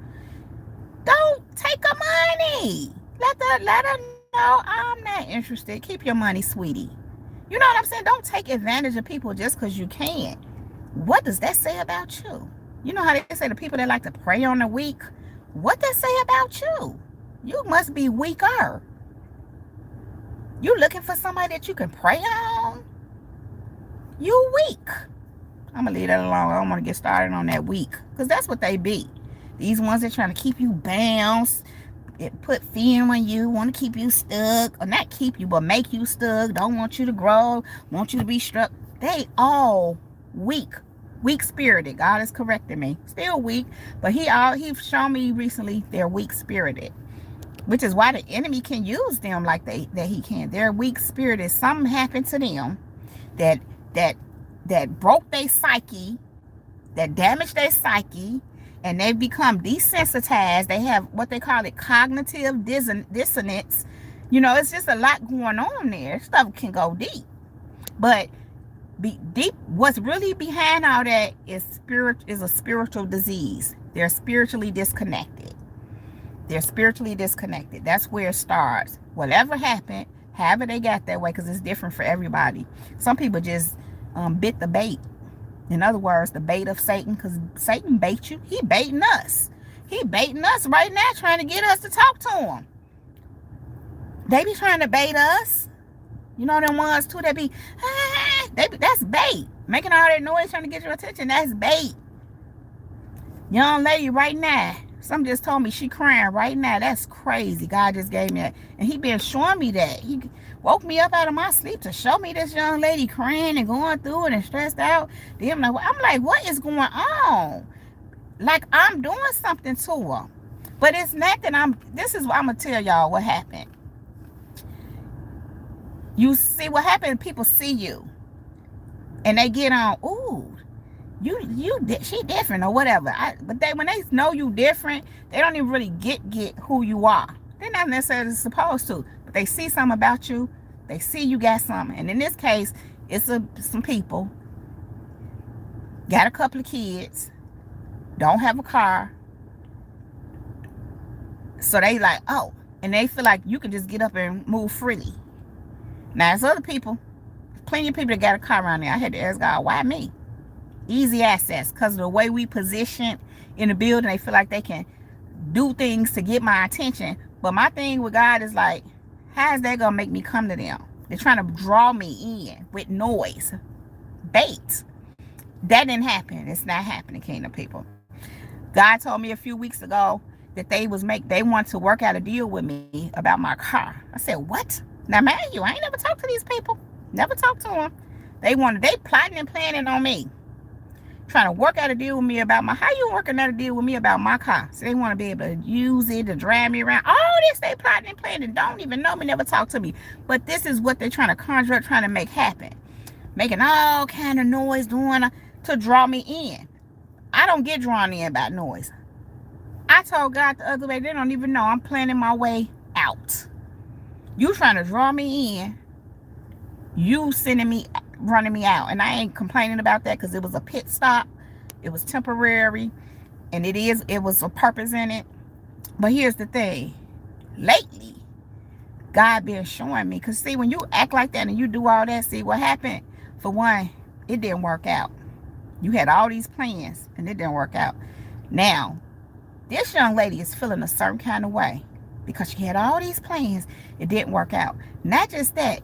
Don't take her money. Let her know I'm not interested. Keep your money, sweetie. You know what I'm saying? Don't take advantage of people just because you can. What does that say about you? You know how they say the people that like to prey on the weak? What that say about you? You must be weaker. You looking for somebody that you can prey on? You weak. I'm going to leave that alone. I don't want to get started on that weak. Because that's what they be. These ones that trying to keep you bound, it put fear in you, want to keep you stuck, or not keep you, but make you stuck, don't want you to grow, want you to be struck. They all weak spirited. God is correcting me. Still weak, but he's shown me recently they're weak spirited, which is why the enemy can use them like that he can. They're weak spirited. Something happened to them that broke their psyche, that damaged their psyche, and they've become desensitized. They have what they call it cognitive dissonance. It's just a lot going on there. Stuff can go deep, but deep. What's really behind all that is a spiritual disease. They're spiritually disconnected. That's where it starts. Whatever happened, however they got that way, because it's different for everybody. Some people just bit the bait. In other words, the bait of Satan, because Satan baits you. He baiting us. He baiting us right now, trying to get us to talk to him. They be trying to bait us. Them ones too, that's bait. Making all that noise trying to get your attention, that's bait. Young lady right now, some just told me she crying right now. That's crazy. God just gave me that. And he been showing me that. He woke me up out of my sleep to show me this young lady crying and going through it and stressed out. Then I'm like, what is going on? Like I'm doing something to her. But it's not that this is what I'm going to tell y'all what happened. You see what happened, people see you. And they get on, ooh, she different or whatever. But when they know you different, they don't even really get who you are. They're not necessarily supposed to, but they see something about you. They see you got something. And in this case, it's some people got a couple of kids, don't have a car, so they like, oh, and they feel like you can just get up and move freely. Now, there's other people, plenty of people that got a car around there. I had to ask God, why me? Easy access, because of the way we position in the building, they feel like they can do things to get my attention. But my thing with God is like, how is that gonna make me come to them? They're trying to draw me in with noise, bait. That didn't happen. It's not happening, kingdom people. God told me a few weeks ago that they want to work out a deal with me about my car. I said, what? Now, mind you, I ain't never talked to these people. Never talked to them. They plotting and planning on me, trying to work out a deal with me about how you working out a deal with me about my car? So they want to be able to use it to drive me around. All this they plotting and planning, don't even know me, never talk to me. But this is what they're trying to conjure up, trying to make happen, making all kind of noise, doing to draw me in. I don't get drawn in by noise. I told God the other way, they don't even know I'm planning my way out. You trying to draw me in, you running me out. And I ain't complaining about that, because it was a pit stop. It was temporary, and it was a purpose in it. But here's the thing. Lately, God been showing me, because see, when you act like that and you do all that, see what happened? For one, it didn't work out. You had all these plans and it didn't work out. Now, this young lady is feeling a certain kind of way because she had all these plans. It didn't work out. Not just that,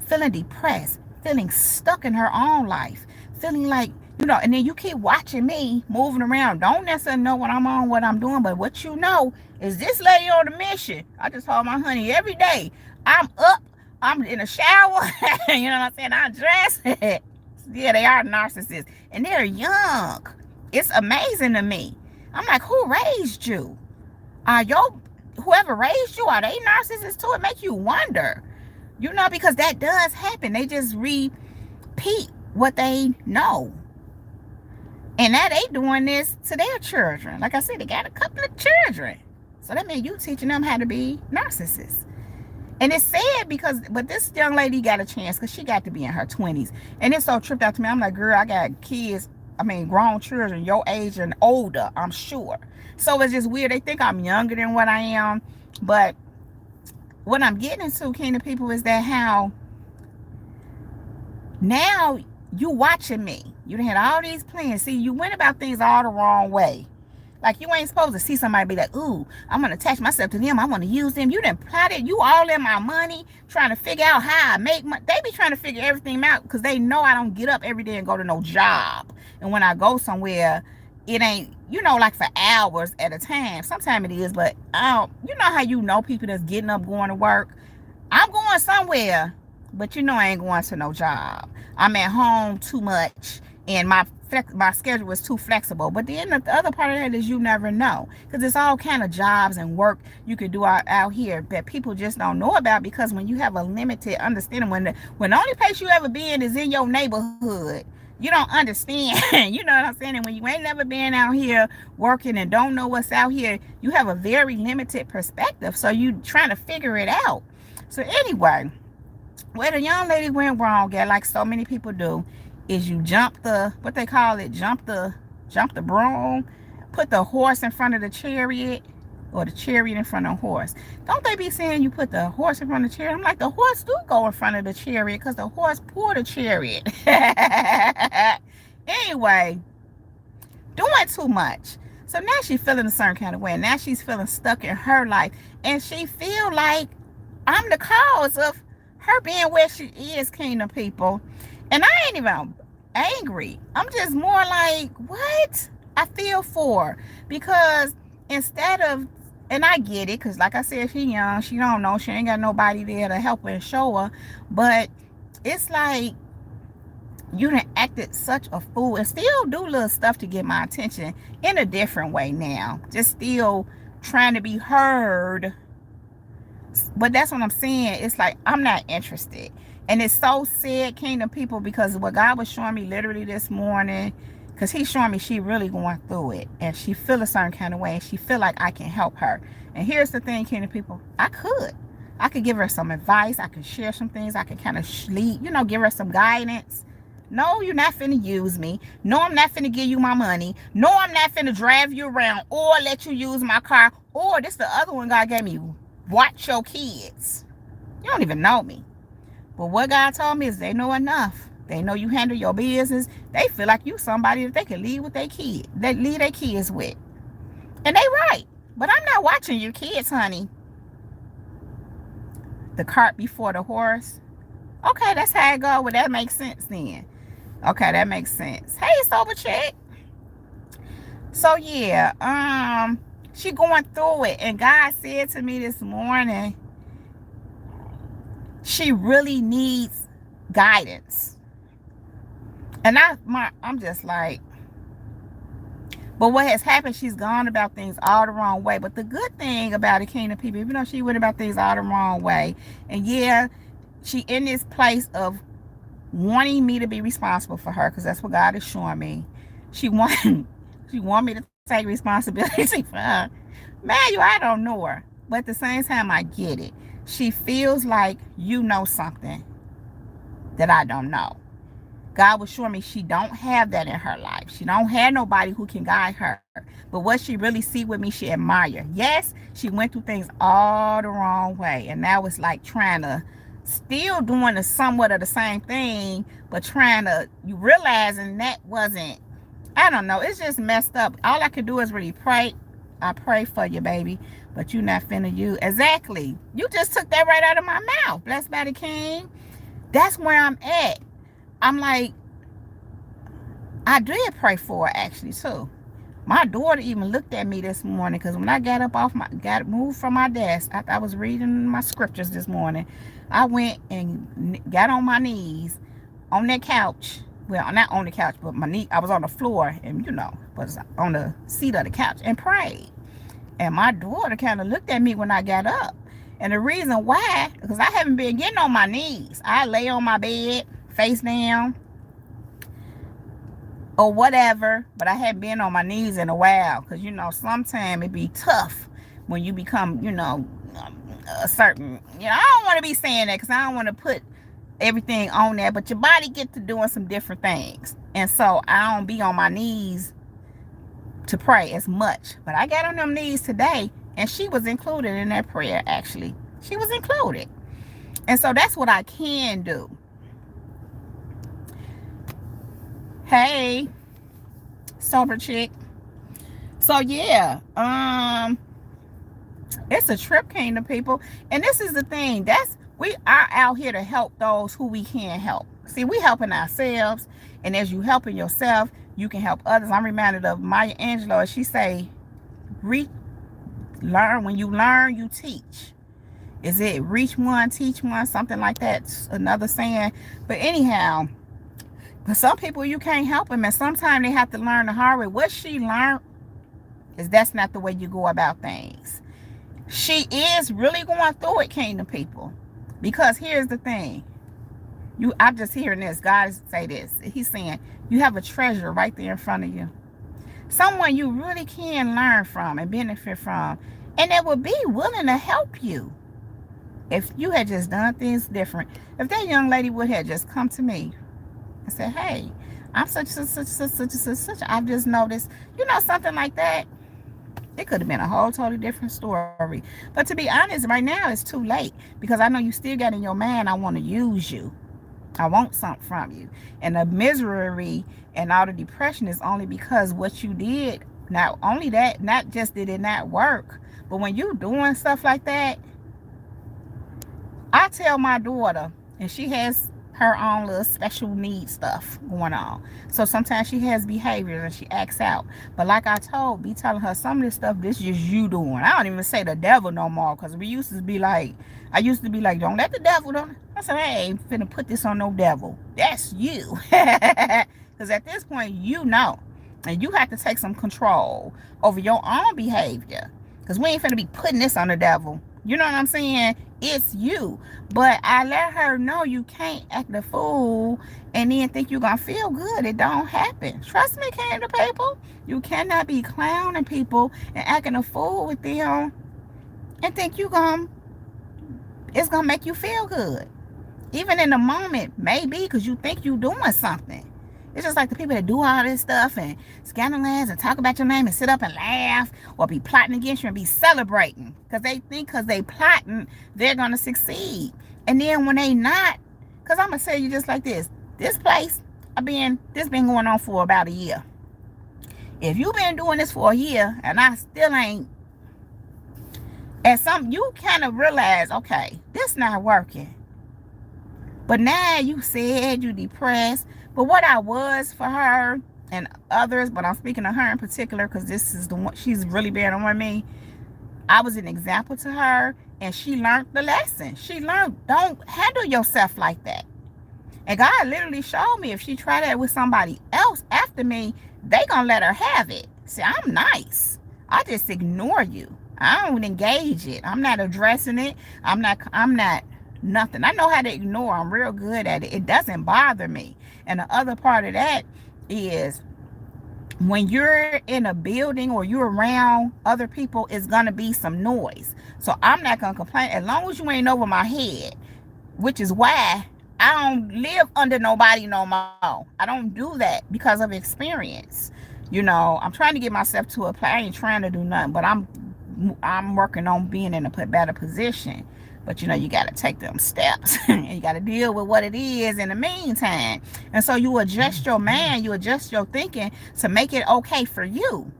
feeling depressed, feeling stuck in her own life, feeling like, and then you keep watching me moving around. Don't necessarily know what I'm on, what I'm doing, but what you know is this lady on a mission. I just told my honey every day, I'm up, I'm in the shower, you know what I'm saying? I'm dressed. Yeah, they are narcissists, and they're young. It's amazing to me. I'm like, who raised you? Whoever raised you, are they narcissists too? It makes you wonder, because that does happen. They just repeat what they know. And now they doing this to their children. Like I said, they got a couple of children. So that means you teaching them how to be narcissists. And it's sad but this young lady got a chance because she got to be in her 20s. And it so tripped out to me. I'm like, girl, I got kids, grown children, your age and older, I'm sure. So it's just weird. They think I'm younger than what I am. But what I'm getting into, kingdom people, is that how now you watching me. You done had all these plans. See, you went about things all the wrong way. Like, you ain't supposed to see somebody be like, ooh, I'm going to attach myself to them. I want to use them. You done plotted. You all in my money, trying to figure out how I make money. They be trying to figure everything out because they know I don't get up every day and go to no job. And when I go somewhere, it ain't, like for hours at a time. Sometimes it is, but you know how people that's getting up going to work. I'm going somewhere, but I ain't going to no job. I'm at home too much, and my schedule is too flexible. But then the other part of that is you never know, because it's all kind of jobs and work you could do out here that people just don't know about, because when you have a limited understanding, when the only place you ever been is in your neighborhood, you don't understand. You know what I'm saying? And when you ain't never been out here working and don't know what's out here, you have a very limited perspective, so you trying to figure it out. So anyway, where the young lady went wrong at, like so many people do, is you jump the, what they call it, jump the broom, put the horse in front of the chariot, or the chariot in front of the horse. Don't they be saying you put the horse in front of the chariot? I'm like, the horse do go in front of the chariot, because the horse pulled the chariot. Anyway, doing too much. So now she's feeling a certain kind of way. Now she's feeling stuck in her life, and she feel like I'm the cause of her being where she is, kingdom people. And I ain't even angry. I'm just more like, what? I feel for her, because instead of, and I get it, because like I said, she young, she don't know, she ain't got nobody there to help her and show her. But it's like, you done acted such a fool, and still do little stuff to get my attention in a different way now. Just still trying to be heard. But that's what I'm saying. It's like, I'm not interested. And it's so sad, kingdom people, because what God was showing me literally this morning, because he's showing me she really going through it, and she feel a certain kind of way, and she feel like I can help her. And here's the thing, kingdom people, I could give her some advice. I could share some things. I could kind of lead, give her some guidance. No, you're not finna use me. No, I'm not finna give you my money. No, I'm not finna drive you around or let you use my car. Or this the other one God gave me. Watch your kids. You don't even know me. But what God told me is they know enough. They know you handle your business. They feel like you somebody that they can lead with their kids. They lead their kids with. And they right. But I'm not watching your kids, honey. The cart before the horse. Okay, that's how it go. Well, that makes sense then. Okay, that makes sense. Hey, sober chick. So yeah, she going through it, and God said to me this morning, she really needs guidance. And I'm just like, but what has happened, she's gone about things all the wrong way. But the good thing about it, kingdom people, even though she went about things all the wrong way, and yeah, she in this place of wanting me to be responsible for her, because that's what God is showing me. She want me to take responsibility for her. Man, I don't know her, but at the same time, I get it. She feels like you know something that I don't know. God was showing me she don't have that in her life. She don't have nobody who can guide her. But what she really see with me, she admire. Yes, she went through things all the wrong way, and now it's like trying to still doing somewhat of the same thing, but you realizing that wasn't, I don't know, it's just messed up. All I can do is really pray. I pray for you, baby, but you not finna you. Exactly. You just took that right out of my mouth. Blessed by the King. That's where I'm at. I'm like, I did pray for her actually too. My daughter even looked at me this morning, because when I got up moved from my desk after I was reading my scriptures this morning, I went and got on my knees on that couch. Well, not on the couch, but I was on the floor, and was on the seat of the couch, and prayed. And my daughter kind of looked at me when I got up. And the reason why, because I haven't been getting on my knees. I lay on my bed, face down, or whatever, but I hadn't been on my knees in a while, because sometimes it be tough when you become a certain, I don't want to be saying that, because I don't want to put everything on there, but your body get to doing some different things, and so I don't be on my knees to pray as much. But I got on them knees today, and she was included in that prayer. Actually, she was included, and so that's what I can do. Hey, sober chick. So yeah, it's a trip, kingdom people. And this is the thing, we are out here to help those who we can help. See, we helping ourselves, and as you helping yourself, you can help others. I'm reminded of Maya Angelou. She say, learn. When you learn, you teach. Is it reach one, teach one, something like that? It's another saying. But anyhow, but some people, you can't help them, and sometimes they have to learn the hard way. What she learned is that's not the way you go about things. She is really going through it, kingdom people. Because here's the thing. I'm just hearing this. God say this. He's saying, you have a treasure right there in front of you. Someone you really can learn from and benefit from. And that will be willing to help you. If you had just done things different. If that young lady would have just come to me and said, hey, I'm such. I've just noticed, something like that. It could have been a whole totally different story. But to be honest, right now it's too late. Because I know you still got in your mind, I want to use you. I want something from you. And the misery and all the depression is only because what you did. Not only that, not just did it not work. But when you doing stuff like that, I tell my daughter, and she has her own little special needs stuff going on. So sometimes she has behaviors and she acts out. But like I be telling her some of this stuff, this is you doing. I don't even say the devil no more, because we used to be like, don't let the devil do. I said, I ain't finna put this on no devil. That's you. Because at this point, and you have to take some control over your own behavior. Because we ain't finna be putting this on the devil. You know what I'm saying? It's you. But I let her know you can't act the fool and then think you're going to feel good. It don't happen. Trust me, kingdom people. You cannot be clowning people and acting a fool with them and think it's going to make you feel good. Even in the moment, maybe, because you think you're doing something. It's just like the people that do all this stuff and scandalize and talk about your name and sit up and laugh or be plotting against you and be celebrating. Because they think because they plotting, they're going to succeed. And then when they not, because I'm going to tell you just like this. This place, this been going on for about a year. If you've been doing this for a year and I still ain't, you kind of realize, okay, this not working. But now you said you depressed. But what I was for her and others, but I'm speaking to her in particular because this is the one, she's really been on me. I was an example to her and she learned the lesson. She learned, don't handle yourself like that. And God literally showed me if she tried that with somebody else after me, they gonna let her have it. See, I'm nice. I just ignore you. I don't engage it. I'm not addressing it. I'm not nothing. I know how to ignore. I'm real good at it. It doesn't bother me. And the other part of that is when you're in a building or you're around other people, it's going to be some noise. So I'm not going to complain as long as you ain't over my head, which is why I don't live under nobody no more. I don't do that because of experience. I'm trying to get myself to a place. I ain't trying to do nothing, but I'm working on being in a better position. But you got to take them steps and you got to deal with what it is in the meantime. And so you adjust your mind, you adjust your thinking to make it okay for you.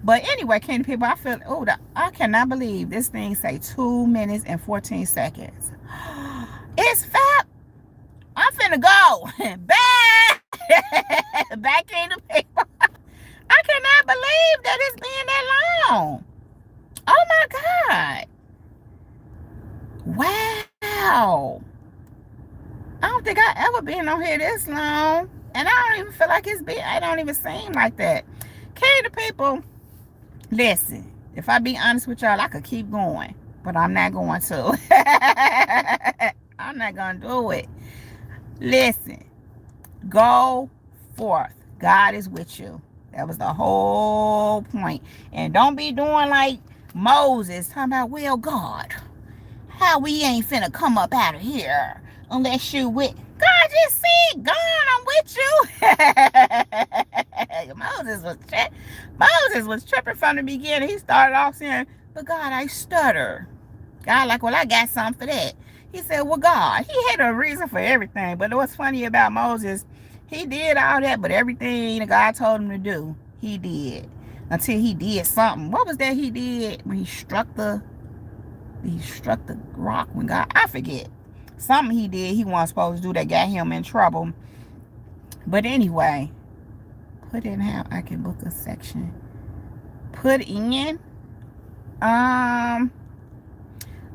But anyway, kingdom people, I cannot believe this thing say 2 minutes and 14 seconds. It's fab. I'm finna go back. Back, kingdom people. I cannot believe that it's been that long. Oh my God. Wow. I don't think I ever been on here this long. And I don't even feel like I don't even seem like that. Kingdom people, listen, if I be honest with y'all, I could keep going. But I'm not going to. I'm not going to do it. Listen, go forth. God is with you. That was the whole point. And don't be doing like Moses, talking about, well, God, how we ain't finna come up out of here unless you with God. Just see, God, I'm with you. Moses was tripping from the beginning. He started off saying, but God, I stutter. God, like, well, I got something for that. He said, well, God, he had a reason for everything. But what's funny about Moses, he did all that, but everything that God told him to do, he did. Until he did something. What was that he did when he struck the rock when God, I forget. Something he did he wasn't supposed to do that got him in trouble. But anyway, Put in how I can book a section. Put in. Um.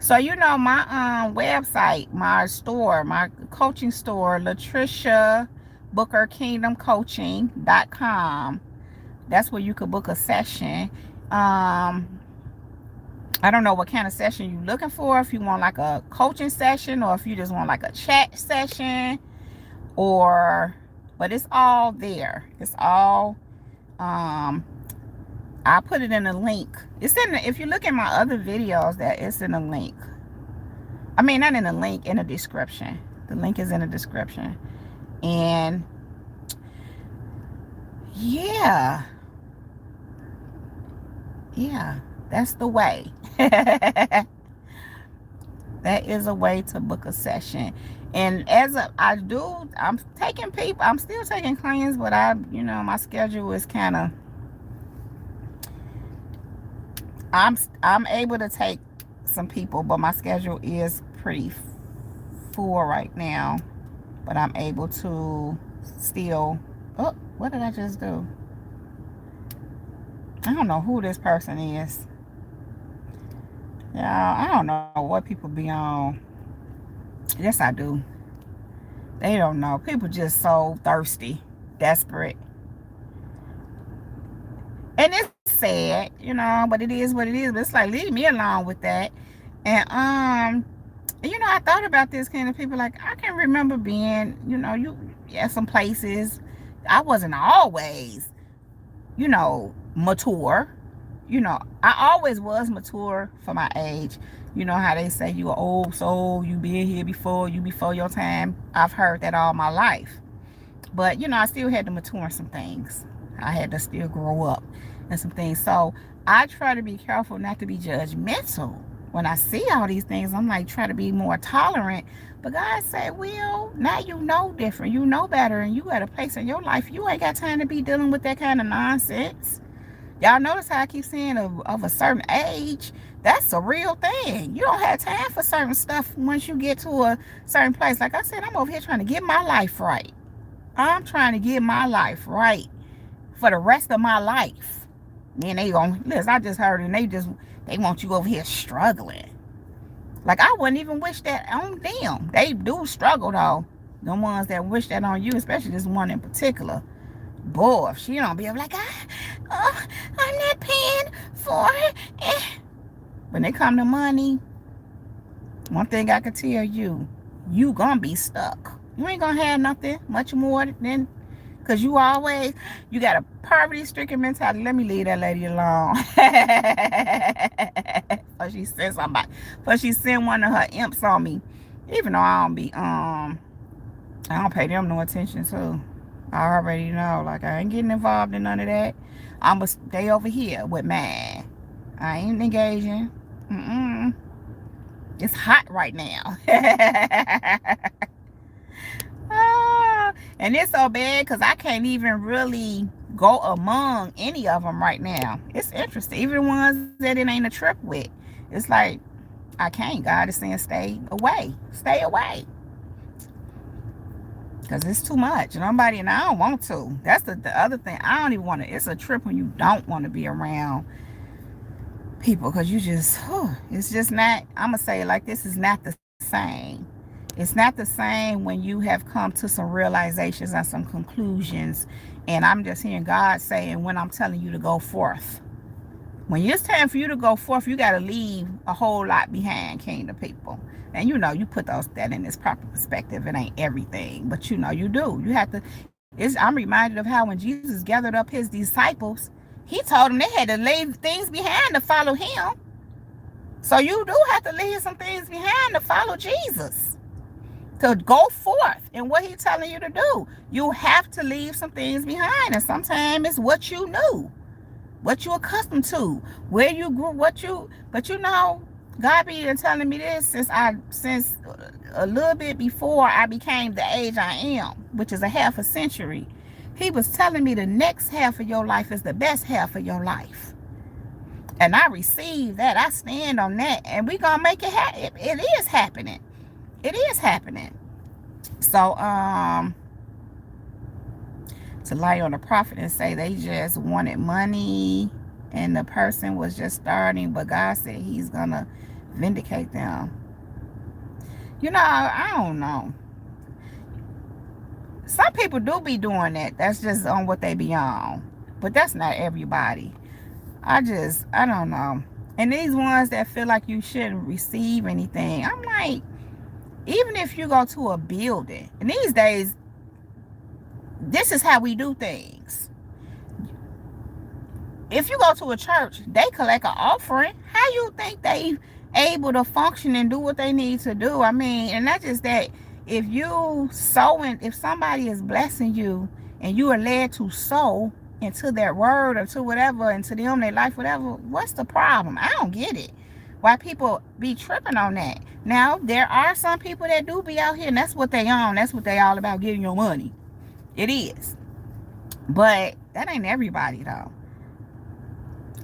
So my website, my store, my coaching store, Latricia Booker Kingdom Coaching.com. That's where you could book a session. I don't know what kind of session you're looking for. If you want like a coaching session, or if you just want like a chat session, but it's all there. It's all, I put it in a link. It's if you look at my other videos, that it's in a link. I mean, not in a link, in a description. The link is in the description. And yeah, that's the way. That is a way to book a session. And I'm taking people, I'm still taking clients, but my schedule is kind of, I'm able to take some people, but my schedule is pretty full right now. But I'm able to still, oh, what did I just do? I don't know who this person is. Yeah, I don't know what people be on. Yes, I do. They don't know. People just so thirsty, desperate. And it's sad, but it is what it is. But it's like, leave me alone with that. And I thought about this kind of people. Like, I can remember being, at some places. I wasn't always, mature. I always was mature for my age. You know how they say you are old soul, you been here before, you before your time. I've heard that all my life. But, I still had to mature in some things. I had to still grow up in some things. So I try to be careful not to be judgmental. When I see all these things, I'm like, try to be more tolerant. But God said, well, now you know different. You know better, and you at a place in your life, you ain't got time to be dealing with that kind of nonsense. Y'all notice how I keep saying of a certain age? That's a real thing. You don't have time for certain stuff once you get to a certain place. Like I said, I'm over here trying to get my life right. I'm trying to get my life right for the rest of my life. Then they gonna, listen, I just heard, and they want you over here struggling. Like, I wouldn't even wish that on them. They do struggle, though. The ones that wish that on you, especially this one in particular. Boy, if she don't be like, I'm not paying for it. When they come to money, one thing I can tell you, you gonna be stuck. You ain't gonna have nothing much more than, because you got a poverty-stricken mentality. Let me leave that lady alone. Or she sent somebody. But she sent one of her imps on me. Even though I don't pay them no attention too. I already know. Like, I ain't getting involved in none of that. I'ma stay over here with mine. I ain't engaging. It's hot right now. And it's so bad because I can't even really go among any of them right now. It's interesting. Even the ones that it ain't a trip with. It's like, I can't. God is saying stay away. Stay away. Because it's too much. And I don't want to. That's the other thing. I don't even want to. It's a trip when you don't want to be around people. Because it's just not, I'm going to say it like this, is not the same. It's not the same when you have come to some realizations and some conclusions. And I'm just hearing God saying, when I'm telling you to go forth. When it's time for you to go forth, you got to leave a whole lot behind, kingdom people. And you put that in its proper perspective. It ain't everything, but you do. You have to. I'm reminded of how when Jesus gathered up his disciples, he told them they had to leave things behind to follow him. So you do have to leave some things behind to follow Jesus. To go forth in what he's telling you to do. You have to leave some things behind. And sometimes it's what you knew. What you're accustomed to. Where you grew, but God been telling me this since a little bit before I became the age I am, which is a half a century. He was telling me the next half of your life is the best half of your life. And I received that. I stand on that. And we're going to make it happen. It is happening. It is happening. So, to lie on the prophet and say they just wanted money and the person was just starting, but God said he's gonna vindicate them. You know, I don't know. Some people do be doing that. That's just on what they be on. But that's not everybody. I don't know. And these ones that feel like you shouldn't receive anything, I'm like, even if you go to a building, and these days, this is how we do things. If you go to a church, they collect an offering. How you think they able to function and do what they need to do? I mean, and not just that. If you sowing, if somebody is blessing you and you are led to sow into their word or to whatever, into them, their life, whatever, what's the problem? I don't get it. Why people be tripping on that. Now, there are some people that do be out here, and that's what they own. That's what they all about, getting your money. It is. But that ain't everybody, though.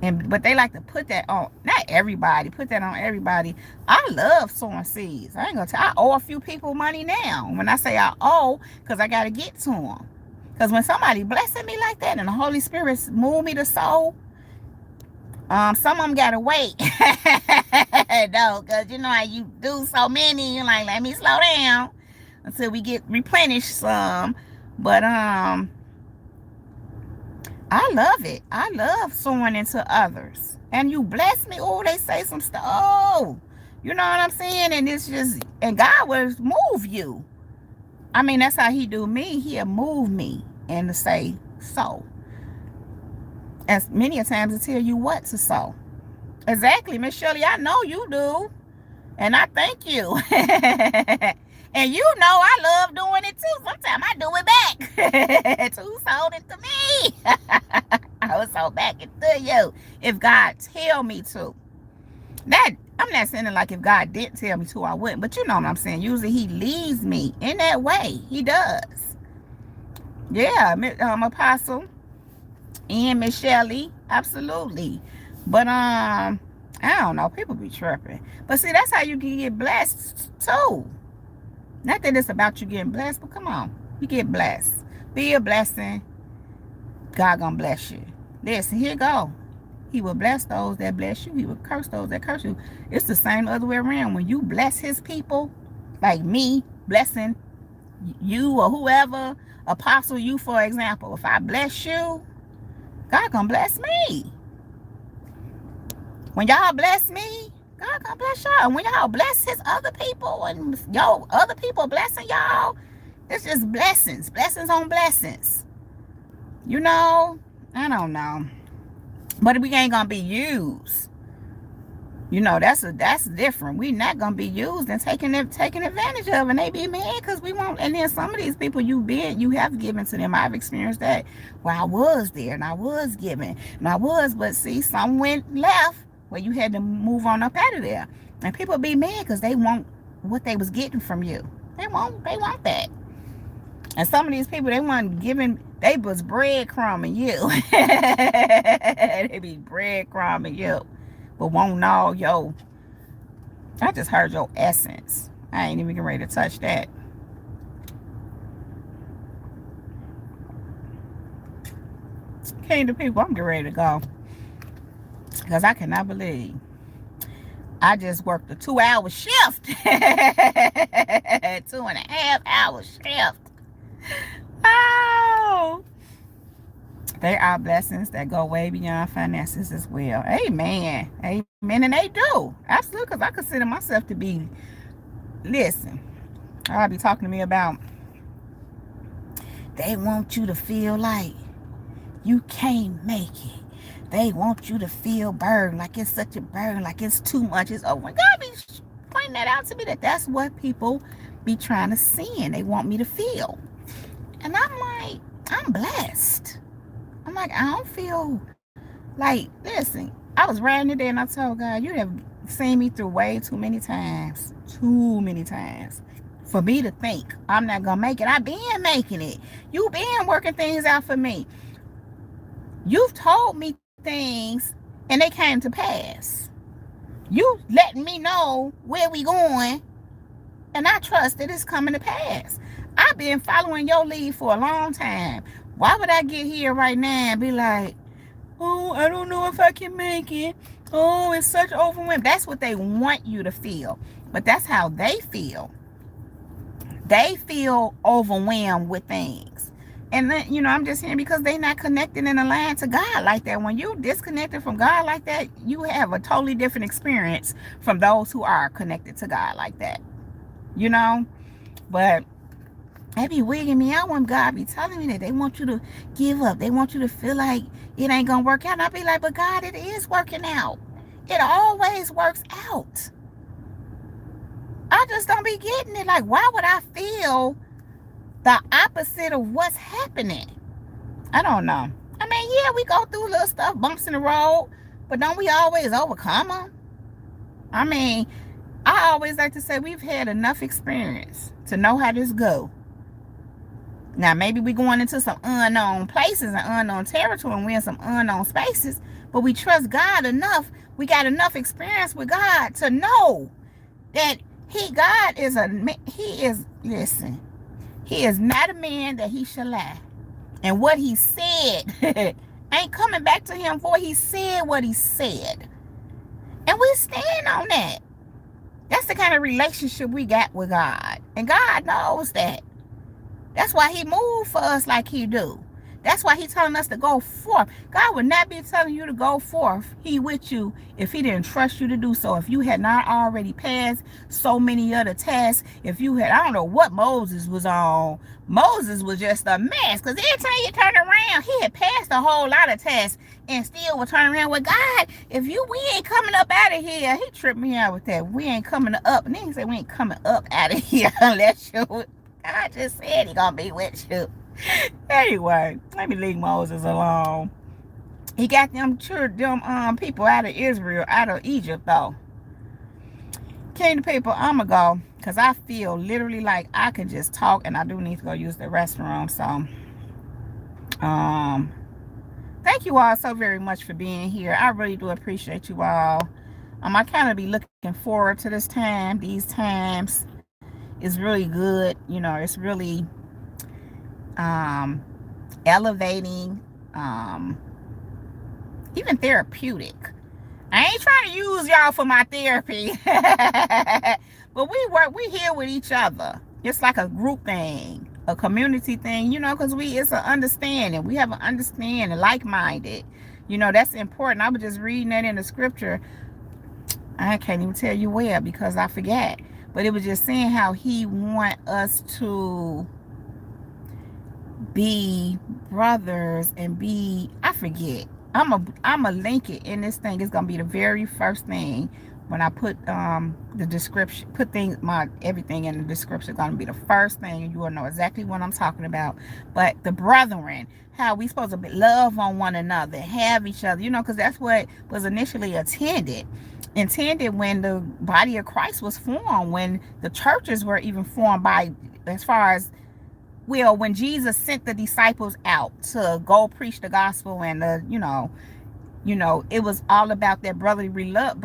But they like to put that on, not everybody, put that on everybody. I love sowing seeds. I ain't gonna tell, I owe a few people money now. When I say I owe, because I got to get to them. Because when somebody blessing me like that and the Holy Spirit move me to sow, some of them got to wait. No, because you know how you do so many, you're like, let me slow down until we get replenished some. But I love it. I love sowing into others. And you bless me. Oh, they say some stuff. Oh, you know what I'm saying? And it's just, and God will move you. I mean, that's how he do me. He'll move me and to say, sow. As many a times to tell you what to sow. Exactly, Miss Shirley, I know you do. And I thank you. And you know I love doing it too. Sometimes I do it back. Who sold it to me? I will sold back into you if God tell me to. That I'm not saying it like if God didn't tell me to, I wouldn't. But you know what I'm saying. Usually he leads me in that way. He does. Yeah, Apostle and Miss Shirley, absolutely. But I don't know. People be tripping. But see, that's how you can get blessed too. Not that it's about you getting blessed, but come on. You get blessed. Be a blessing. God gonna bless you. Listen, here you go. He will bless those that bless you. He will curse those that curse you. It's the same other way around. When you bless his people, like me, blessing you or whoever, apostle you, for example. If I bless you, God gonna bless me. When y'all bless me, God gonna bless y'all. And when y'all bless his other people and yo other people blessing y'all, it's just blessings. Blessings on blessings. You know, I don't know. But we ain't gonna be used. You know, that's different. We not gonna be used and taking advantage of, and they be mad because we won't. And then some of these people you have given to them. I've experienced that. Well, I was there and I was giving and I was, but see, some went left where you had to move on up out of there. And people be mad because they want what they was getting from you. They want that. And some of these people, they weren't giving, they was breadcrumbing you. They be breadcrumbing you. But won't know, yo, I just heard your essence. I ain't even getting ready to touch that. Kingdom people, I'm getting ready to go. Because I cannot believe I just worked a 2-hour shift. 2.5-hour shift. Oh. They are blessings that go way beyond finances as well. Amen. Amen. And they do. Absolutely. Because I consider myself to be, listen, I'll be talking to me about, they want you to feel like you can't make it. They want you to feel burden, like it's such a burden, like it's too much. It's over. God be pointing that out to me, that's what people be trying to send. They want me to feel. And I'm like, I'm blessed. I'm like, I don't feel like, listen, I was riding today and I told God, you have seen me through way too many times. Too many times. For me to think I'm not going to make it. I've been making it. You've been working things out for me. You've told me things and they came to pass. You letting me know where we going, and I trust that it's coming to pass. I've been following your lead for a long time. Why would I get here right now and be like, oh, I don't know if I can make it. Oh, it's such overwhelming. That's what they want you to feel. But that's how they feel. They feel overwhelmed with things. And then, I'm just saying, because they're not connected in the line to God like that. When you disconnected from God like that, you have a totally different experience from those who are connected to God like that. But they be wigging me out when God be telling me that they want you to give up. They want you to feel like it ain't gonna work out. And I be like, but God, it is working out. It always works out. I just don't be getting it. Like, why would I feel the opposite of what's happening? I don't know. I mean, yeah, we go through little stuff, bumps in the road, but don't we always overcome them? I mean, I always like to say we've had enough experience to know how this go. Now, maybe we going into some unknown places and unknown territory, and we're in some unknown spaces, but we trust God enough. We got enough experience with God to know that listen, he is not a man that he shall lie. And what he said ain't coming back to him, for he said what he said. And we stand on that. That's the kind of relationship we got with God. And God knows that. That's why he moved for us like he do. That's why he's telling us to go forth. God would not be telling you to go forth. He with you if he didn't trust you to do so. If you had not already passed so many other tests. If you had, I don't know what Moses was on. Moses was just a mess. Because every time you turn around, he had passed a whole lot of tests and still would turn around with God. We ain't coming up out of here. He tripped me out with that. We ain't coming up. And then he said we ain't coming up out of here unless you. God just said he gonna be with you. Anyway, let me leave Moses alone. He got them people out of Israel, out of Egypt, though. Kingdom people, I'm going to go because I feel literally like I can just talk, and I do need to go use the restroom. So, thank you all so very much for being here. I really do appreciate you all. I kind of be looking forward to this time. These times is really good. It's really elevating, even therapeutic. I ain't trying to use y'all for my therapy, but we here with each other. It's like a group thing, a community thing, because it's an understanding. We have an understanding, like-minded. That's important. I was just reading that in the scripture. I can't even tell you where because I forgot, but it was just saying how he want us to be brothers and I forget. I'm a link it in this thing. It's gonna be the very first thing when I put the description, everything in the description. It's gonna be the first thing, and you will know exactly what I'm talking about. But the brethren, how we supposed to love on one another, have each other, because that's what was initially intended when the body of Christ was formed, when the churches were even formed when Jesus sent the disciples out to go preach the gospel, and it was all about that brotherly love,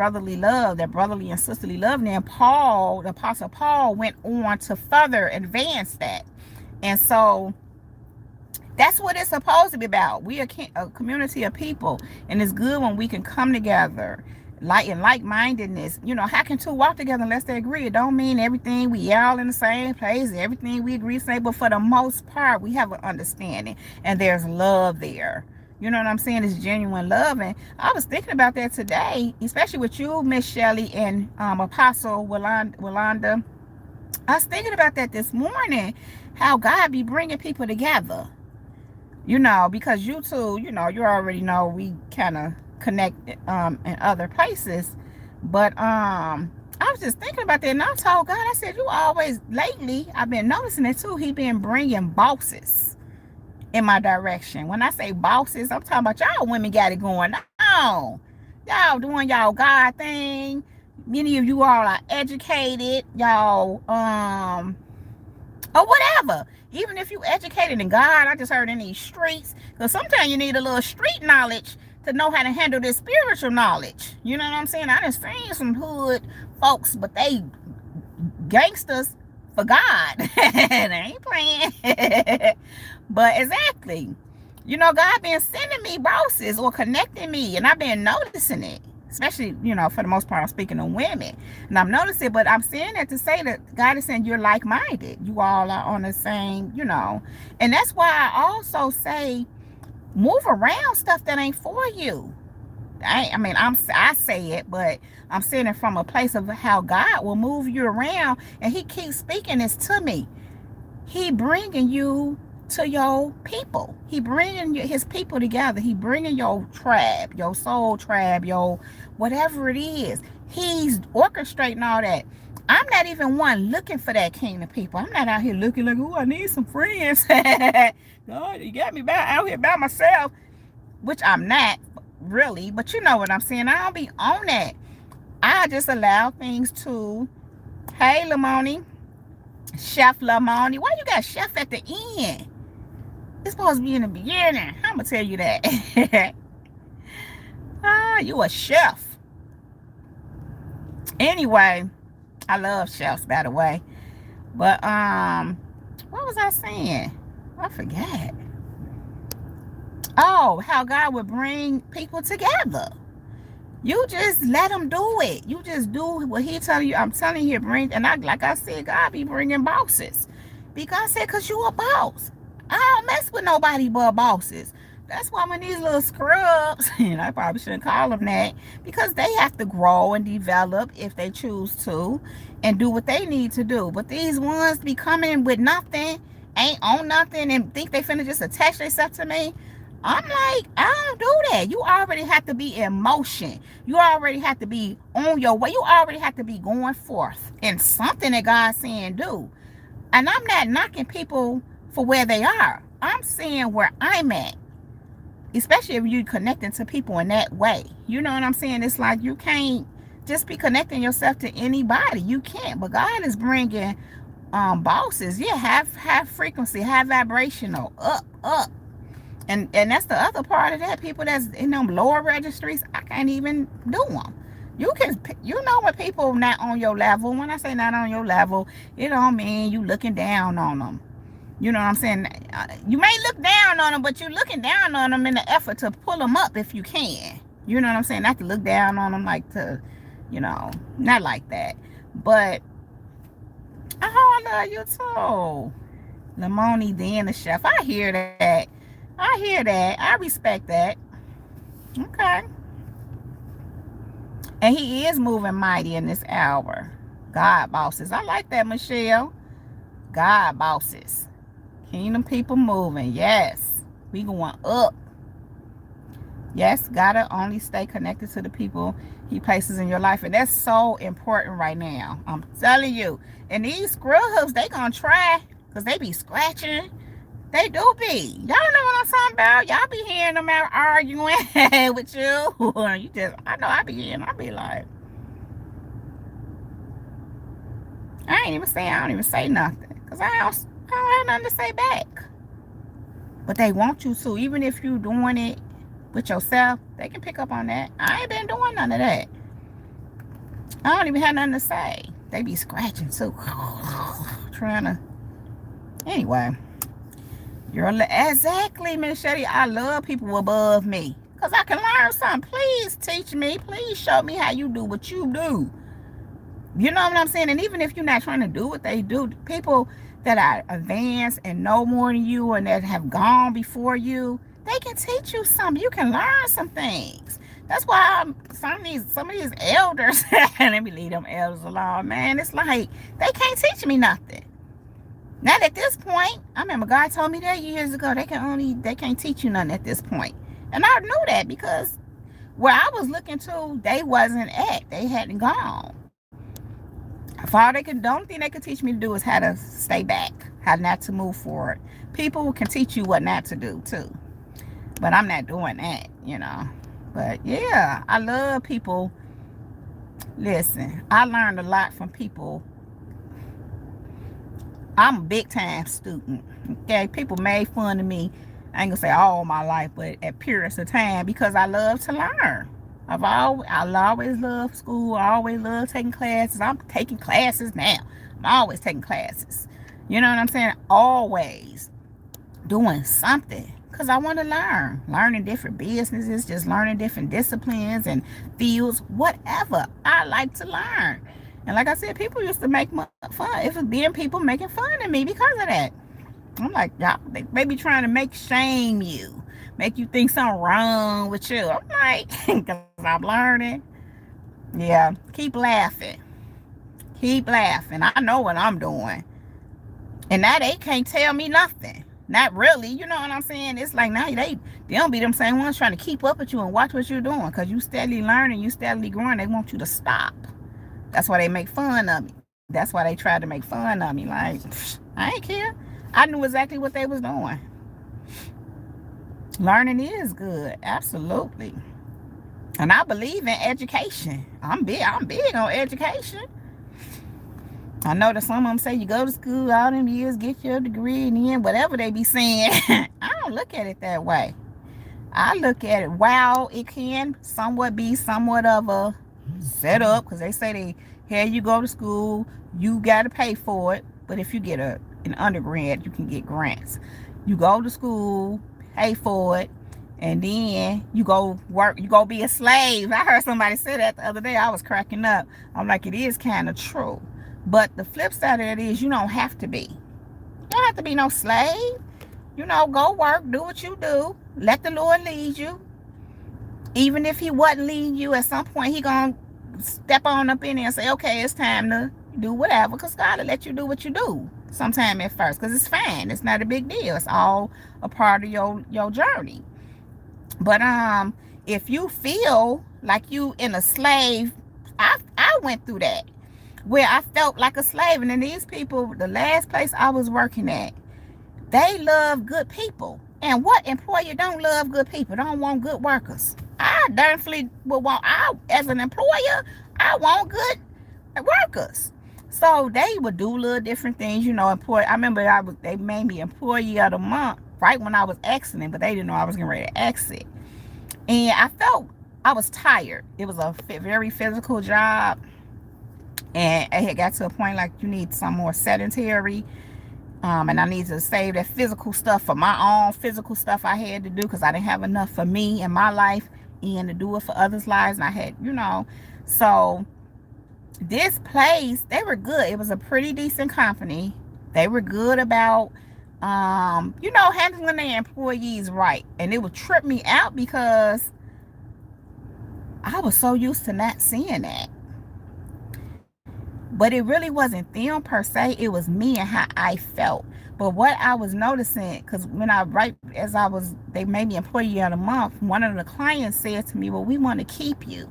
that brotherly and sisterly love. And then the Apostle Paul, went on to further advance that. And so that's what it's supposed to be about. We are a community of people, and it's good when we can come together like-mindedness. How can two walk together unless they agree? It don't mean everything we all in the same place, everything we agree to say, but for the most part we have an understanding, and there's love there. You know what I'm saying? It's genuine love. And I was thinking about that today, especially with you, Miss Shelley, and Apostle Walanda. I was thinking about that this morning, how God be bringing people together, because you two, you already know we kind of connect in other places. But I was just thinking about that, and I told God, I said, you always, lately I've been noticing it too, he been bringing bosses in my direction. When I say bosses, I'm talking about y'all women got it going on. Y'all doing y'all God thing. Many of you all are educated, y'all or whatever. Even if you educated in God, I just heard in these streets, because sometimes you need a little street knowledge to know how to handle this spiritual knowledge. You know what I'm saying? I done seen some hood folks, but they gangsters for God. They ain't playing. But exactly. You know, God been sending me bosses or connecting me, and I've been noticing it. Especially, you know, for the most part, I'm speaking of women, and I'm noticing. But I'm saying that to say that God is saying you're like-minded. You all are on the same, you know, and that's why I also say move around stuff that ain't for you. I mean, I say it, but I'm saying it from a place of how God will move you around, and He keeps speaking this to me. He bringing you to your people. He bringing his people together. He bringing your tribe, your soul tribe, your whatever it is. He's orchestrating all that. I'm not even one looking for that kingdom people. I'm not out here looking like, oh, I need some friends. God, you got me out here by myself, which I'm not really, but you know what I'm saying. I don't be on that. I just allow things to, hey, Lamoni, Chef Lamoni. Why you got chef at the end? It's supposed to be in the beginning. I'm going to tell you that. You a chef. Anyway, I love chefs, by the way. But, what was I saying? I forgot. Oh, how God would bring people together. You just let him do it. You just do what he tell you. I'm telling you, like I said, God be bringing bosses. Because I said, because you a boss. I don't mess with nobody but bosses. That's why when these little scrubs, and I probably shouldn't call them that, because they have to grow and develop if they choose to and do what they need to do. But these ones be coming with nothing, ain't on nothing, and think they finna just attach themselves to me. I'm like, I don't do that. You already have to be in motion. You already have to be on your way. You already have to be going forth in something that God's saying do. And I'm not knocking people for where they are. I'm saying where I'm at. Especially if you're connecting to people in that way. You know what I'm saying? It's like you can't just be connecting yourself to anybody. You can't. But God is bringing bosses. Yeah, have frequency, have vibrational, up. And that's the other part of that. People that's in them lower registries, I can't even do them. You know when people not on your level. When I say not on your level, it don't mean you looking down on them. You know what I'm saying? You may look down on them, but you're looking down on them in the effort to pull them up if you can. You know what I'm saying? Not to look down on them like to, you know, not like that. But, oh, I love you too. Lamoni, then the chef. I hear that. I hear that. I respect that. Okay. And he is moving mighty in this hour. God bosses. I like that, Michelle. God bosses. Kingdom people moving. Yes. We going up. Yes, gotta only stay connected to the people he places in your life. And that's so important right now. I'm telling you. And these scrubs, they gonna try. Because they be scratching. They do be. Y'all know what I'm talking about. Y'all be hearing them out arguing with you. I know I be hearing. I be like, I don't even say nothing. Because I don't have nothing to say back. But they want you to. Even if you doing it with yourself, they can pick up on that. I ain't been doing none of that. I don't even have nothing to say. They be scratching too. Trying to. Anyway. You're exactly, Miss Shetty. I love people above me. Because I can learn something. Please teach me. Please show me how you do what you do. You know what I'm saying? And even if you're not trying to do what they do, people that are advanced and know more than you and that have gone before you, they can teach you something. You can learn some things. That's why some of these elders, let me leave them elders alone, man. It's like they can't teach me nothing. Not at this point. I remember God told me that years ago. They can't teach you nothing at this point. And I knew that because where I was looking to, they wasn't at. They hadn't gone. The only thing they could teach me to do is how to stay back, how not to move forward. People can teach you what not to do too. But I'm not doing that, you know. But yeah, I love people. Listen, I learned a lot from people. I'm a big time student. Okay, people made fun of me. I ain't gonna say all my life, but at periods of time because I love to learn. I always love school. I always love taking classes. I'm taking classes now. I'm always taking classes. You know what I'm saying? Always doing something. because I want to learning different businesses, just learning different disciplines and fields, whatever. I like to learn. And like I said, people used to make fun. It was being people making fun of me because of that. I'm like, y'all, they be trying to shame you, make you think something wrong with you. I'm like, because I'm learning. Yeah, keep laughing. Keep laughing. I know what I'm doing. And now they can't tell me nothing. Not really, you know what I'm saying? It's like now they don't be them same ones trying to keep up with you and watch what you're doing, because you steadily learning, you steadily growing. They want you to stop. That's why they make fun of me. That's why they tried to make fun of me. Like, I ain't care. I knew exactly what they was doing. Learning is good, absolutely. And I believe in education. I'm big on education. I know that some of them say you go to school all them years, get your degree, and then whatever they be saying. I don't look at it that way. I look at it, while it can somewhat be somewhat of a setup, because they say here you go to school, you got to pay for it. But if you get an undergrad, you can get grants. You go to school, pay for it, and then you go work, you go be a slave. I heard somebody say that the other day. I was cracking up. I'm like, it is kind of true. But the flip side of it is you don't have to be. You don't have to be no slave. You know, go work, do what you do. Let the Lord lead you. Even if he wasn't leading you, at some point he gonna step on up in there and say, okay, it's time to do whatever, because God will let you do what you do sometime at first, because it's fine. It's not a big deal. It's all a part of your journey. But if you feel like you in a slave, I went through that, where I felt like a slave. And then these people, the last place I was working at, they love good people. And what employer don't love good people? Don't want good workers. I definitely would want, as an employer, I want good workers. So they would do little different things, you know. I remember they made me employee of the month right when I was exiting, but they didn't know I was getting ready to exit. And I felt I was tired. It was a very physical job. And it had got to a point like you need some more sedentary. And I need to save that physical stuff for my own physical stuff I had to do, because I didn't have enough for me in my life and to do it for others' lives. And I had, you know, so this place, they were good. It was a pretty decent company. They were good about, you know, handling their employees right. And it would trip me out because I was so used to not seeing that. But it really wasn't them per se. It was me and how I felt. But what I was noticing, because they made me employee of the month, one of the clients said to me, well, we want to keep you.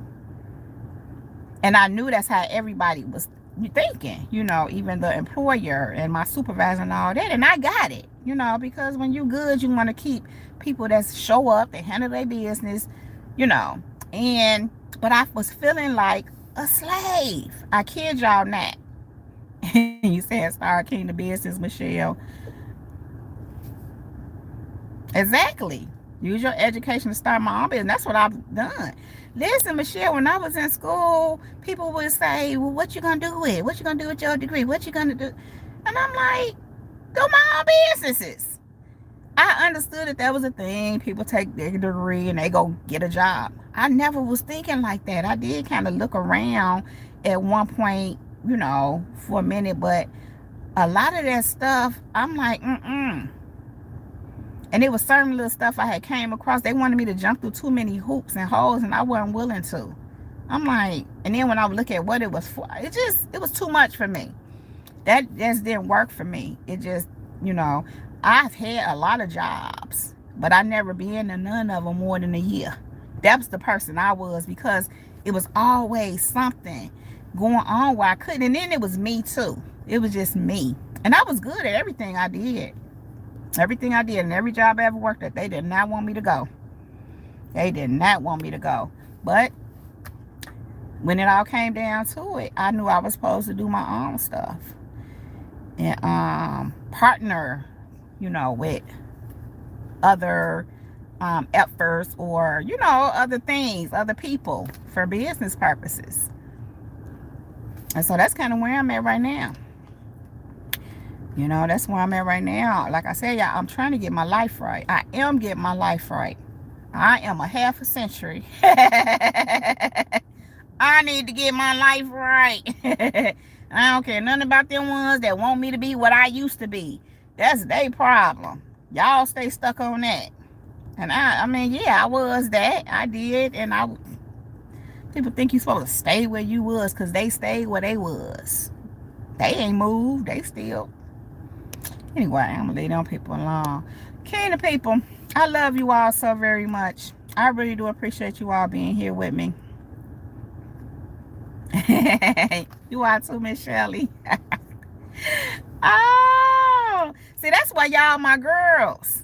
And I knew that's how everybody was thinking, you know, even the employer and my supervisor and all that. And I got it, you know, because when you're good, you want to keep people that show up, they handle their business, you know. But I was feeling like a slave. I kid y'all not. You said start king of business, Michelle. Exactly. Use your education to start my own business. That's what I've done. Listen, Michelle, when I was in school, people would say, well, what you gonna do with it? What you gonna do with your degree? What you gonna do? And I'm like, do my own businesses. I understood that was a thing. People take their degree and they go get a job. I never was thinking like that. I did kind of look around at one point, you know, for a minute, but a lot of that stuff, I'm like, And it was certain little stuff I had came across. They wanted me to jump through too many hoops and holes, and I wasn't willing to. I'm like, and then when I would look at what it was for, it was too much for me. That just didn't work for me. It just, you know, I've had a lot of jobs, but I never been in none of them more than a year. That was the person I was, because it was always something going on where I couldn't. And then it was me too. It was just me. And I was good at everything I did. Everything I did, and every job I ever worked at, they did not want me to go. They did not want me to go. But when it all came down to it, I knew I was supposed to do my own stuff. And partner, you know, with other efforts, or, you know, other things, other people, for business purposes. And so that's kind of where I'm at right now. You know, that's where I'm at right now. Like I said, y'all, I'm trying to get my life right. I am getting my life right. I am a half a century. I need to get my life right. I don't care nothing about them ones that want me to be what I used to be. That's their problem. Y'all stay stuck on that. And I mean, yeah, I was that. I did. And people think you supposed to stay where you was because they stayed where they was. They ain't moved. They still. Anyway, I'm going to leave them people alone. Kingdom people, I love you all so very much. I really do appreciate you all being here with me. You are too, Miss Shelley. Oh, see, that's why y'all my girls.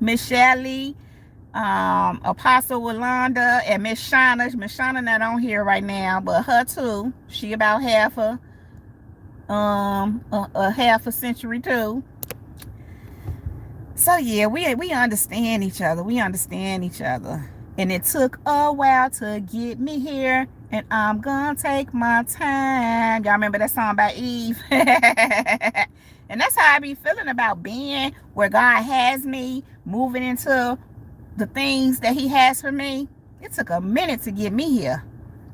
Miss Shelley, Apostle Walanda, and Miss Shauna. Miss Shauna not on here right now, but her too. She about half a half a century too. So yeah, we understand each other. We understand each other. And it took a while to get me here. And I'm gonna take my time. Y'all remember that song by Eve? And that's how I be feeling about being where God has me, moving into the things that he has for me. It took a minute to get me here.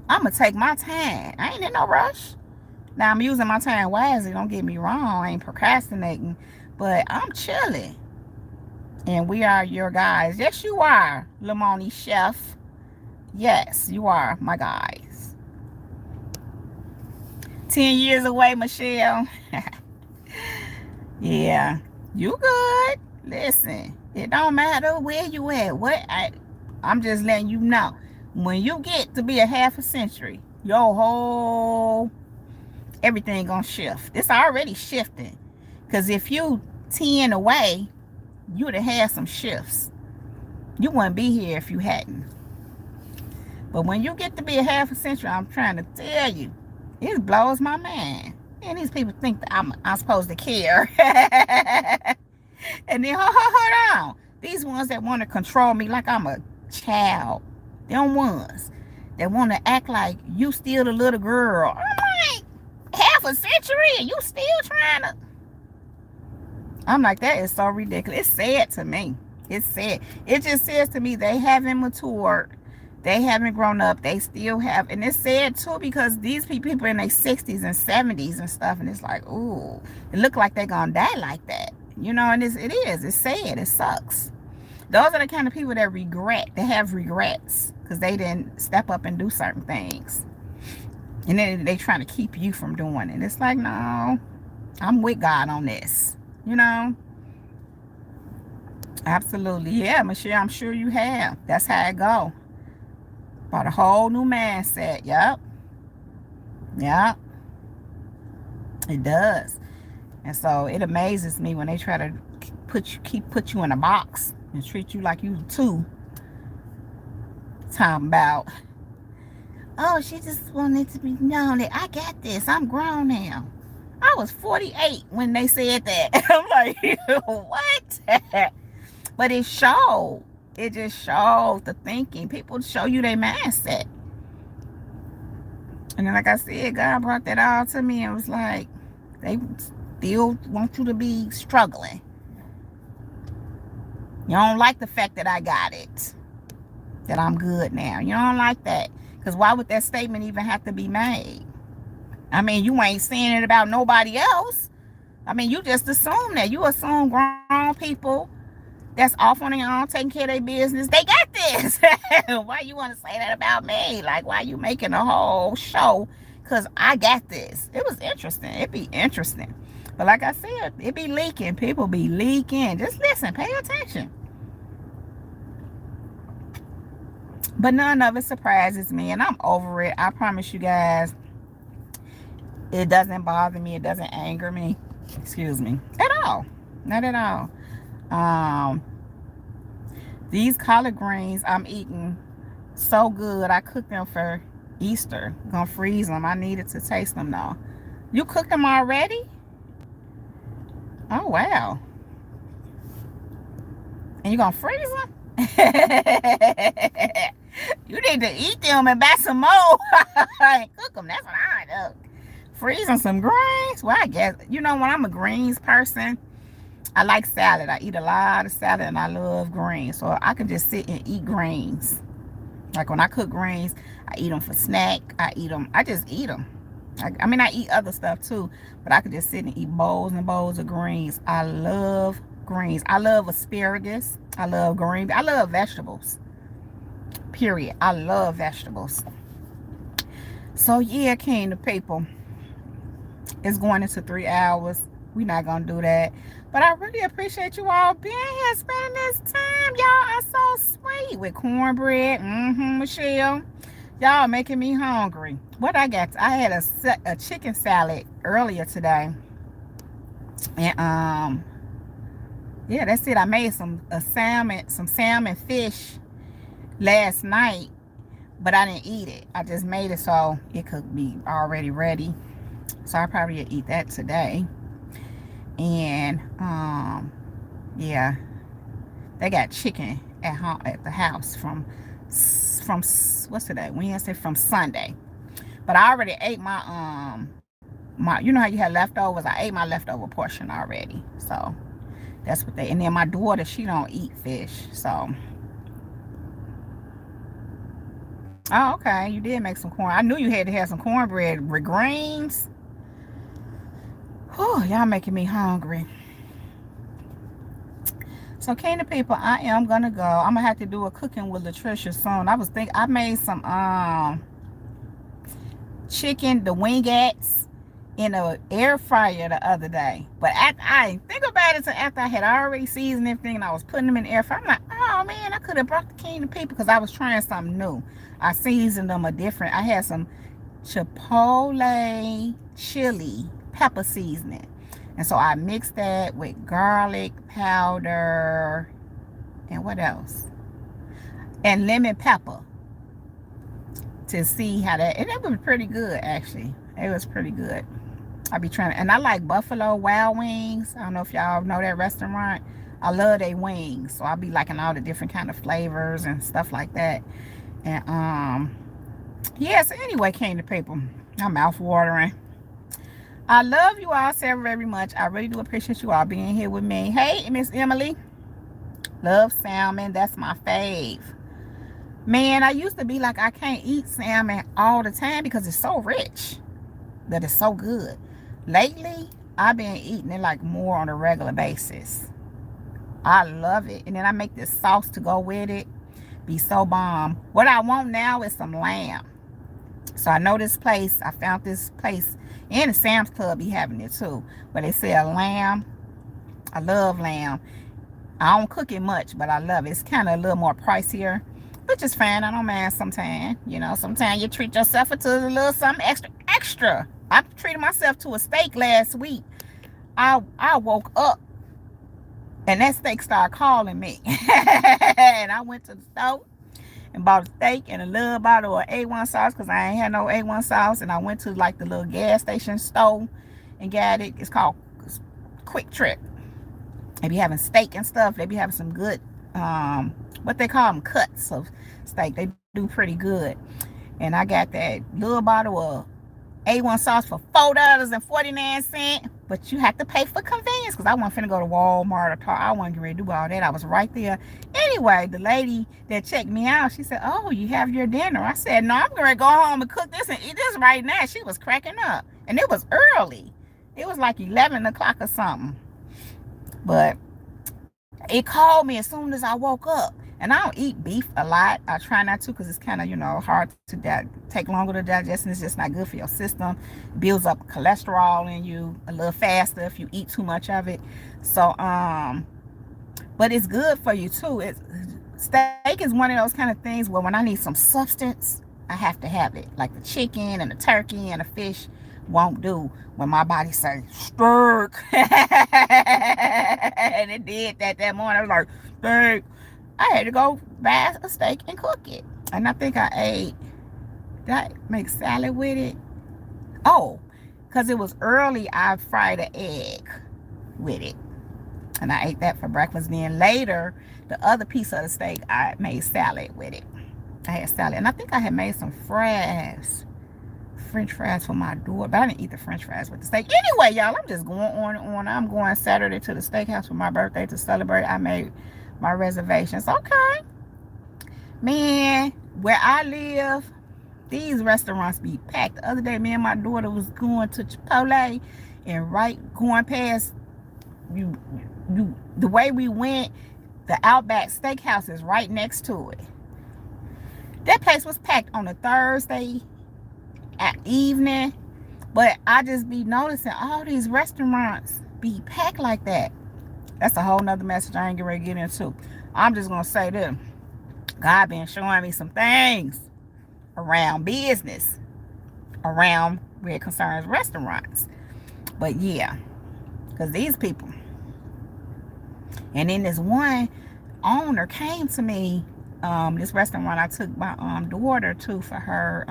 I'm gonna take my time. I ain't in no rush. Now I'm using my time wisely, don't get me wrong. I ain't procrastinating, but I'm chilling. And we are your guys. Yes, you are, Lamoni Chef. Yes, you are my guys. 10 years away, Michelle. Yeah, you good. Listen, it don't matter where you at. I'm just letting you know. When you get to be a half a century, your whole everything gonna shift. It's already shifting. Because if you 10 away, you would have had some shifts. You wouldn't be here if you hadn't. But when you get to be a half a century, I'm trying to tell you, it blows my mind. And these people think that I'm supposed to care. And then, hold on. These ones that want to control me like I'm a child. Them ones that want to act like you still the little girl. I'm like, half a century and you still trying to. I'm like, that is so ridiculous. It's sad to me. It's sad. It just says to me they haven't matured. They haven't grown up. They still have. And it's sad too because these people in their 60s and 70s and stuff. And it's like, ooh, it look like they're going to die like that. You know, and it is. It's sad. It sucks. Those are the kind of people that regret. They have regrets because they didn't step up and do certain things. And then they trying to keep you from doing it. It's like, no, I'm with God on this. You know? Absolutely. Yeah, Michelle, I'm sure you have. That's how it go. Brought a whole new mindset. Yep. It does. And so it amazes me when they try to put you in a box and treat you like you two. Talking about, oh, she just wanted to be known that I got this. I'm grown now. I was 48 when they said that. I'm like, what? But it showed. It just shows the thinking. People show you their mindset. And then, like I said, God brought that all to me and was like, they still want you to be struggling. You don't like the fact that I got it. That I'm good now. You don't like that. Because why would that statement even have to be made? I mean, you ain't saying it about nobody else. I mean, you just assume that. You assume grown people that's off on their own, taking care of their business, they got this. Why you want to say that about me? Like, why you making a whole show? Because I got this. It was interesting. It'd be interesting. But like I said, it be leaking. People be leaking. Just listen. Pay attention. But none of it surprises me. And I'm over it. I promise you guys. It doesn't bother me. It doesn't anger me. Excuse me. At all. Not at all. These collard greens I'm eating so good. I cooked them for Easter. Gonna freeze them. I needed to taste them though. You cooked them already? Oh wow. And you gonna freeze them? You need to eat them and buy some more. And cook them. That's what I do. Freezing some greens? Well, I guess, you know, when I'm a greens person, I like salad. I eat a lot of salad and I love greens. So I can just sit and eat greens. Like when I cook greens, I eat them for snack. I just eat them. I mean, I eat other stuff too, but I could just sit and eat bowls and bowls of greens. I love greens. I love asparagus. I love green. I love vegetables. Period. I love vegetables. So yeah, King of people. It's going into 3 hours. We're not going to do that. But I really appreciate you all being here, spending this time. Y'all are so sweet with cornbread. Michelle. Y'all making me hungry. What I got? I had a chicken salad earlier today. And yeah, that's it. I made some salmon fish last night, but I didn't eat it. I just made it so it could be already ready. So I probably eat that today. And yeah, they got chicken at home at the house from what's today? Wednesday, from Sunday. But I already ate my you know how you had leftovers? I ate my leftover portion already. So that's what and then my daughter, she don't eat fish. So oh, okay, you did make some corn. I knew you had to have some cornbread with greens. Oh, y'all making me hungry. So, King of people, I am gonna go. I'm gonna have to do a cooking with Latricia soon. I made some chicken, the wingettes, in an air fryer the other day. But I didn't think about it until after I had already seasoned everything and I was putting them in the air fryer. I'm like, oh man, I could have brought the King of people because I was trying something new. I seasoned them I had some chipotle chili pepper seasoning, and so I mixed that with garlic powder and what else, and lemon pepper to see how that, and it was pretty good. Actually, it was pretty good. I be trying, and I like Buffalo Wild Wings. I don't know if y'all know that restaurant. I love their wings, so I'll be liking all the different kind of flavors and stuff like that. And yeah, so anyway, King of people, I'm mouth watering. I love you all so very much. I really do appreciate you all being here with me. Hey, Miss Emily. Love salmon. That's my fave. Man, I used to be like, I can't eat salmon all the time because it's so rich. That it's so good. Lately, I've been eating it like more on a regular basis. I love it. And then I make this sauce to go with it. Be so bomb. What I want now is some lamb. So I know this place. I found this place. And the Sam's Club be having it too. But they sell lamb. I love lamb. I don't cook it much, but I love it. It's kind of a little more pricier, which is fine. I don't mind sometimes. You know, sometimes you treat yourself to a little something extra. I treated myself to a steak last week. I woke up and that steak started calling me. And I went to the store and bought a steak and a little bottle of A1 sauce because I ain't had no A1 sauce. And I went to like the little gas station store and got it. It's called Quick Trip. They be having steak and stuff. They be having some good, what they call them, cuts of steak. They do pretty good. And I got that little bottle of A1 sauce for $4.49. But you have to pay for convenience because I wasn't finna go to Walmart or Target. I wasn't ready to do all that. I was right there. Anyway, the lady that checked me out, she said, oh, you have your dinner. I said, no, I'm going to go home and cook this and eat this right now. She was cracking up. And it was early. It was like 11 o'clock or something. But it called me as soon as I woke up. And I don't eat beef a lot. I try not to because it's kind of, you know, hard to take longer to digest, and it's just not good for your system. It builds up cholesterol in you a little faster if you eat too much of it. So, but it's good for you too. Steak is one of those kind of things where when I need some substance, I have to have it. Like the chicken and the turkey and the fish won't do when my body says steak. And it did that morning. I was like, steak. I had to go buy a steak and cook it. And I think did I make salad with it? Oh, because it was early, I fried an egg with it. And I ate that for breakfast. Then later, the other piece of the steak, I made salad with it. I had salad. And I think I had made some french fries for my daughter, but I didn't eat the french fries with the steak. Anyway, y'all, I'm just going on and on. I'm going Saturday to the steakhouse for my birthday to celebrate. I made my reservations. Okay. Man, where I live, these restaurants be packed. The other day, me and my daughter was going to Chipotle, and right going past you, the way we went, the Outback Steakhouse is right next to it. That place was packed on a Thursday evening, but I just be noticing all these restaurants be packed like that. That's a whole nother message I ain't getting ready to get into. I'm just gonna say this: God been showing me some things around business, around where it concerns restaurants. But yeah, because these people, and then this one owner came to me, this restaurant I took my daughter to for her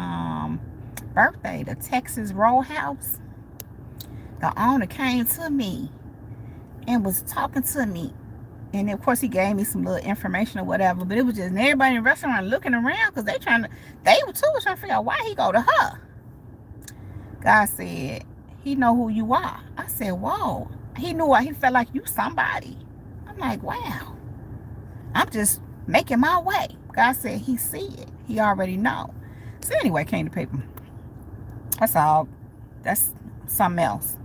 birthday, the Texas Roadhouse. The owner came to me and was talking to me, and of course he gave me some little information or whatever, but it was just everybody in the restaurant looking around because they were too trying to figure out why he go to her. God said he know who you are. I said, whoa. He knew he felt like you somebody. I'm like, wow. I'm just making my way. God said he see it. He already know. So anyway, came to people. That's all. That's something else.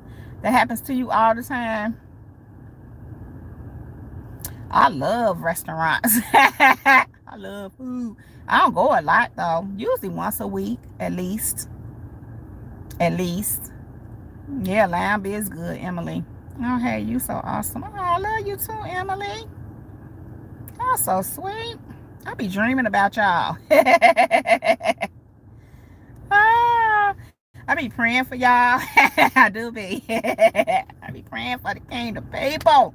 That happens to you all the time. I love restaurants. I love food. I don't go a lot though. Usually once a week at least. At least. Yeah, lamb is good, Emily. Oh, hey, you so awesome. Oh, I love you too, Emily. Y'all so sweet. I be dreaming about y'all. Ah, I be praying for y'all. I do be. I be praying for the kingdom people.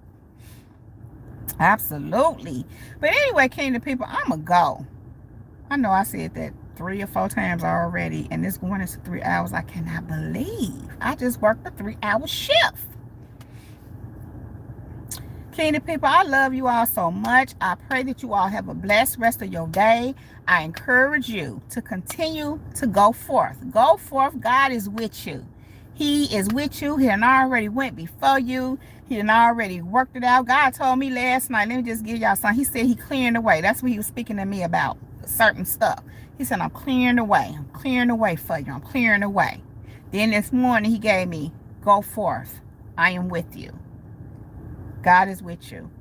Absolutely. But anyway, kingdom people, I'ma go. I know I said that 3 or 4 times already, and this going into 3 hours. I cannot believe I just worked a 3-hour shift. Kingdom people, I love you all so much. I pray that you all have a blessed rest of your day. I encourage you to continue to go forth. Go forth. God is with you. He is with you. He done already went before you. He done already worked it out. God told me last night, let me just give y'all something. He said he clearing the way. That's what he was speaking to me about, certain stuff. He said, I'm clearing the way. I'm clearing the way for you. I'm clearing the way. Then this morning he gave me, go forth. I am with you. God is with you.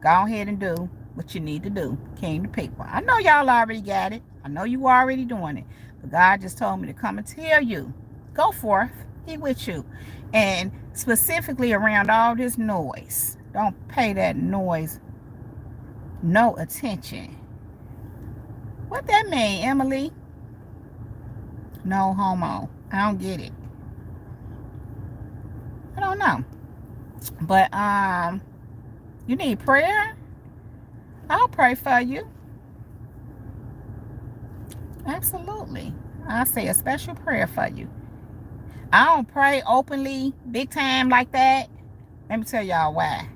Go ahead and do what you need to do. Kingdom people. I know y'all already got it. I know you already doing it. But God just told me to come and tell you, go forth. He with you. And specifically around all this noise. Don't pay that noise no attention. What that mean, Emily? No homo. I don't get it. I don't know. But you need prayer? I'll pray for you. Absolutely. I'll say a special prayer for you. I don't pray openly, big time like that. Let me tell y'all why.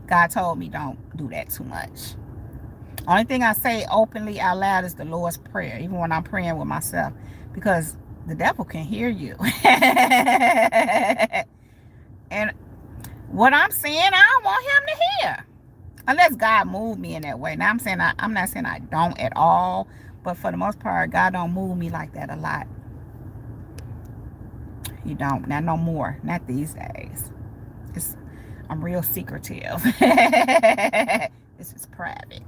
God told me don't do that too much. Only thing I say openly out loud is the Lord's Prayer, even when I'm praying with myself, because the devil can hear you. And what I'm saying, I don't want him to hear. Unless God move me in that way. Now I'm not saying I don't at all, but for the most part, God don't move me like that a lot. He don't. Not no more. Not these days. I'm real secretive. This is private.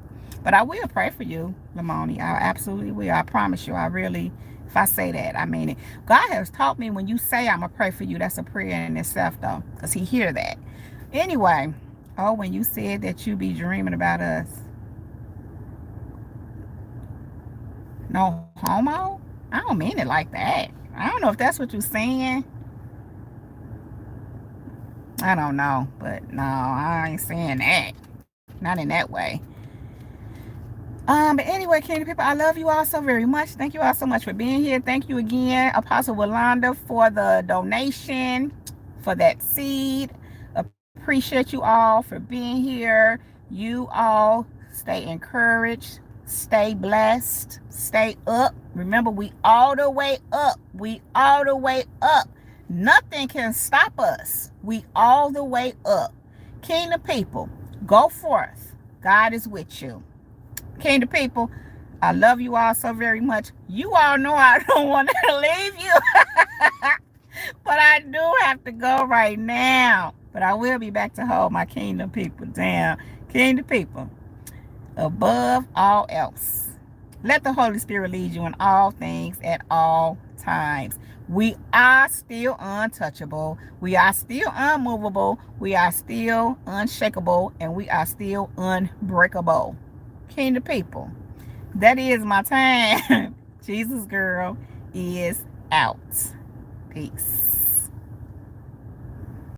But I will pray for you, Lamoni. I absolutely will. I promise you. I really, if I say that, I mean it. God has taught me when you say I'm going to pray for you, that's a prayer in itself, though. Because he hear that. Anyway. Oh, when you said that you be dreaming about us. No homo? I don't mean it like that. I don't know if that's what you're saying. I don't know. But no, I ain't saying that. Not in that way. But anyway, Candy people, I love you all so very much. Thank you all so much for being here. Thank you again, Apostle Yolanda, for the donation, for that seed. Appreciate you all for being here. You all stay encouraged, stay blessed, stay up. Remember, we all the way up. We all the way up. Nothing can stop us. We all the way up. Kingdom people, go forth. God is with you. Kingdom people, I love you all so very much. You all know I don't want to leave you. But I do have to go right now. But I will be back to hold my kingdom people down. Kingdom people, above all else, let the Holy Spirit lead you in all things at all times. We are still untouchable. We are still unmovable. We are still unshakable. And we are still unbreakable. Kingdom people, that is my time. Jesus girl is out. Peace.